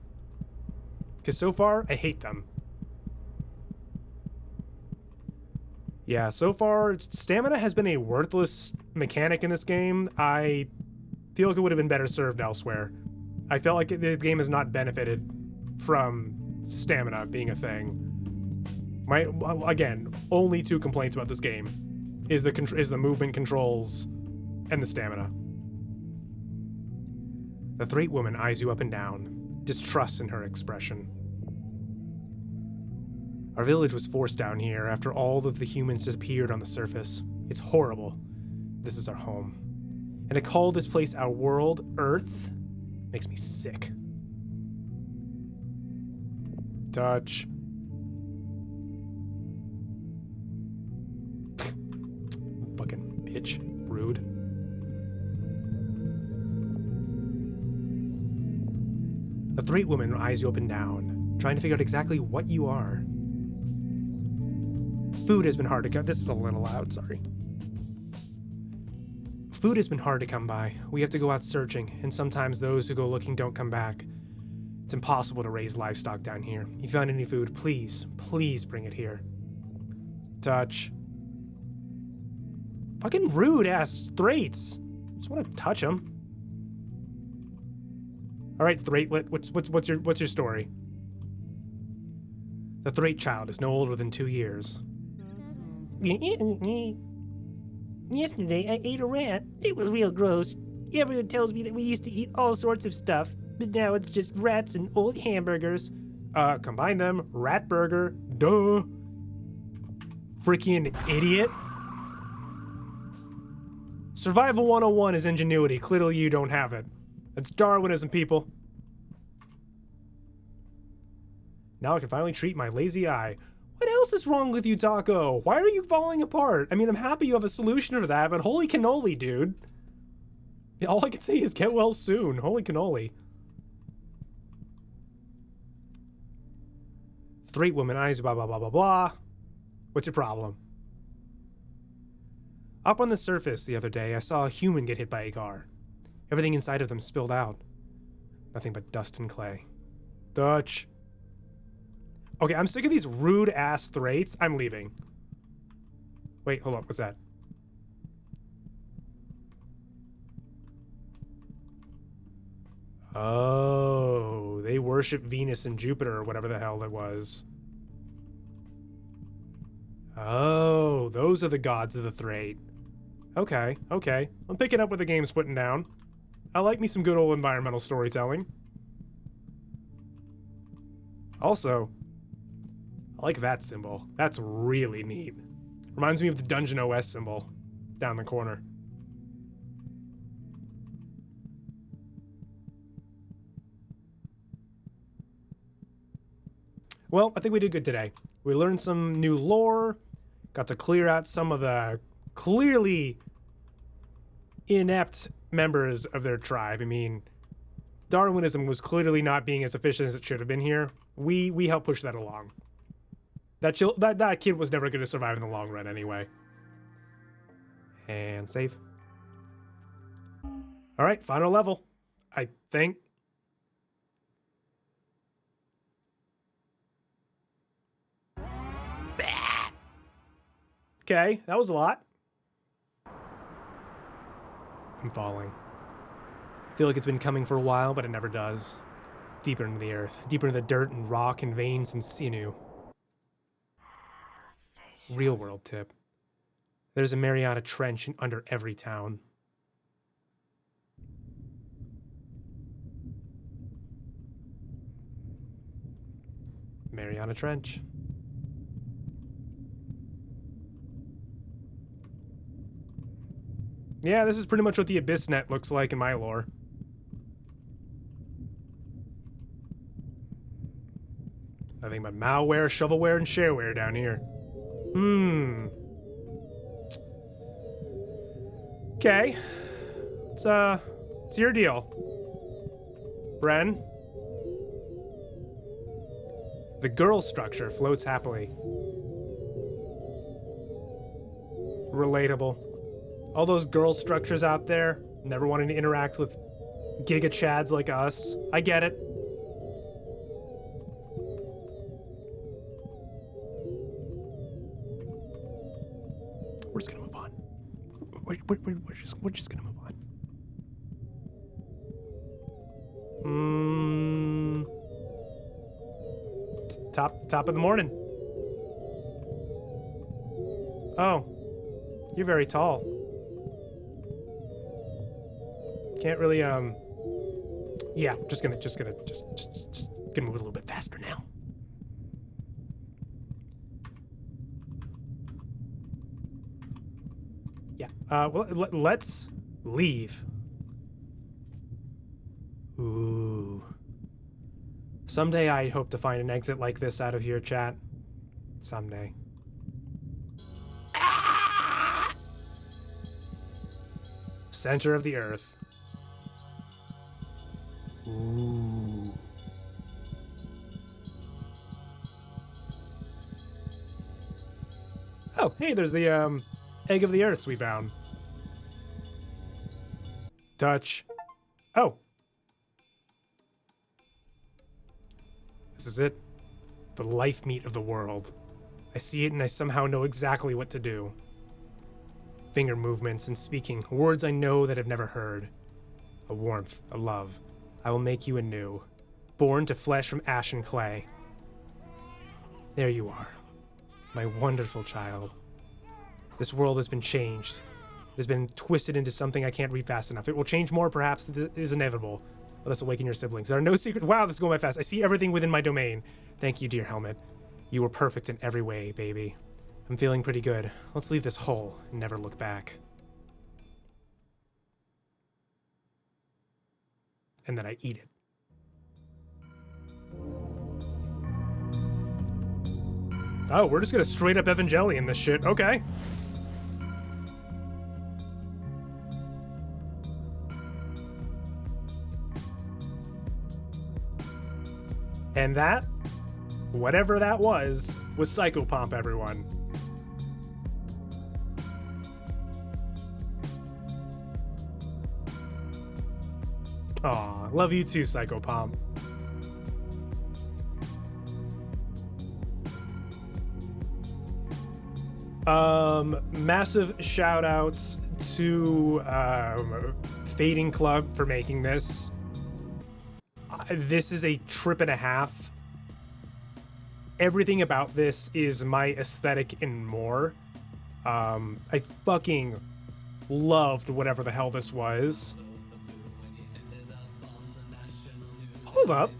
Because so far, I hate them. Yeah, so far, stamina has been a worthless mechanic in this game. I feel like it would have been better served elsewhere. I felt like the game has not benefited from stamina being a thing. Again, only 2 complaints about this game is the movement controls and the stamina. The Threat Woman eyes you up and down, distrust in her expression. Our village was forced down here after all of the humans disappeared on the surface. It's horrible. This is our home. And to call this place our world, Earth, makes me sick. Touch. Fucking bitch. Rude. The Threat Woman eyes you up and down, trying to figure out exactly what you are. Food has been hard to come. This is a little loud, sorry. Food has been hard to come by. We have to go out searching, and sometimes those who go looking don't come back. It's impossible to raise livestock down here. If you find any food, please bring it here. Touch. Fucking rude ass Thraits. Just want to touch them. All right, Thraitlet, what's your story? The Thrait child is no older than 2 years. Yesterday I ate a rat. It was real gross. Everyone tells me that we used to eat all sorts of stuff, but now it's just rats and old hamburgers. Combine them. Rat burger. Duh. Freaking idiot. Survival 101 is ingenuity. Clearly you don't have it. That's Darwinism, people. Now I can finally treat my lazy eye. What else is wrong with you, Taco? Why are you falling apart? I mean, I'm happy you have a solution for that, but holy cannoli, dude. All I can say is get well soon. Holy cannoli. Threat Woman eyes blah blah blah blah blah. What's your problem? Up on the surface the other day, I saw a human get hit by a car. Everything inside of them spilled out. Nothing but dust and clay. Dutch. Okay, I'm sick of these rude-ass Thraits. I'm leaving. Wait, hold up. What's that? Oh, they worship Venus and Jupiter or whatever the hell that was. Oh, those are the gods of the Thrait. Okay, okay. I'm picking up what the game's putting down. I like me some good old environmental storytelling. Also, I like that symbol. That's really neat. Reminds me of the Dungeon OS symbol down the corner. Well, I think we did good today. We learned some new lore, got to clear out some of the clearly inept members of their tribe. I mean, Darwinism was clearly not being as efficient as it should have been here. We helped push that along. That kid was never going to survive in the long run anyway. And save. All right, final level, I think. Okay, that was a lot. I'm falling. Feel like it's been coming for a while, but it never does. Deeper into the earth, deeper into the dirt and rock and veins and sinew. Real world tip. There's a Mariana Trench under every town. Mariana Trench. Yeah, this is pretty much what the Abyss Net looks like in my lore. Nothing but malware, shovelware, and shareware down here. Okay. It's your deal. Bren. The girl structure floats happily. Relatable. All those girl structures out there, never wanting to interact with giga chads like us. I get it. We're just gonna move on. We're just gonna move on. Top of the morning. Oh, you're very tall. Can't really yeah, just gonna move a little bit faster now. Yeah. Well, let's leave. Ooh. Someday I hope to find an exit like this out of here, chat. Someday. Center of the earth. Ooh. Oh, hey, there's the egg of the earths we found. Touch. Oh. This is it. The life meat of the world. I see it and I somehow know exactly what to do. Finger movements and speaking, words I know that I've never heard. A warmth, a love. I will make you anew, born to flesh from ash and clay. There you are, my wonderful child. This world has been changed. It has been twisted into something I can't read fast enough. It will change more, perhaps. It is inevitable. Let us awaken your siblings. There are no secrets. Wow, this is going by fast. I see everything within my domain. Thank you, dear helmet. You were perfect in every way, baby. I'm feeling pretty good. Let's leave this hole and never look back. And then I eat it. Oh, we're just gonna straight up Evangelion this shit. Okay. And that, whatever that was Psychopomp, everyone. Aw, love you too, Psychopomp. Massive shout outs to Fading Club for making this. This is a trip and a half. Everything about this is my aesthetic and more. I fucking loved whatever the hell this was. Hold up.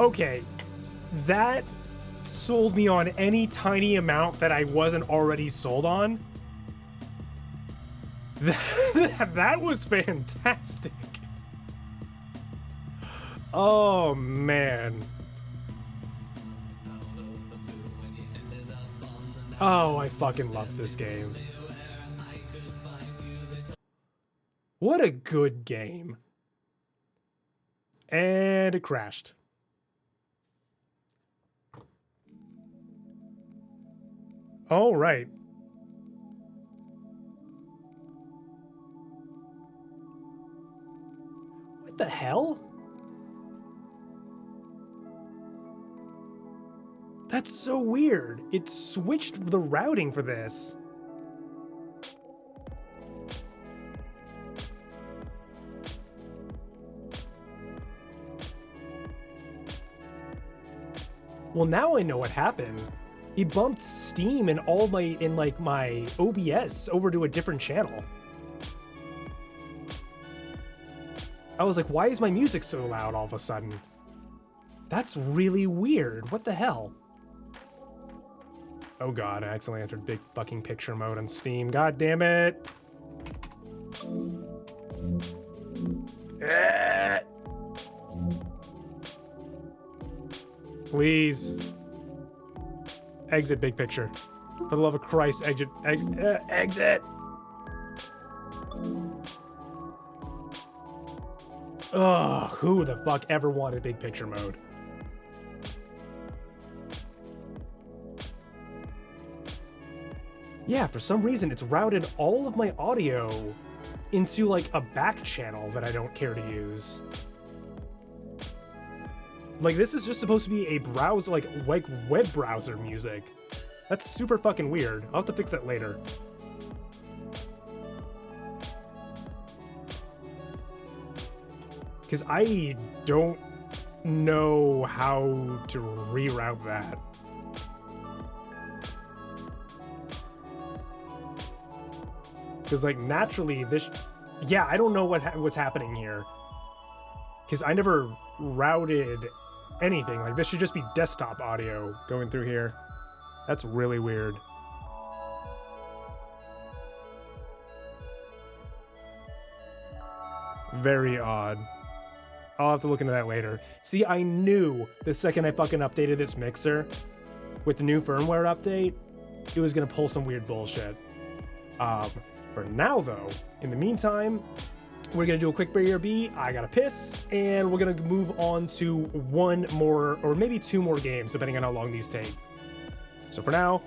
Okay, that sold me on any tiny amount that I wasn't already sold on. That was fantastic. Oh, man. Oh, I fucking love this game. What a good game. And it crashed. All right. What the hell? That's so weird. It switched the routing for this. Well, now I know what happened. He bumped Steam and all my my OBS over to a different channel. I was like, why is my music so loud all of a sudden? That's really weird. What the hell? Oh god, I accidentally entered big fucking picture mode on Steam. God damn it. Please. Exit big picture. For the love of Christ, exit. Exit! Ugh, who the fuck ever wanted big picture mode? Yeah, for some reason it's routed all of my audio into like a back channel that I don't care to use. Like, this is just supposed to be a browser, like web browser music. That's super fucking weird. I'll have to fix that later. Because I don't know how to reroute that. Because, like, naturally, this... Yeah, I don't know what's happening here. Because I never routed anything. Like, this should just be desktop audio going through here. That's really weird. Very odd. I'll have to look into that later. See, I knew the second I fucking updated this mixer with the new firmware update, it was gonna pull some weird bullshit. For now, though, in the meantime, we're gonna do a quick BRB. I gotta piss, and we're gonna move on to one more, or maybe two more games, depending on how long these take. So for now,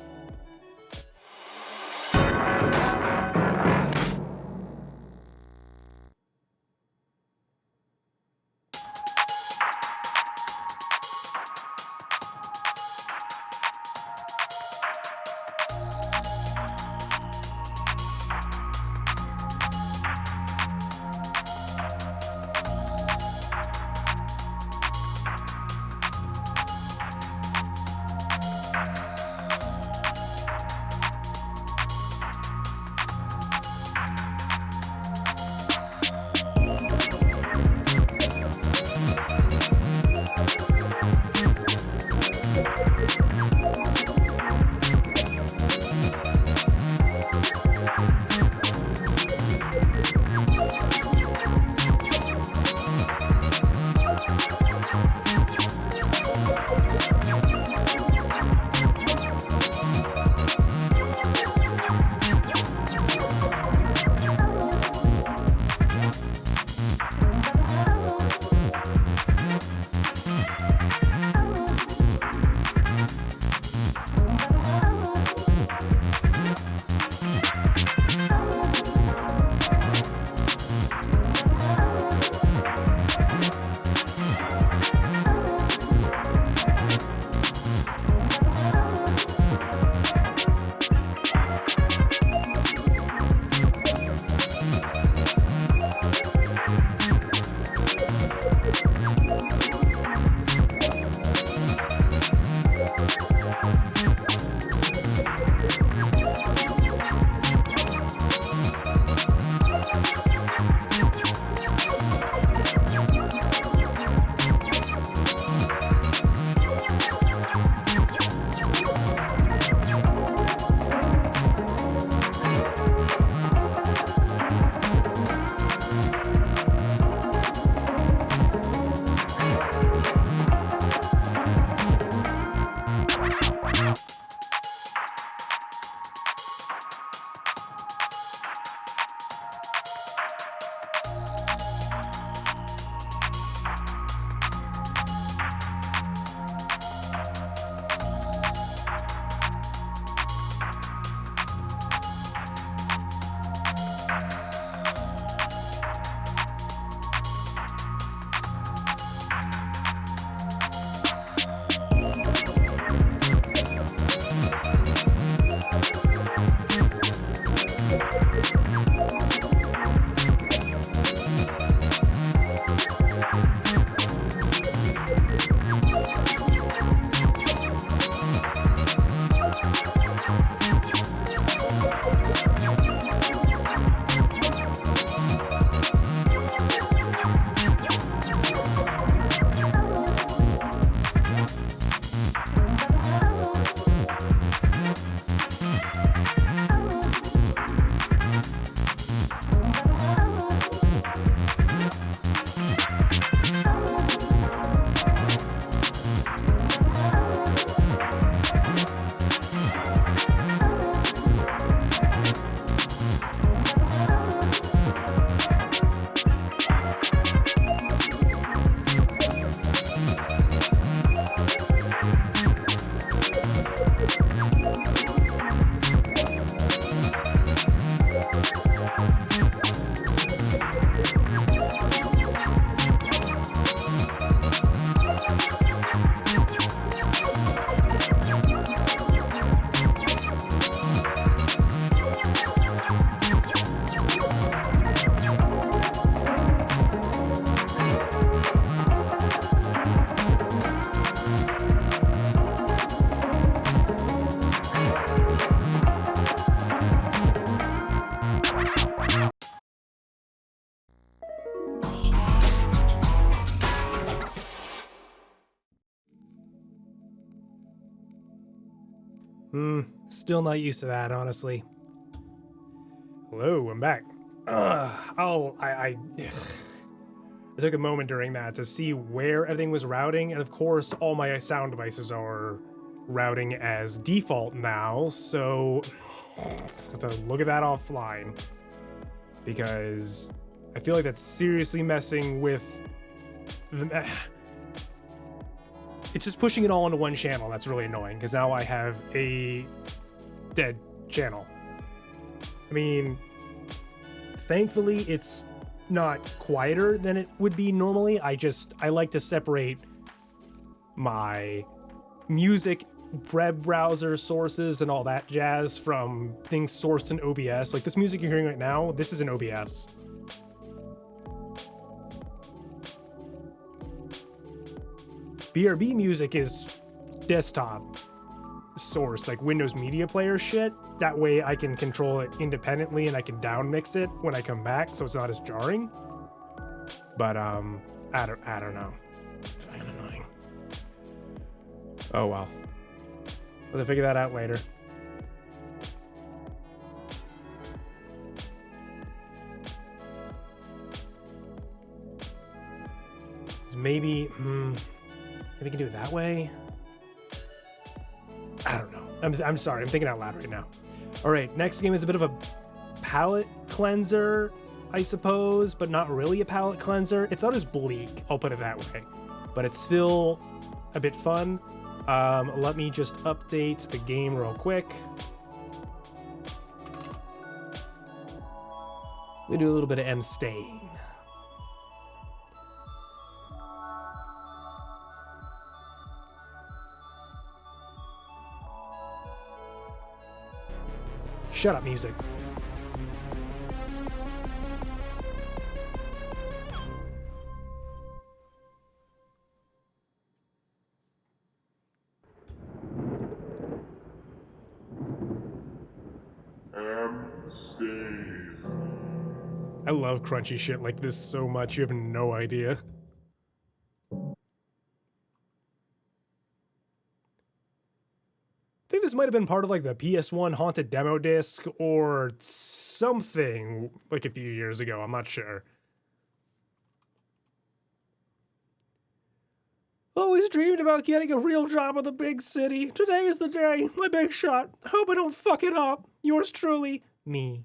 Still not used to that, honestly. Hello, I'm back. I took a moment during that to see where everything was routing, and of course, all my sound devices are routing as default now, so I have to look at that offline, because I feel like that's seriously messing with the... It's just pushing it all into one channel. That's really annoying, because now I have a dead channel. I mean, thankfully it's not quieter than it would be normally. I like to separate my music web browser sources and all that jazz from things sourced in OBS. Like this music you're hearing right now, this is in OBS. BRB music is desktop source, like Windows Media Player shit. That way I can control it independently and I can down mix it when I come back, so it's not as jarring. But I don't know. It's fucking annoying. Oh well. We'll figure that out later. Maybe we can do it that way. I don't know. I'm sorry. I'm thinking out loud right now. All right, next game is a bit of a palate cleanser, I suppose, but not really a palate cleanser. It's not as bleak, I'll put it that way, but it's still a bit fun. Let me just update the game real quick. We do a little bit of M-Stain. Shut up, music. I love crunchy shit like this so much, you have no idea. I think this might have been part of like the PS1 Haunted demo disc or something like a few years ago. I'm not sure. Always dreamed about getting a real job in the big city. Today is the day. My big shot. Hope I don't fuck it up. Yours truly, me.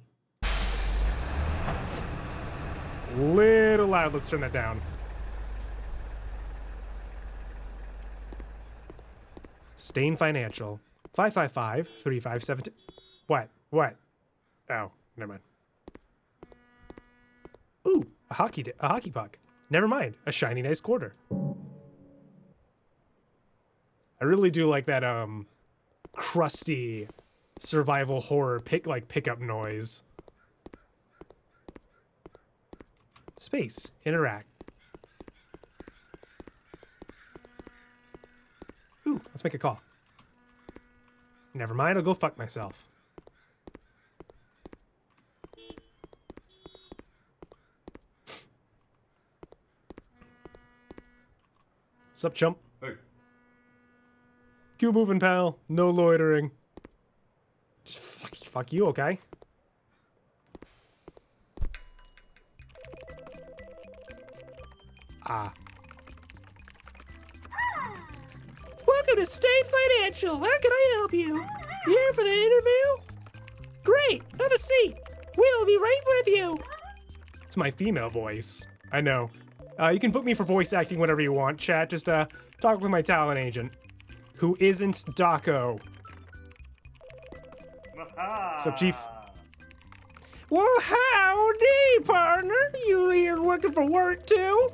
Little loud. Let's turn that down. Stain Financial. 555-3572. What? Oh, never mind. Ooh, a hockey puck. Never mind, a shiny nice quarter. I really do like that crusty survival horror pickup noise. Space, interact. Ooh, let's make a call. Never mind, I'll go fuck myself. Sup, chump? Hey. Keep moving, pal. No loitering. Just fuck you, okay? Ah. Welcome to State Financial. How can I help you? You here for the interview? Great. Have a seat. We'll be right with you. It's my female voice. I know. You can book me for voice acting whenever you want, chat. Just talk with my talent agent, who isn't Daco. What's up, Chief? Well, howdy, partner. You here working for work, too?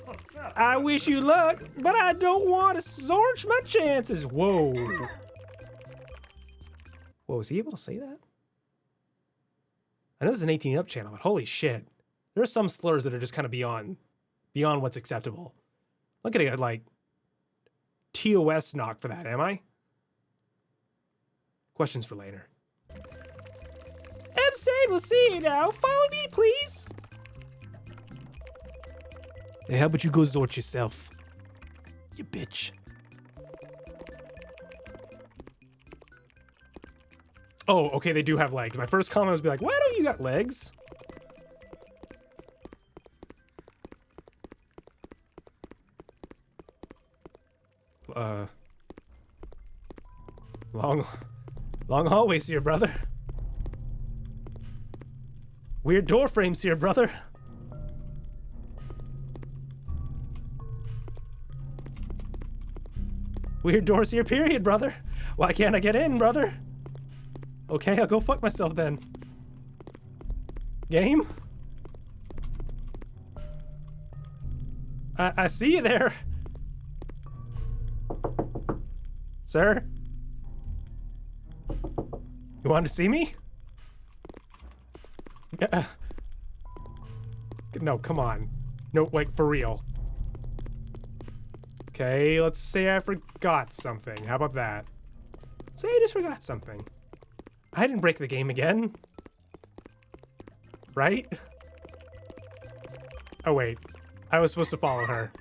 I wish you luck, but I don't want to scorch my chances. Whoa. Whoa, is he able to say that? I know this is an 18 up channel, but holy shit. There are some slurs that are just kind of beyond what's acceptable. I'm not gonna get, like, TOS knock for that, am I? Questions for later. I'm stable, see you now. Follow me, please. Hey, how about you go sort yourself? You bitch. Oh, okay, they do have legs. My first comment was be like, why don't you got legs? Long hallways here, brother. Weird door frames here, brother. Weird doors here, period, brother. Why can't I get in, brother? Okay, I'll go fuck myself then. Game? I see you there. Sir? You want to see me? No, come on. No, like, for real. Okay, let's say I forgot something. How about that? Say I just forgot something. I didn't break the game again. Right? Oh, wait. I was supposed to follow her.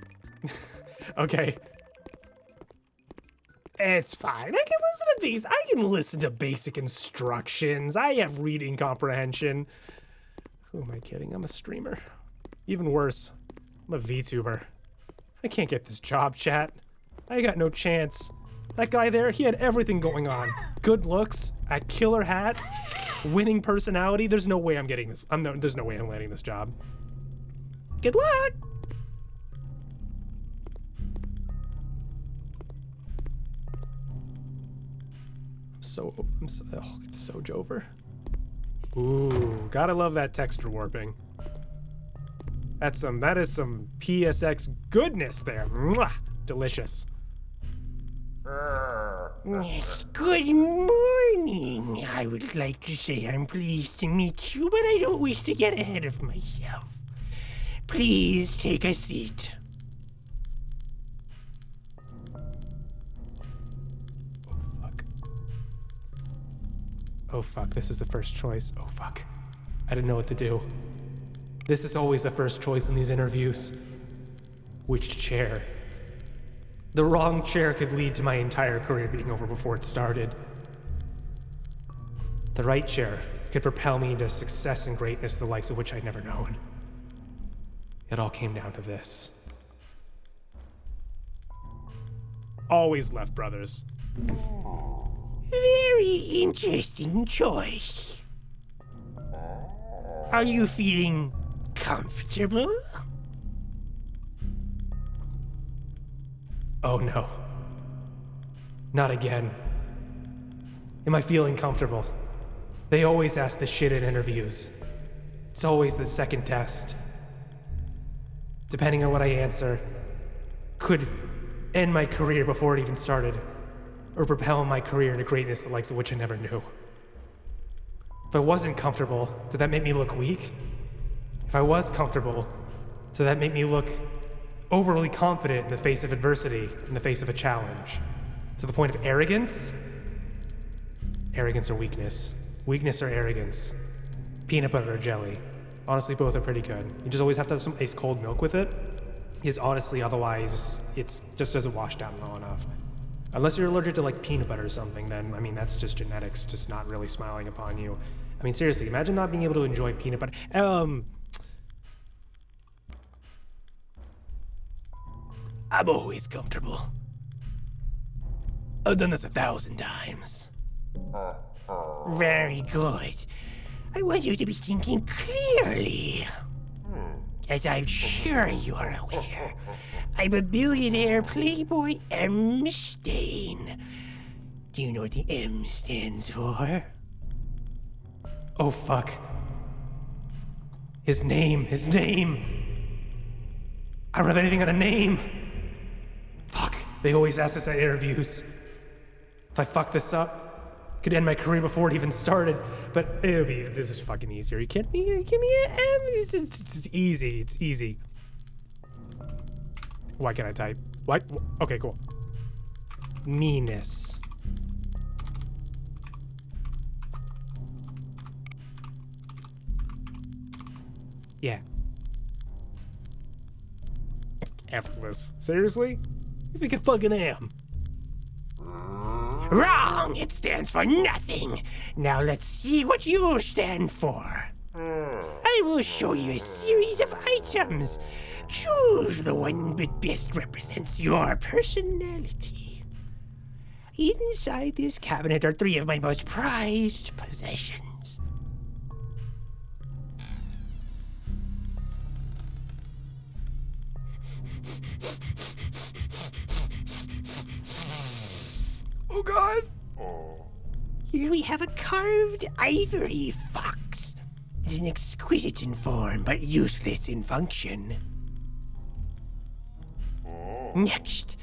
Okay. It's fine. I can listen to these. I can listen to basic instructions. I have reading comprehension. Who am I kidding? I'm a streamer. Even worse, I'm a VTuber. I can't get this job, chat. I got no chance. That guy there, he had everything going on. Good looks, a killer hat, winning personality. There's no way I'm getting this. There's no way I'm landing this job. Good luck! Oh, it's so Jover. Ooh, gotta love that texture warping. That is some PSX goodness there. Mwah! Delicious. Good morning. I would like to say I'm pleased to meet you, but I don't wish to get ahead of myself. Please take a seat. Oh fuck, this is the first choice. Oh fuck. I didn't know what to do. This is always the first choice in these interviews. Which chair? The wrong chair could lead to my entire career being over before it started. The right chair could propel me into success and greatness, the likes of which I'd never known. It all came down to this. Always left, brothers. Very interesting choice. Are you feeling comfortable? Oh no. Not again. Am I feeling comfortable? They always ask this shit in interviews. It's always the second test. Depending on what I answer, could end my career before it even started, or propel my career into greatness the likes of which I never knew. If I wasn't comfortable, did that make me look weak? If I was comfortable, did that make me look overly confident in the face of adversity, in the face of a challenge? To the point of arrogance? Arrogance or weakness? Weakness or arrogance? Peanut butter or jelly? Honestly, both are pretty good. You just always have to have some ice cold milk with it, because honestly, otherwise, it just doesn't wash down well enough. Unless you're allergic to like peanut butter or something, then, I mean, that's just genetics just not really smiling upon you. I mean, seriously, imagine not being able to enjoy peanut butter. I'm always comfortable. I've done this 1,000 times. Very good. I want you to be thinking clearly. As I'm sure you are aware, I'm a billionaire playboy M. Stain. Do you know what the M stands for? Oh, fuck. His name. I don't have anything on a name. Fuck, they always ask us at interviews. If I fuck this up, could end my career before it even started, but this is fucking easier. You kidding me? Give me an M? It's easy. Why can't I type? What? Okay, cool. Meanness. Yeah. Effortless. Seriously? You think I fucking am? Wrong! It stands for nothing. Now let's see what you stand for. I will show you a series of items. Choose the one that best represents your personality. Inside this cabinet are 3 of my most prized possessions. Oh god! Here we have a carved ivory fox. It's an exquisite in form, but useless in function. Next,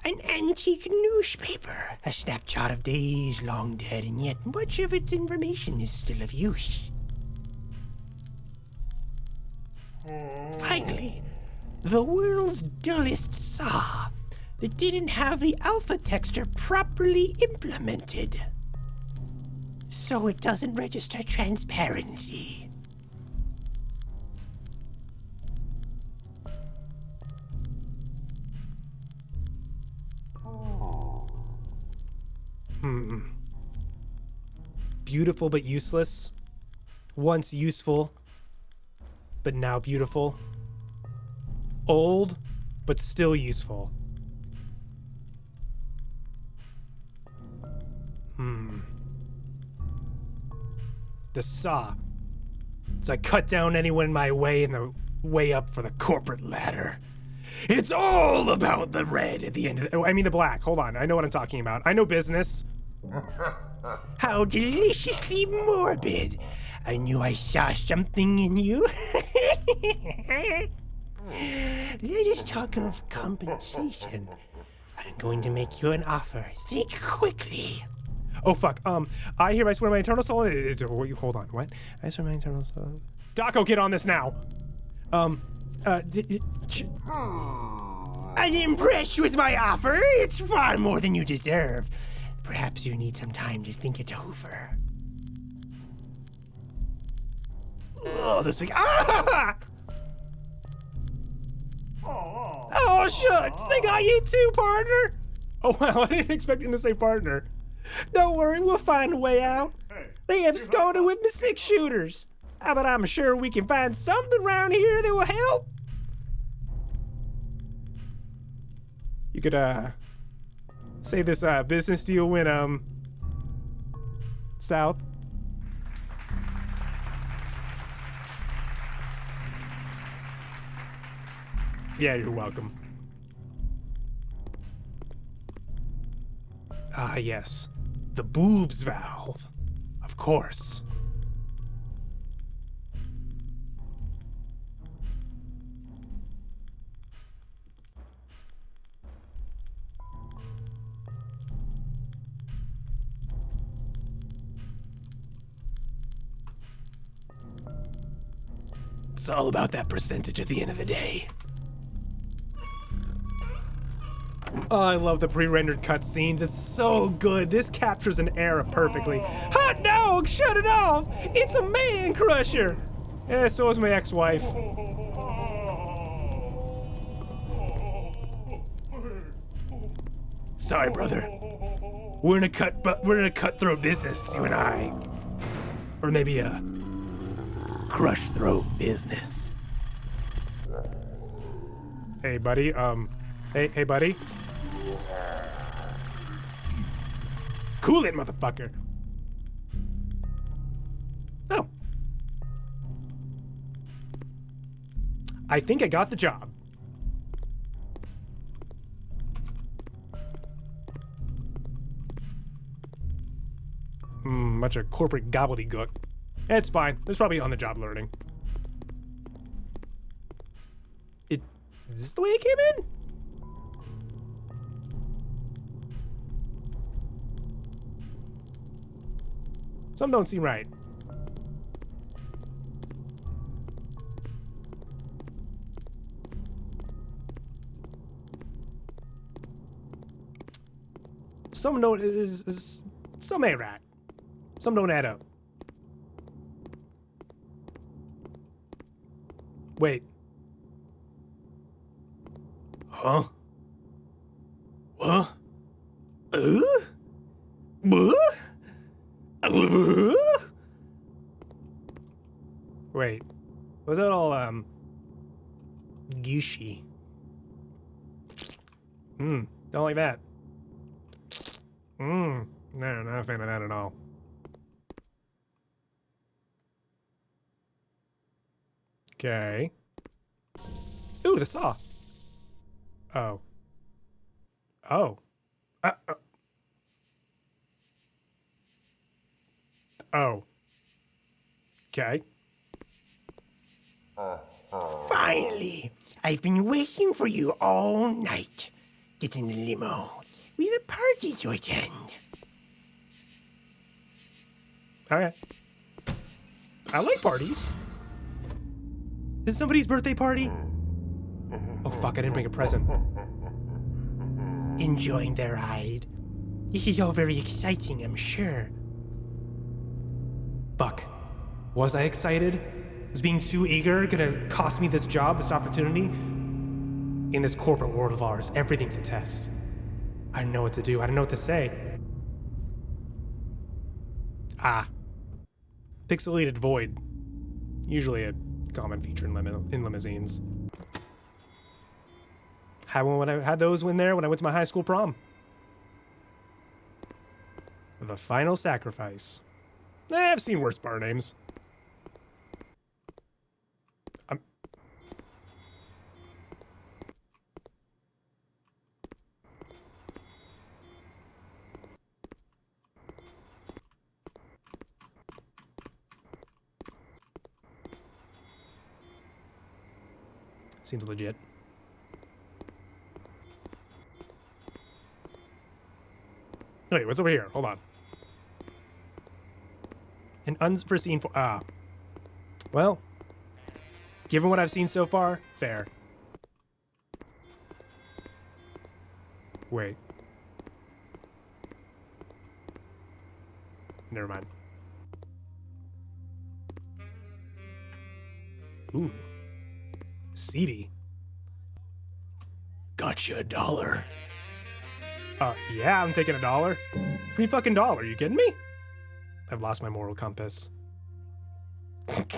an antique newspaper. A snapshot of days long dead, and yet much of its information is still of use. Finally, the world's dullest saw that didn't have the alpha texture properly implemented. So it doesn't register transparency. Beautiful but useless. Once useful, but now beautiful. Old, but still useful. The saw. As I cut down anyone in my way and the way up for the corporate ladder. It's all about the red at the end of the black. Hold on, I know what I'm talking about. I know business. How deliciously morbid. I knew I saw something in you. Let us talk of compensation. I'm going to make you an offer. Think quickly. Oh fuck, I hereby swear my eternal soul. Hold on, what? I swear my eternal soul. Daco, get on this now. I'm impressed with my offer. It's far more than you deserve. Perhaps you need some time to think it over. Oh, this thing. Ah! Oh, shucks, they got you too, partner. Oh, wow, I didn't expect him to say partner. Don't worry, we'll find a way out. They absconded with the 6-shooters. But I'm sure we can find something around here that will help. You could, say this, business deal went, south. Yeah, you're welcome. Ah, yes. The boobs valve. Of course. It's all about that percentage at the end of the day. Oh, I love the pre-rendered cutscenes. It's so good. This captures an era perfectly. Hot dog, shut it off! It's a man crusher! Yeah, so is my ex-wife. Sorry, brother. We're in a cutthroat business, you and I. Or maybe a crush throat business. Hey, buddy. Hey, buddy. Cool it, motherfucker. Oh. I think I got the job. Bunch of corporate gobbledygook. It's fine. There's probably on-the-job learning. Is this the way it came in? Some don't seem right. Some don't some ain't right. Some don't add up. Wait. Huh? What? What? Wait. Was that all, gushy? Don't like that. No, not a fan of that at all. Okay. Ooh, the saw. Oh. Oh. Oh. Okay. Finally, I've been waiting for you all night. Get in the limo. We have a party to attend. Okay. I like parties. Is it somebody's birthday party? Oh fuck, I didn't bring a present. Enjoying the ride. This is all very exciting, I'm sure. Fuck. Was I excited? Was being too eager gonna cost me this job, this opportunity? In this corporate world of ours, everything's a test. I didn't know what to do. I didn't know what to say. Ah. Pixelated void. Usually a common feature in limousines. Had those when I went to my high school prom. The Final Sacrifice. I've seen worse bar names. Seems legit. Wait, what's over here? Hold on. An unforeseen well, given what I've seen so far, fair. Wait. Never mind. Ooh. Seedy. Gotcha $1. Yeah, I'm taking $1. Free fucking dollar, you kidding me? I've lost my moral compass.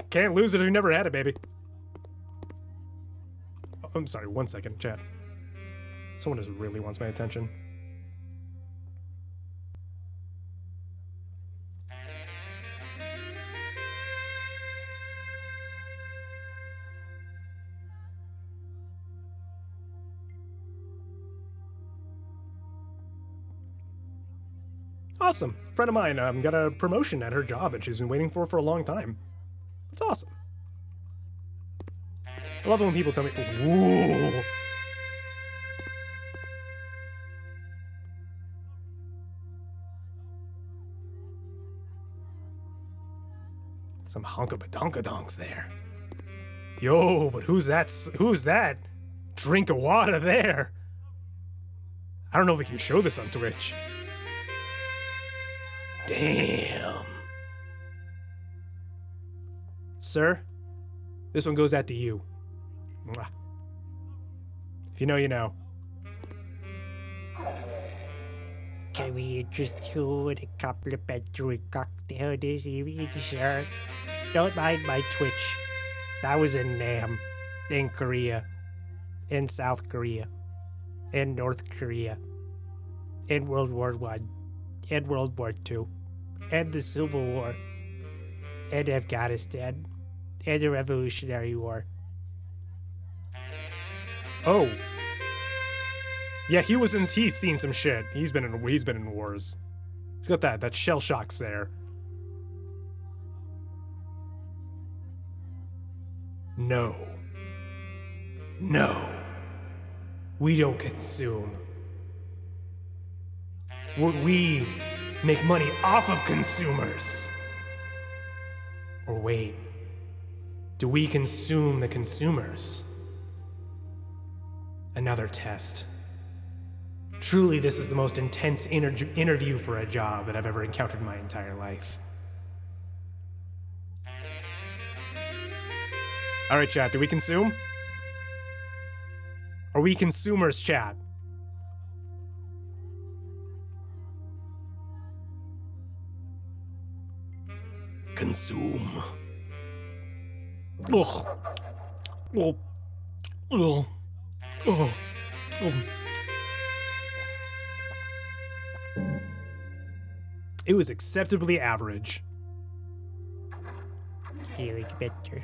Can't lose it if you never had it, baby. Oh, I'm sorry, 1 second, chat. Someone just really wants my attention. Awesome. A friend of mine got a promotion at her job that she's been waiting for a long time. That's awesome. I love it when people tell me, ooh. Some honka-badonka-donks there. Yo, but who's that? Who's that? Drink of water there. I don't know if we can show this on Twitch. Damn. Sir, this one goes out to you. Mwah. If you know, you know. Can we interest you in a complimentary cocktail this evening, sir? Don't mind my Twitch. I was in Nam, in Korea, in South Korea, in North Korea, in World War I, in World War II, and the Civil War, and Afghanistan, and the Revolutionary War. Oh. Yeah, he's seen some shit. He's been in wars. He's got that shell shocks there. No. No. We don't consume. We make money off of consumers. Or wait, do we consume the consumers? Another test. Truly, this is the most intense interview for a job that I've ever encountered in my entire life. All right, chat, do we consume? Are we consumers, chat? Consume. Ugh. Oh. Oh. Oh. Oh. It was acceptably average. Feeling better.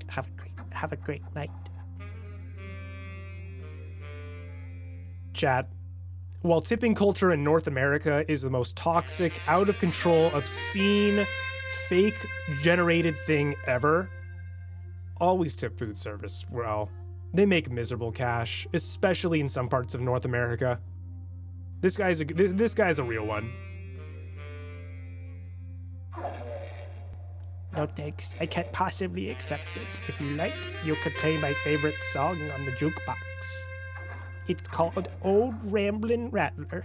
Have a great night. Chat. While tipping culture in North America is the most toxic, out of control, obscene, fake generated thing ever, always tip food service well. They make miserable cash, especially in some parts of North America. This guy's a real one. No thanks, I can't possibly accept it. If you like, you could play my favorite song on the jukebox. It's called Old Ramblin' Rattler.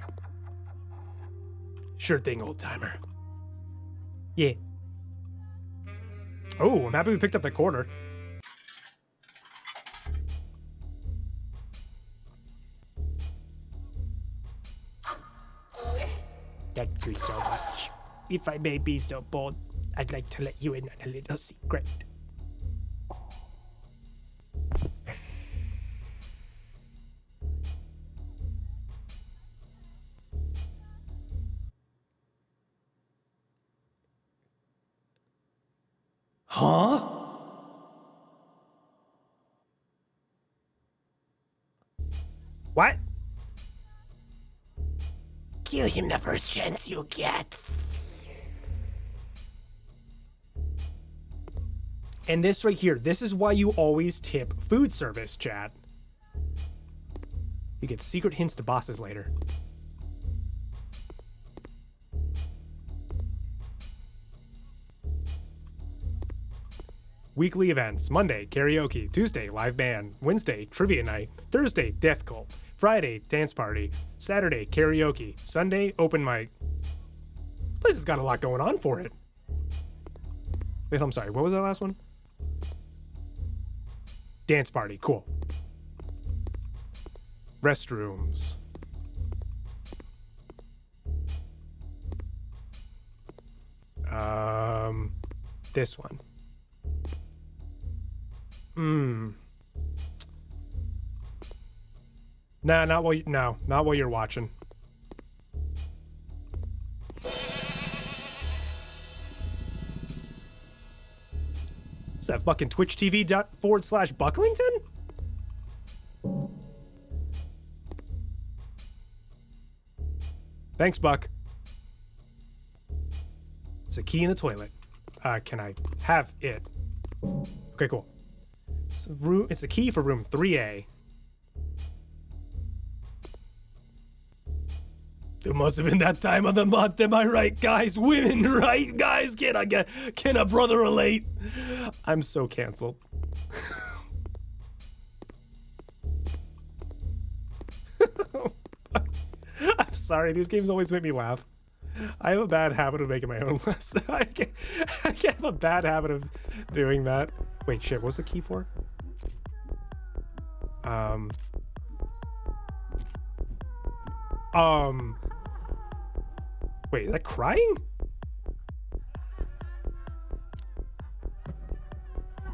Sure thing, old timer. Yeah. Oh, I'm happy we picked up the quarter. Thank you so much. If I may be so bold, I'd like to let you in on a little secret. Huh? What? Kill him the first chance you get. And this right here, this is why you always tip food service, chat. You get secret hints to bosses later. Weekly events. Monday, karaoke. Tuesday, live band. Wednesday, trivia night. Thursday, death cult. Friday, dance party. Saturday, karaoke. Sunday, open mic. Place has got a lot going on for it. Wait, I'm sorry. What was that last one? Dance party. Cool. Restrooms. This one. Nah, not while you're watching. Is that fucking Twitch TV /Bucklington? Thanks, Buck. It's a key in the toilet. Can I have it? Okay, cool. It's the key for room 3A. It must have been that time of the month, am I right, guys? Women, right, guys? Can a brother relate? I'm so canceled. I'm sorry, these games always make me laugh. I have a bad habit of making my own list. I can't have a bad habit of doing that. Wait, shit, what's the key for? Wait, is that crying?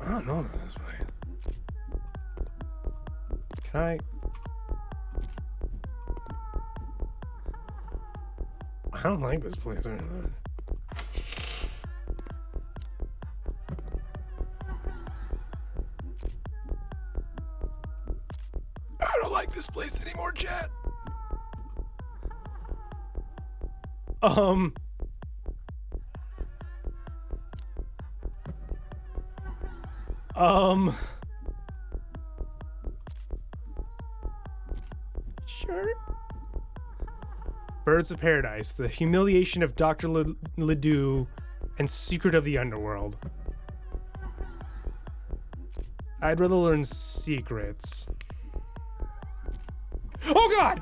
I don't know this way. Can I don't like this place very much. I don't like this place anymore, chat. Birds of Paradise, The Humiliation of Dr. Ledoux, and Secret of the Underworld. I'd rather learn secrets. Oh god!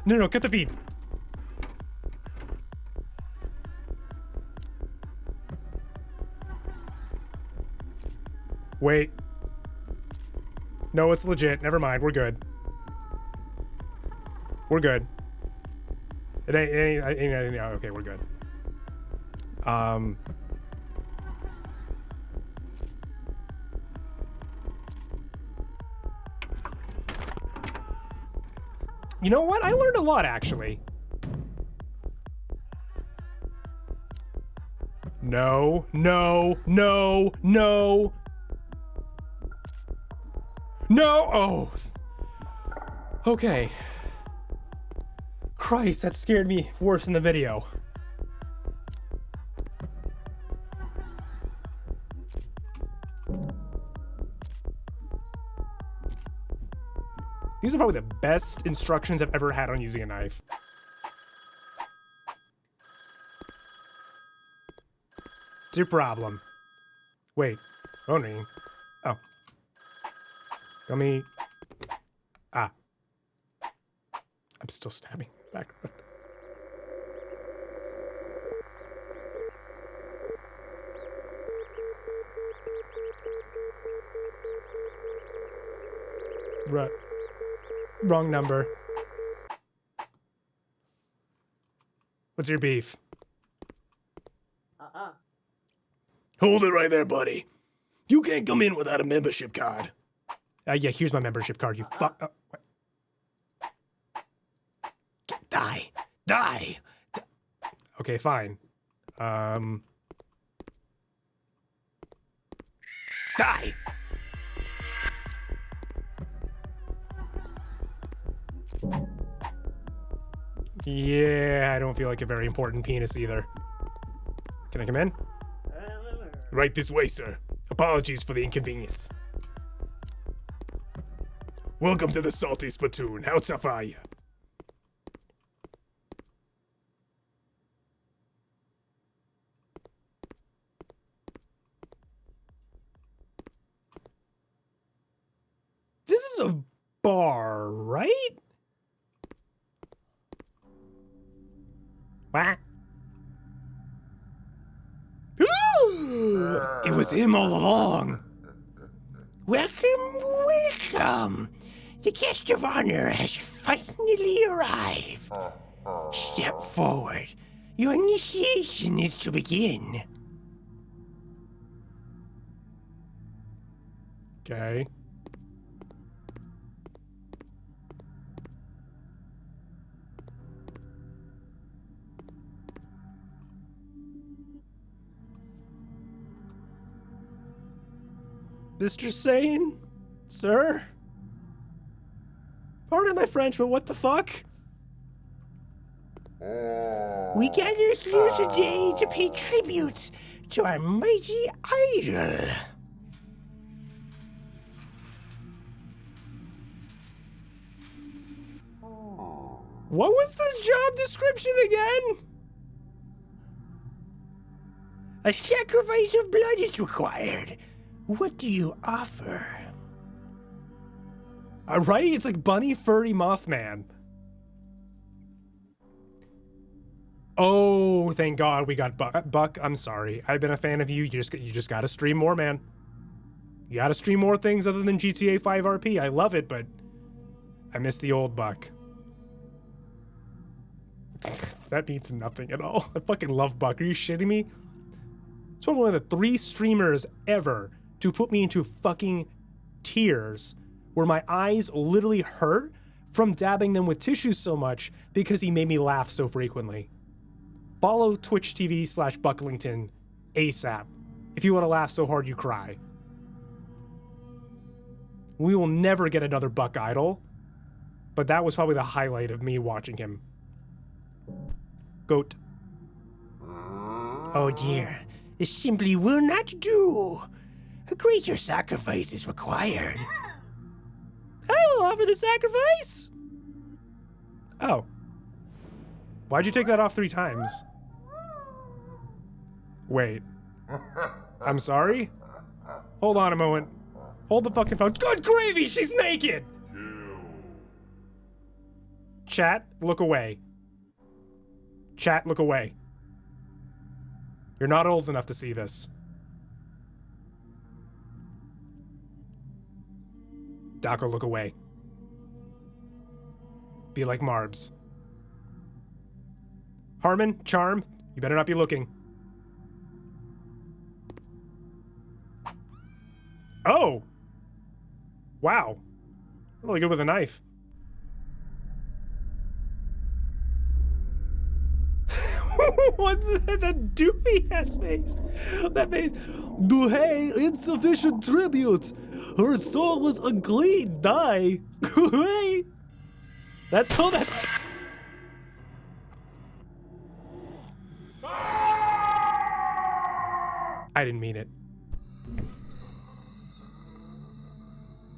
No, cut the feed. Wait. No, it's legit. Never mind. We're good. We're good. It ain't okay, we're good. You know what? I learned a lot, actually. No. Oh. Okay. Christ, that scared me worse in the video. These are probably the best instructions I've ever had on using a knife. What's your problem? Wait. Oh, no. Oh. Let me... Ah. I'm still stabbing in the background. Wrong number. What's your beef? Hold it right there, buddy. You can't come in without a membership card. Yeah, here's my membership card, you fuck. Die. Okay, fine. Die. Yeah, I don't feel like a very important penis either. Can I come in? Right this way, sir. Apologies for the inconvenience. Welcome to the Salty Spittoon. How tough are you? This is a bar, right? What? It was him all along. Welcome. The guest of honor has finally arrived. Step forward. Your initiation is to begin. Okay. Mr. Sane? Sir? Pardon my French, but what the fuck? We gather here today to pay tribute to our mighty idol. What was this job description again? A sacrifice of blood is required. What do you offer? Right? It's like Bunny Furry Mothman. Oh, thank God we got Buck. I'm sorry. I've been a fan of you. You just gotta stream more, man. You gotta stream more things other than GTA 5 RP. I love it, but I miss the old Buck. That means nothing at all. I fucking love Buck. Are you shitting me? It's one of the 3 streamers ever to put me into fucking tears where my eyes literally hurt from dabbing them with tissues so much because he made me laugh so frequently. Follow Twitch TV/Bucklington ASAP if you want to laugh so hard you cry. We will never get another Buck idol, but that was probably the highlight of me watching him. Goat. Oh dear, this simply will not do. A greater sacrifice is required. I will offer the sacrifice. Oh. Why'd you take that off 3 times? Wait. I'm sorry? Hold on a moment. Hold the fucking phone. Good gravy, she's naked! Chat, look away. Chat, look away. You're not old enough to see this. Daco, look away. Be like Marbs. Harmon, Charm, you better not be looking. Oh! Wow. Really good with a knife. What's that doofy ass face? That face. Duhey, insufficient tribute. Her soul was unclean. Die. That's all that. I didn't mean it.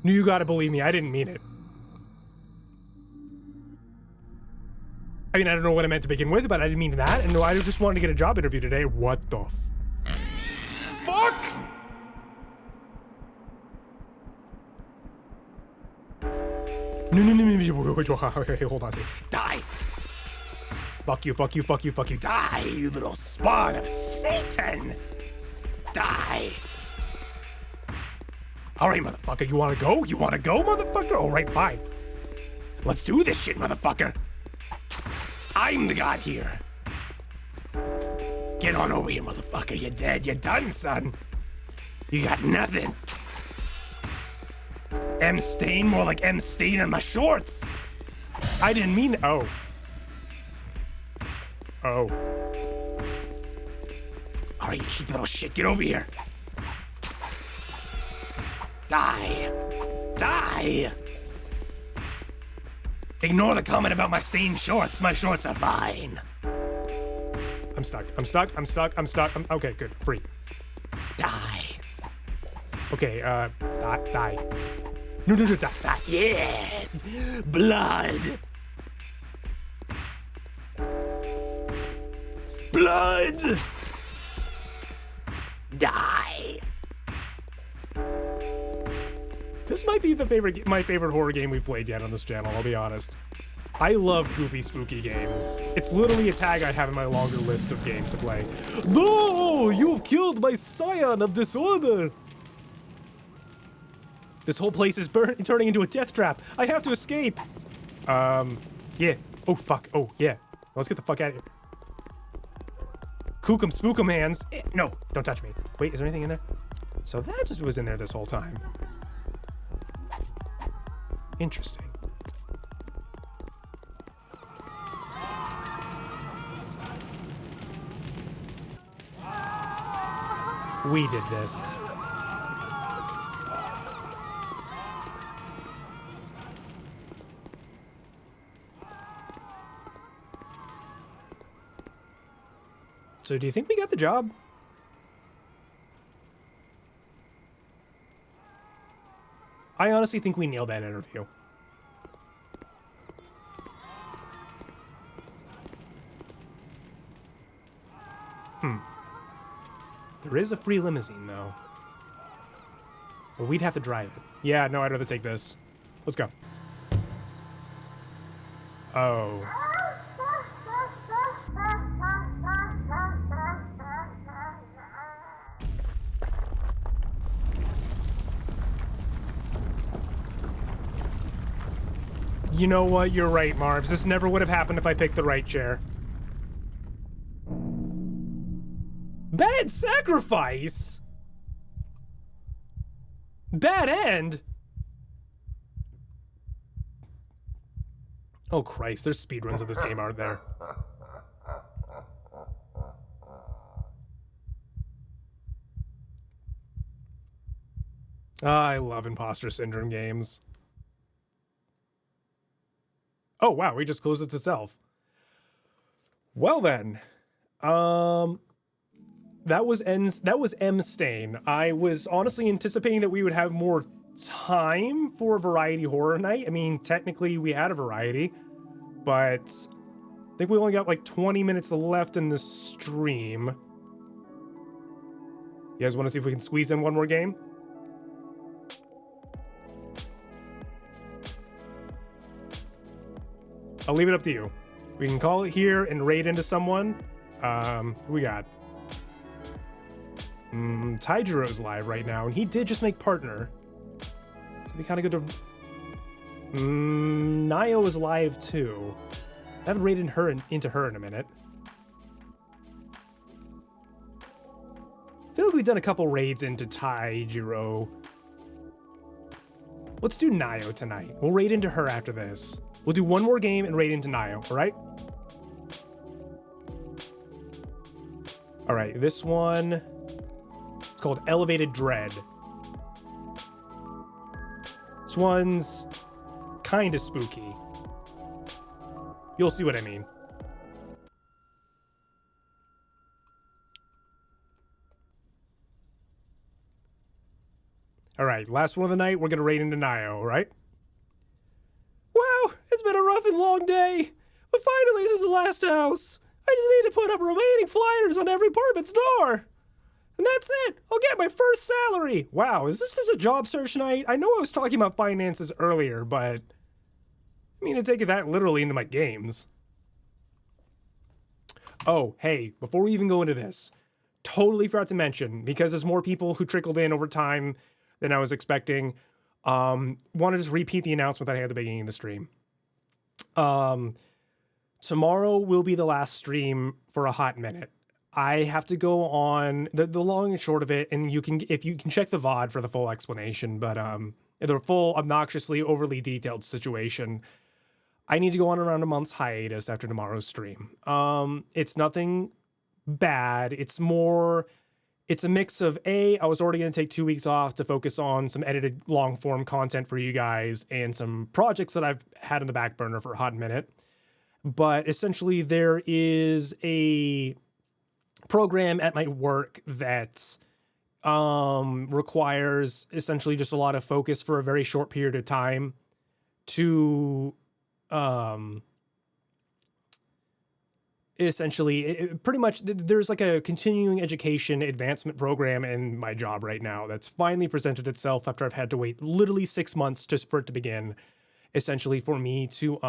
No, you gotta believe me, I didn't mean it. I mean, I don't know what I meant to begin with, but I didn't mean that, and no, I just wanted to get a job interview today. What the fuck? No, wait, hold on a second. Die! Fuck you, fuck you, fuck you, fuck you. Die, you little spawn of Satan! Die! Alright, motherfucker, you wanna go? You wanna go, motherfucker? Alright, fine. Let's do this shit, motherfucker. I'm the god here. Get on over here, motherfucker. You're dead. You're done, son. You got nothing. M stain, more like M stain on my shorts. I didn't mean. Oh. Oh. Alright, you cheap little shit. Get over here. Die. Die. Ignore the comment about my stained shorts. My shorts are fine. I'm stuck. I'm stuck. I'm stuck. I'm stuck. Okay, good. Free. Die. Okay, die. No, die. Yes! Blood! Blood! Die! This might be my favorite horror game we've played yet on this channel, I'll be honest. I love goofy, spooky games. It's literally a tag I have in my longer list of games to play. No! You've killed my scion of disorder! This whole place is turning into a death trap. I have to escape. Yeah. Oh, fuck. Oh, yeah. Let's get the fuck out of here. Kookum spookum hands. No, don't touch me. Wait, is there anything in there? So that just was in there this whole time. Interesting. We did this. So do you think we got the job? I honestly think we nailed that interview. There is a free limousine, though. But we'd have to drive it. Yeah, no, I'd rather take this. Let's go. Oh. You know what? You're right, Marbs. This never would have happened if I picked the right chair. Bad sacrifice? Bad end? Oh Christ, there's speedruns of this game, aren't there? I love imposter syndrome games. Oh wow, we just closed it to self. Well then, that was M Stain. I was honestly anticipating that we would have more time for a variety horror night. I mean, technically we had a variety, but I think we only got like 20 minutes left in the stream. You guys want to see if we can squeeze in one more game? I'll leave it up to you. We can call it here and raid into someone. Who we got? Taijiro's live right now, and he did just make partner. So it'd be kind of good to... Nio is live too. I haven't raided her into her in a minute. I feel like we've done a couple raids into Taijiro. Let's do Nio tonight. We'll raid into her after this. We'll do one more game and raid into Nio, alright? Alright, this one... It's called Elevated Dread. This one's kinda spooky. You'll see what I mean. Alright, last one of the night, we're gonna raid into Nio, alright? Wow, it's been a rough and long day, but finally this is the last house. I just need to put up remaining flyers on every apartment's door. And that's it, I'll get my first salary. Wow, is this just a job search night? I know I was talking about finances earlier, but I mean to take it that literally into my games. Oh, hey, before we even go into this, totally forgot to mention, because there's more people who trickled in over time than I was expecting, want to just repeat the announcement that I had at the beginning of the stream. Tomorrow will be the last stream for a hot minute. I have to go on, the long and short of it, and if you can check the VOD for the full explanation, but the full obnoxiously overly detailed situation, I need to go on around a month's hiatus after tomorrow's stream. It's nothing bad. It's a mix of I was already going to take 2 weeks off to focus on some edited long form content for you guys and some projects that I've had in the back burner for a hot minute. But essentially there is a program at my work that requires essentially just a lot of focus for a very short period of time to essentially pretty much there's like a continuing education advancement program in my job right now that's finally presented itself after I've had to wait literally 6 months just for it to begin, essentially for me to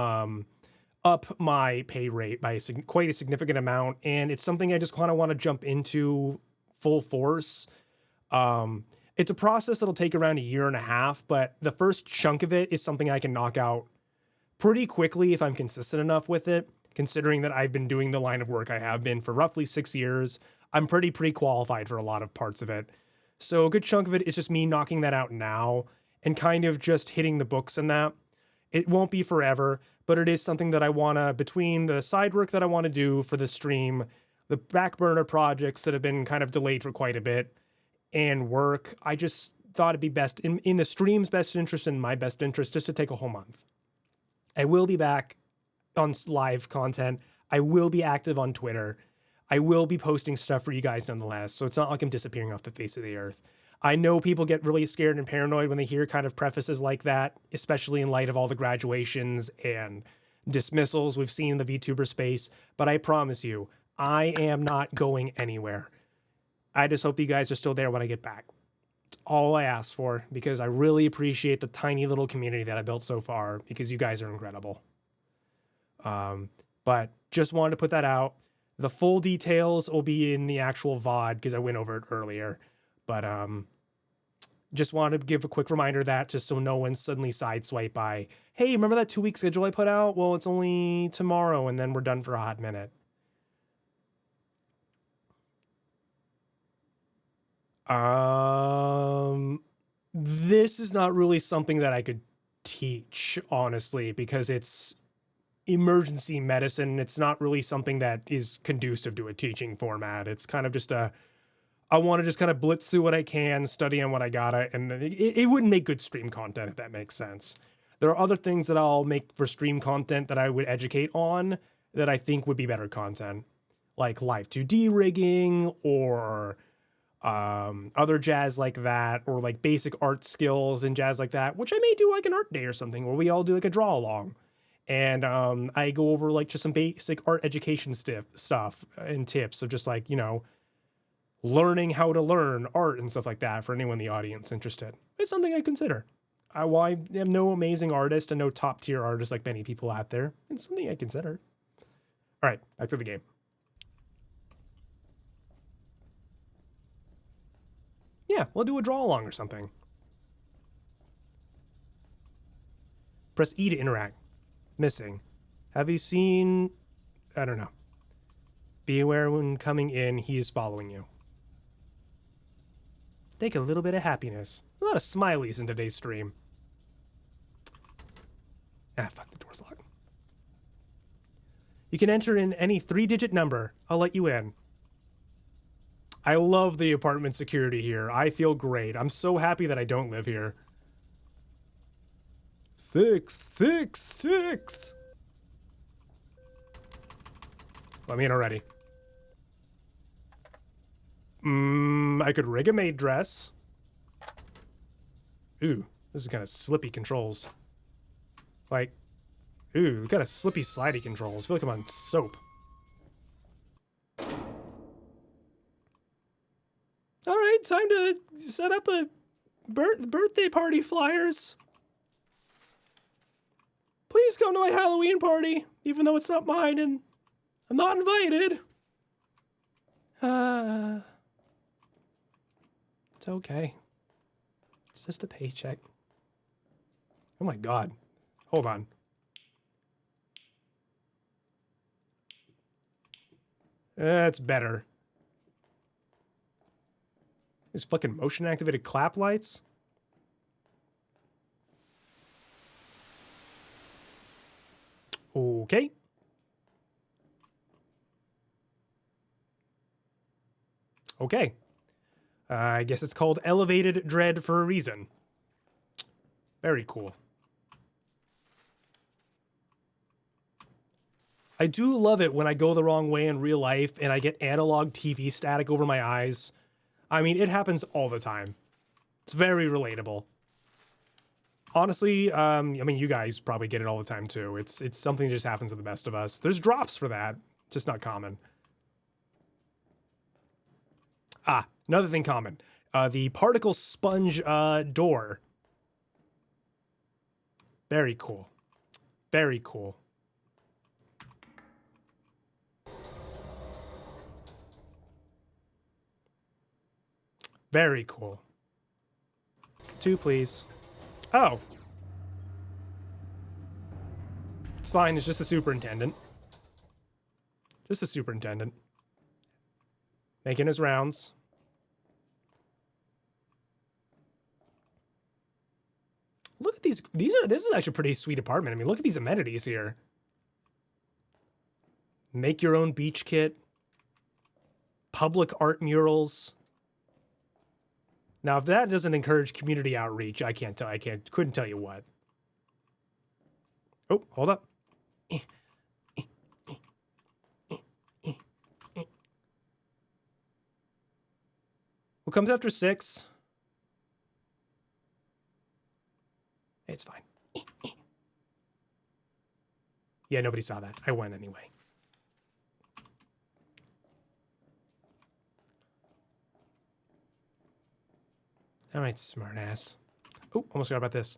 up my pay rate by quite a significant amount, and it's something I just kind of want to jump into full force. It's a process that'll take around 1.5 years, but the first chunk of it is something I can knock out pretty quickly if I'm consistent enough with it, considering that I've been doing the line of work I have been for roughly 6 years. I'm pretty pre-qualified for a lot of parts of it. So a good chunk of it is just me knocking that out now and kind of just hitting the books in that. It won't be forever, but it is something that I want to, between the side work that I want to do for the stream, the back burner projects that have been kind of delayed for quite a bit, and work, I just thought it'd be best, in the stream's best interest and my best interest, just to take a whole month. I will be back on live content. I will be active on Twitter. I will be posting stuff for you guys nonetheless, so it's not like I'm disappearing off the face of the earth. I know people get really scared and paranoid when they hear kind of prefaces like that, especially in light of all the graduations and dismissals we've seen in the VTuber space, but I promise you, I am not going anywhere. I just hope you guys are still there when I get back. It's all I ask for, because I really appreciate the tiny little community that I built so far, because you guys are incredible. But just wanted to put that out. The full details will be in the actual VOD, because I went over it earlier. But just wanted to give a quick reminder of that, just so no one suddenly sideswipe by, hey, remember that 2-week schedule I put out? Well, it's only tomorrow, and then we're done for a hot minute. This is not really something that I could teach, honestly, because it's emergency medicine. It's not really something that is conducive to a teaching format. It's kind of just I want to just kind of blitz through what I can, study on what I gotta, and it wouldn't make good stream content, if that makes sense. There are other things that I'll make for stream content that I would educate on that I think would be better content, like live 2D rigging or other jazz like that, or like basic art skills and jazz like that, which I may do like an art day or something where we all do like a draw along. And I go over like just some basic art education stuff and tips of just like, you know, learning how to learn art and stuff like that for anyone in the audience interested. It's something I consider. While I am no amazing artist and no top tier artist like many people out there, it's something I consider. All right, back to the game. Yeah, we'll do a draw along or something. Press E to interact. Missing. Have you seen... I don't know. Be aware when coming in, he is following you. Take a little bit of happiness. A lot of smileys in today's stream. Ah, fuck, the door's locked. You can enter in any 3-digit number. I'll let you in. I love the apartment security here. I feel great. I'm so happy that I don't live here. 666. Let me in already. I could rig a maid dress. Ooh, this is kind of slippy controls. Like, ooh, kind of slippy, slidey controls. I feel like I'm on soap. All right, time to set up a birthday party flyers. Please come to my Halloween party, even though it's not mine and I'm not invited. It's okay. It's just a paycheck. Oh my god. Hold on. That's better. These fucking motion activated clap lights? Okay. Okay. I guess it's called Elevated Dread for a reason. Very cool. I do love it when I go the wrong way in real life and I get analog TV static over my eyes. I mean, it happens all the time. It's very relatable. Honestly, I mean, you guys probably get it all the time too. It's something that just happens to the best of us. There's drops for that, just not common. Ah, another thing common. The particle sponge door. Very cool. Very cool. Very cool. 2, please. Oh. It's fine, it's just a superintendent. Just a superintendent. Making his rounds. Look at these. This is actually a pretty sweet apartment. I mean, look at these amenities here. Make your own beach kit. Public art murals. Now, if that doesn't encourage community outreach, couldn't tell you what. Oh, hold up. What comes after 6? It's fine. Yeah, nobody saw that. I went anyway. All right, smartass. Oh, almost forgot about this.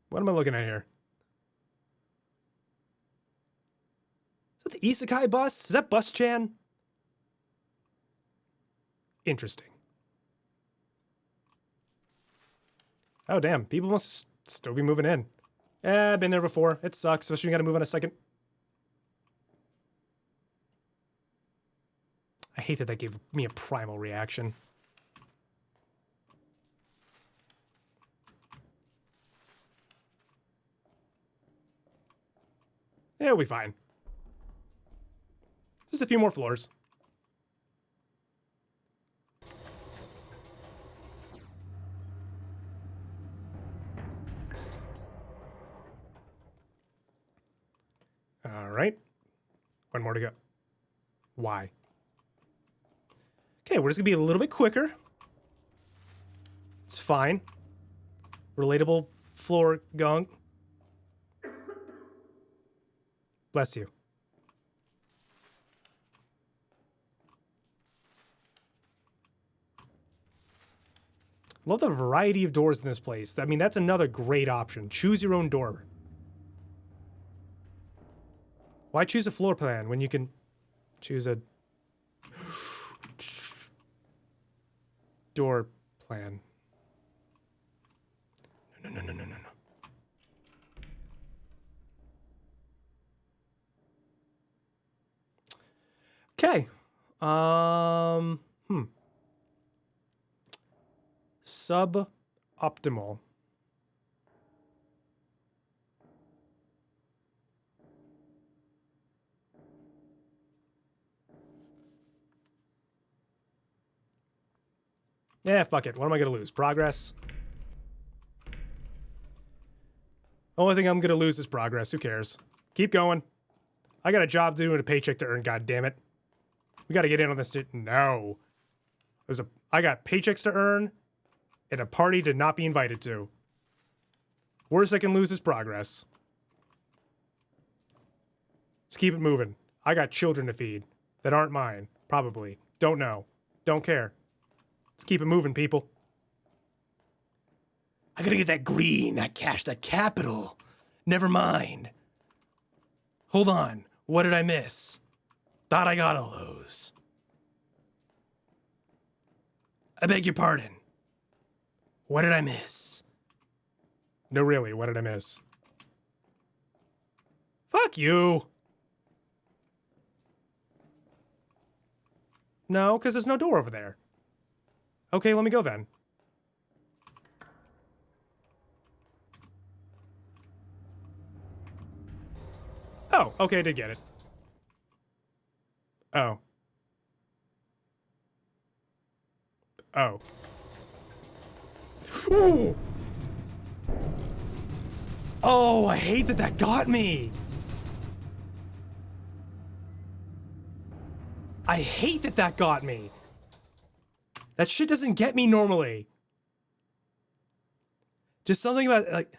What am I looking at here? Is that the Isekai bus? Is that Bus Chan? Interesting. Oh, damn. People must still be moving in. I've been there before. It sucks, especially when you gotta move in a second. I hate that that gave me a primal reaction. It'll be fine. Just a few more floors. All right. One more to go. Why? Okay, we're just gonna be a little bit quicker. It's fine. Relatable floor gunk. Bless you. Love the variety of doors in this place. I mean, that's another great option. Choose your own door. Why choose a floor plan when you can choose a door plan? No. Okay. Suboptimal. Yeah, fuck it. What am I gonna lose? Progress? Only thing I'm gonna lose is progress. Who cares? Keep going. I got a job to do and a paycheck to earn, goddammit. We gotta get in on this shit. No. I got paychecks to earn and a party to not be invited to. Worst I can lose is progress. Let's keep it moving. I got children to feed that aren't mine. Probably. Don't know. Don't care. Let's keep it moving, people. I gotta get that green, that cash, that capital. Never mind. Hold on. What did I miss? Thought I got all those. I beg your pardon. What did I miss? No, really, what did I miss? Fuck you. No, because there's no door over there. Okay, let me go then. Oh, okay, I did get it. Oh. Oh. Ooh! Oh, I hate that that got me. I hate that that got me. That shit doesn't get me normally. Just something about, like,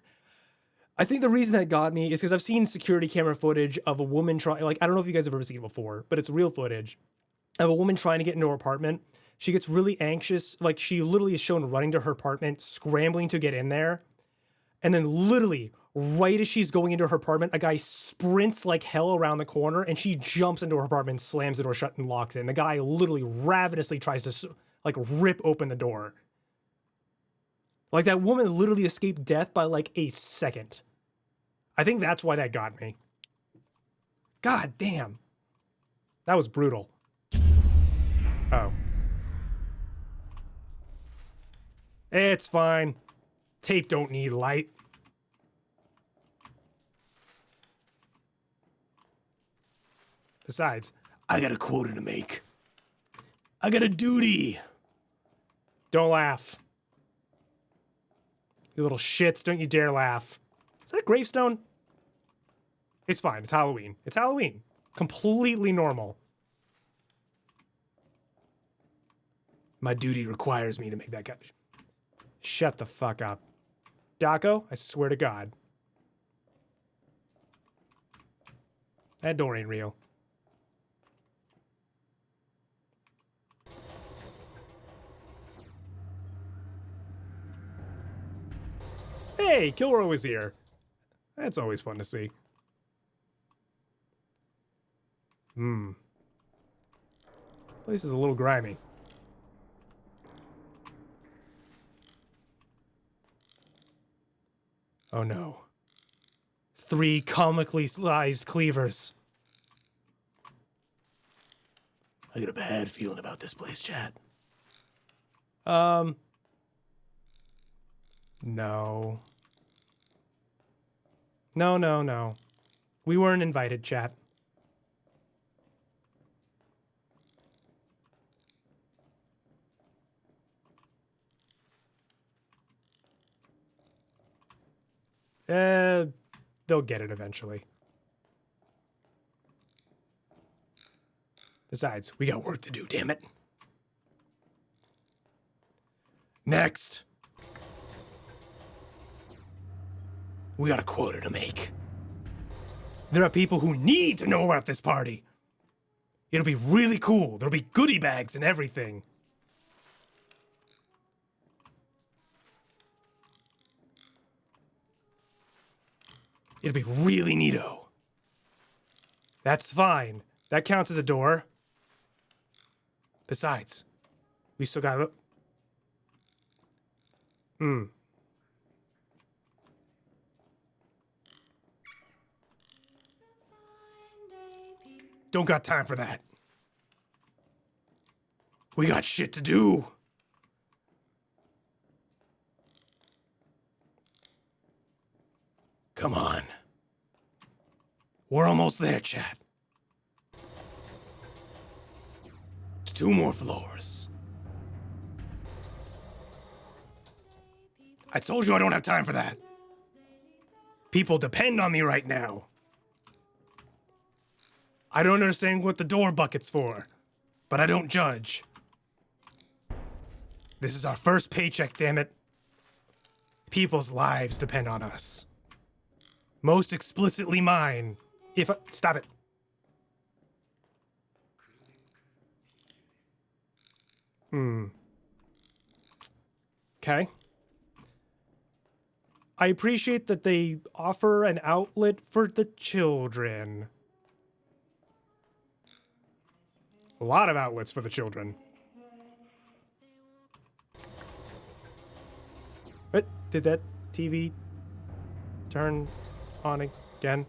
I think the reason that got me is because I've seen security camera footage of a woman trying, like, I don't know if you guys have ever seen it before, but it's real footage of a woman trying to get into her apartment. She gets really anxious. Like, she literally is shown running to her apartment, scrambling to get in there. And then literally, right as she's going into her apartment, a guy sprints like hell around the corner and she jumps into her apartment, slams the door shut and locks it. And the guy literally ravenously tries to, like, rip open the door. Like, that woman literally escaped death by, like, a second. I think that's why that got me. God damn. That was brutal. Oh. It's fine. Tape don't need light. Besides, I got a quota to make. I got a duty. Don't laugh. You little shits, don't you dare laugh. Is that a gravestone? It's fine, it's Halloween. It's Halloween. Completely normal. My duty requires me to make that guy. Shut the fuck up. Daco, I swear to God. That door ain't real. Hey, Kilroy was here. That's always fun to see. Place is a little grimy. Oh no. 3 comically sized cleavers. I got a bad feeling about this place, chat. No. No. We weren't invited, chat. They'll get it eventually. Besides, we got work to do, damn it. Next. We got a quota to make. There are people who need to know about this party. It'll be really cool. There'll be goodie bags and everything. It'll be really neato. That's fine. That counts as a door. Besides, we still got... Don't got time for that. We got shit to do. Come on. We're almost there, chat. 2 more floors. I told you I don't have time for that. People depend on me right now. I don't understand what the door bucket's for, but I don't judge. This is our first paycheck, damn it. People's lives depend on us. Most explicitly mine. Stop it. Okay. I appreciate that they offer an outlet for the children. A lot of outlets for the children. What? Did that TV turn on again?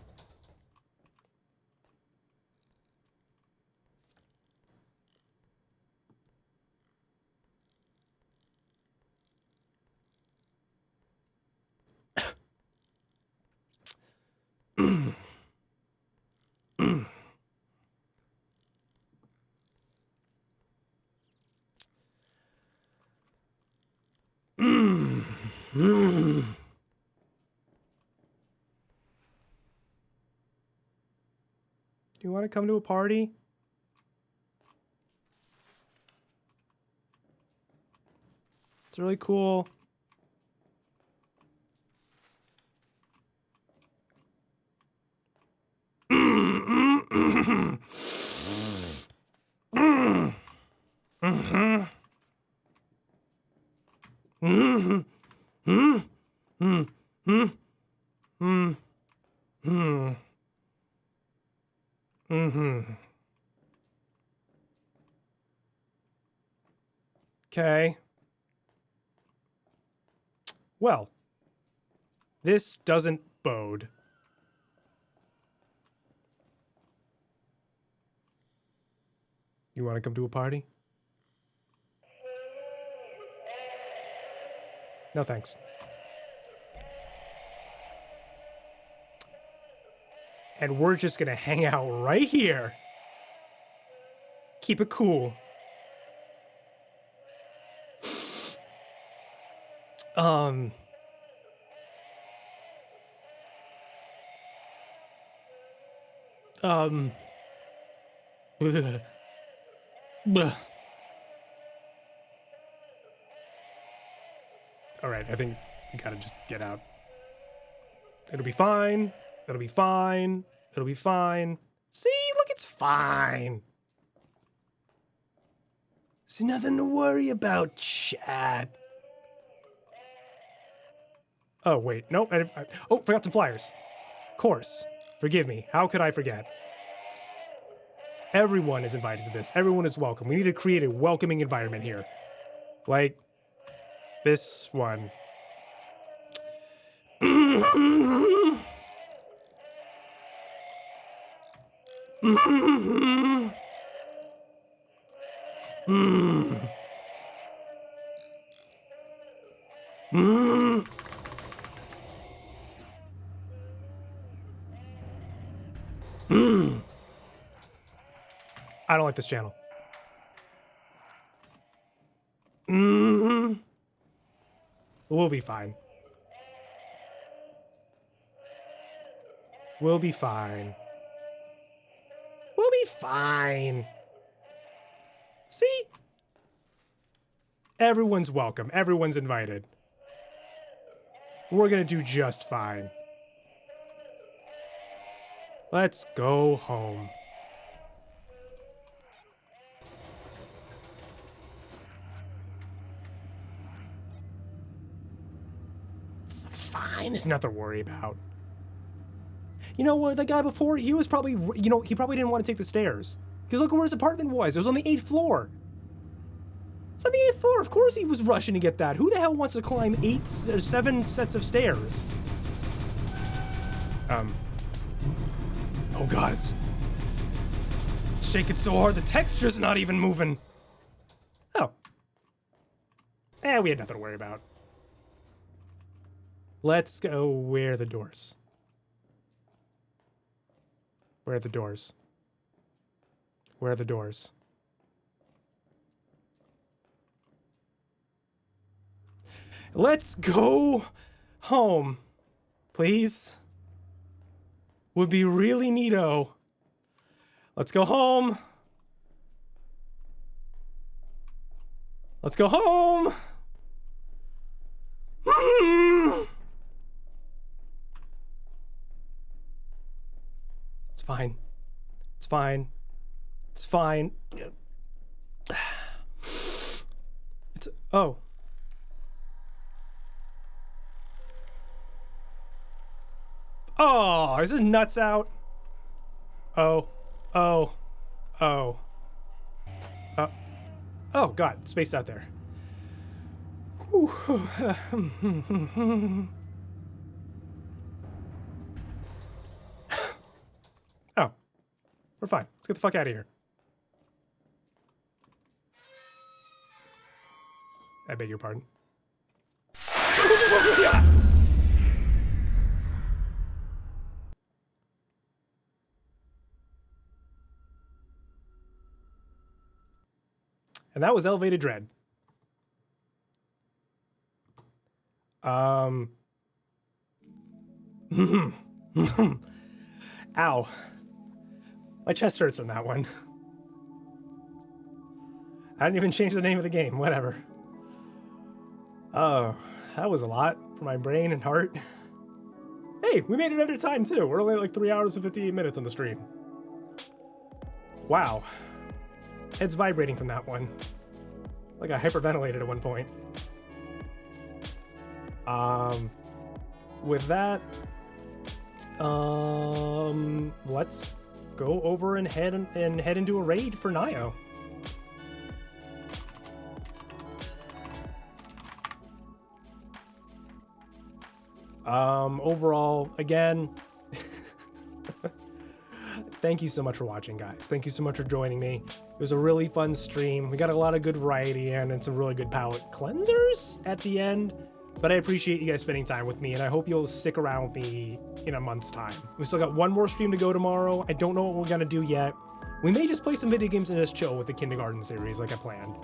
Do you want to come to a party? It's really cool. Okay. Well, this doesn't bode. You want to come to a party? No thanks. And we're just gonna hang out right here. Keep it cool. Bleh. All right, I think we gotta just get out. It'll be fine. It'll be fine. It'll be fine. See, look, it's fine. See, nothing to worry about, chat. Oh, wait. Nope. Oh, forgot some flyers. Of course. Forgive me. How could I forget? Everyone is invited to this. Everyone is welcome. We need to create a welcoming environment here. Like this one. I don't like this channel. We'll be fine. We'll be fine. We'll be fine. See? Everyone's welcome. Everyone's invited. We're gonna do just fine. Let's go home. It's fine. There's nothing to worry about. You know what? The guy before, he was probably, you know, he probably didn't want to take the stairs. Because look where his apartment was. It was on the 8th floor. It's on the 8th floor. Of course he was rushing to get that. Who the hell wants to climb 8 or 7 sets of stairs? Oh god, it's shaking so hard the texture's not even moving. Oh. We had nothing to worry about. Let's go. Where are the doors? Where are the doors? Where are the doors? Let's go home, please. Would be really neato. Let's go home. Let's go home. It's fine. It's fine. It's fine. It's, oh. Oh, is his nuts out? Oh, oh, oh. Oh, God, spaced out there. Whew. Oh, we're fine. Let's get the fuck out of here. I beg your pardon. And that was Elevated Dread. Ow. My chest hurts on that one. I didn't even change the name of the game. Whatever. Oh, that was a lot for my brain and heart. Hey, we made it under time too. We're only like 3 hours and 58 minutes on the stream. Wow. Head's vibrating from that one. Like I hyperventilated at one point. With that, let's go over and head into a raid for Nio. Overall, again, thank you so much for watching, guys. Thank you so much for joining me. It was a really fun stream. We got a lot of good variety and some really good palate cleansers at the end. But I appreciate you guys spending time with me, and I hope you'll stick around with me in a month's time. We still got one more stream to go tomorrow. I don't know what we're gonna do yet. We may just play some video games and just chill with the kindergarten series like I planned.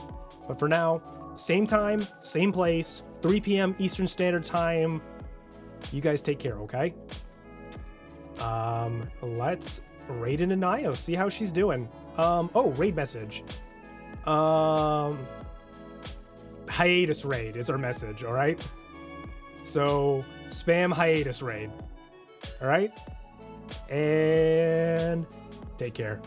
But for now, same time, same place, 3 p.m. Eastern Standard Time. You guys take care, okay? Let's raid into Nio, see how she's doing. Oh, raid message. Hiatus raid is our message, all right? So spam hiatus raid, all right? And take care.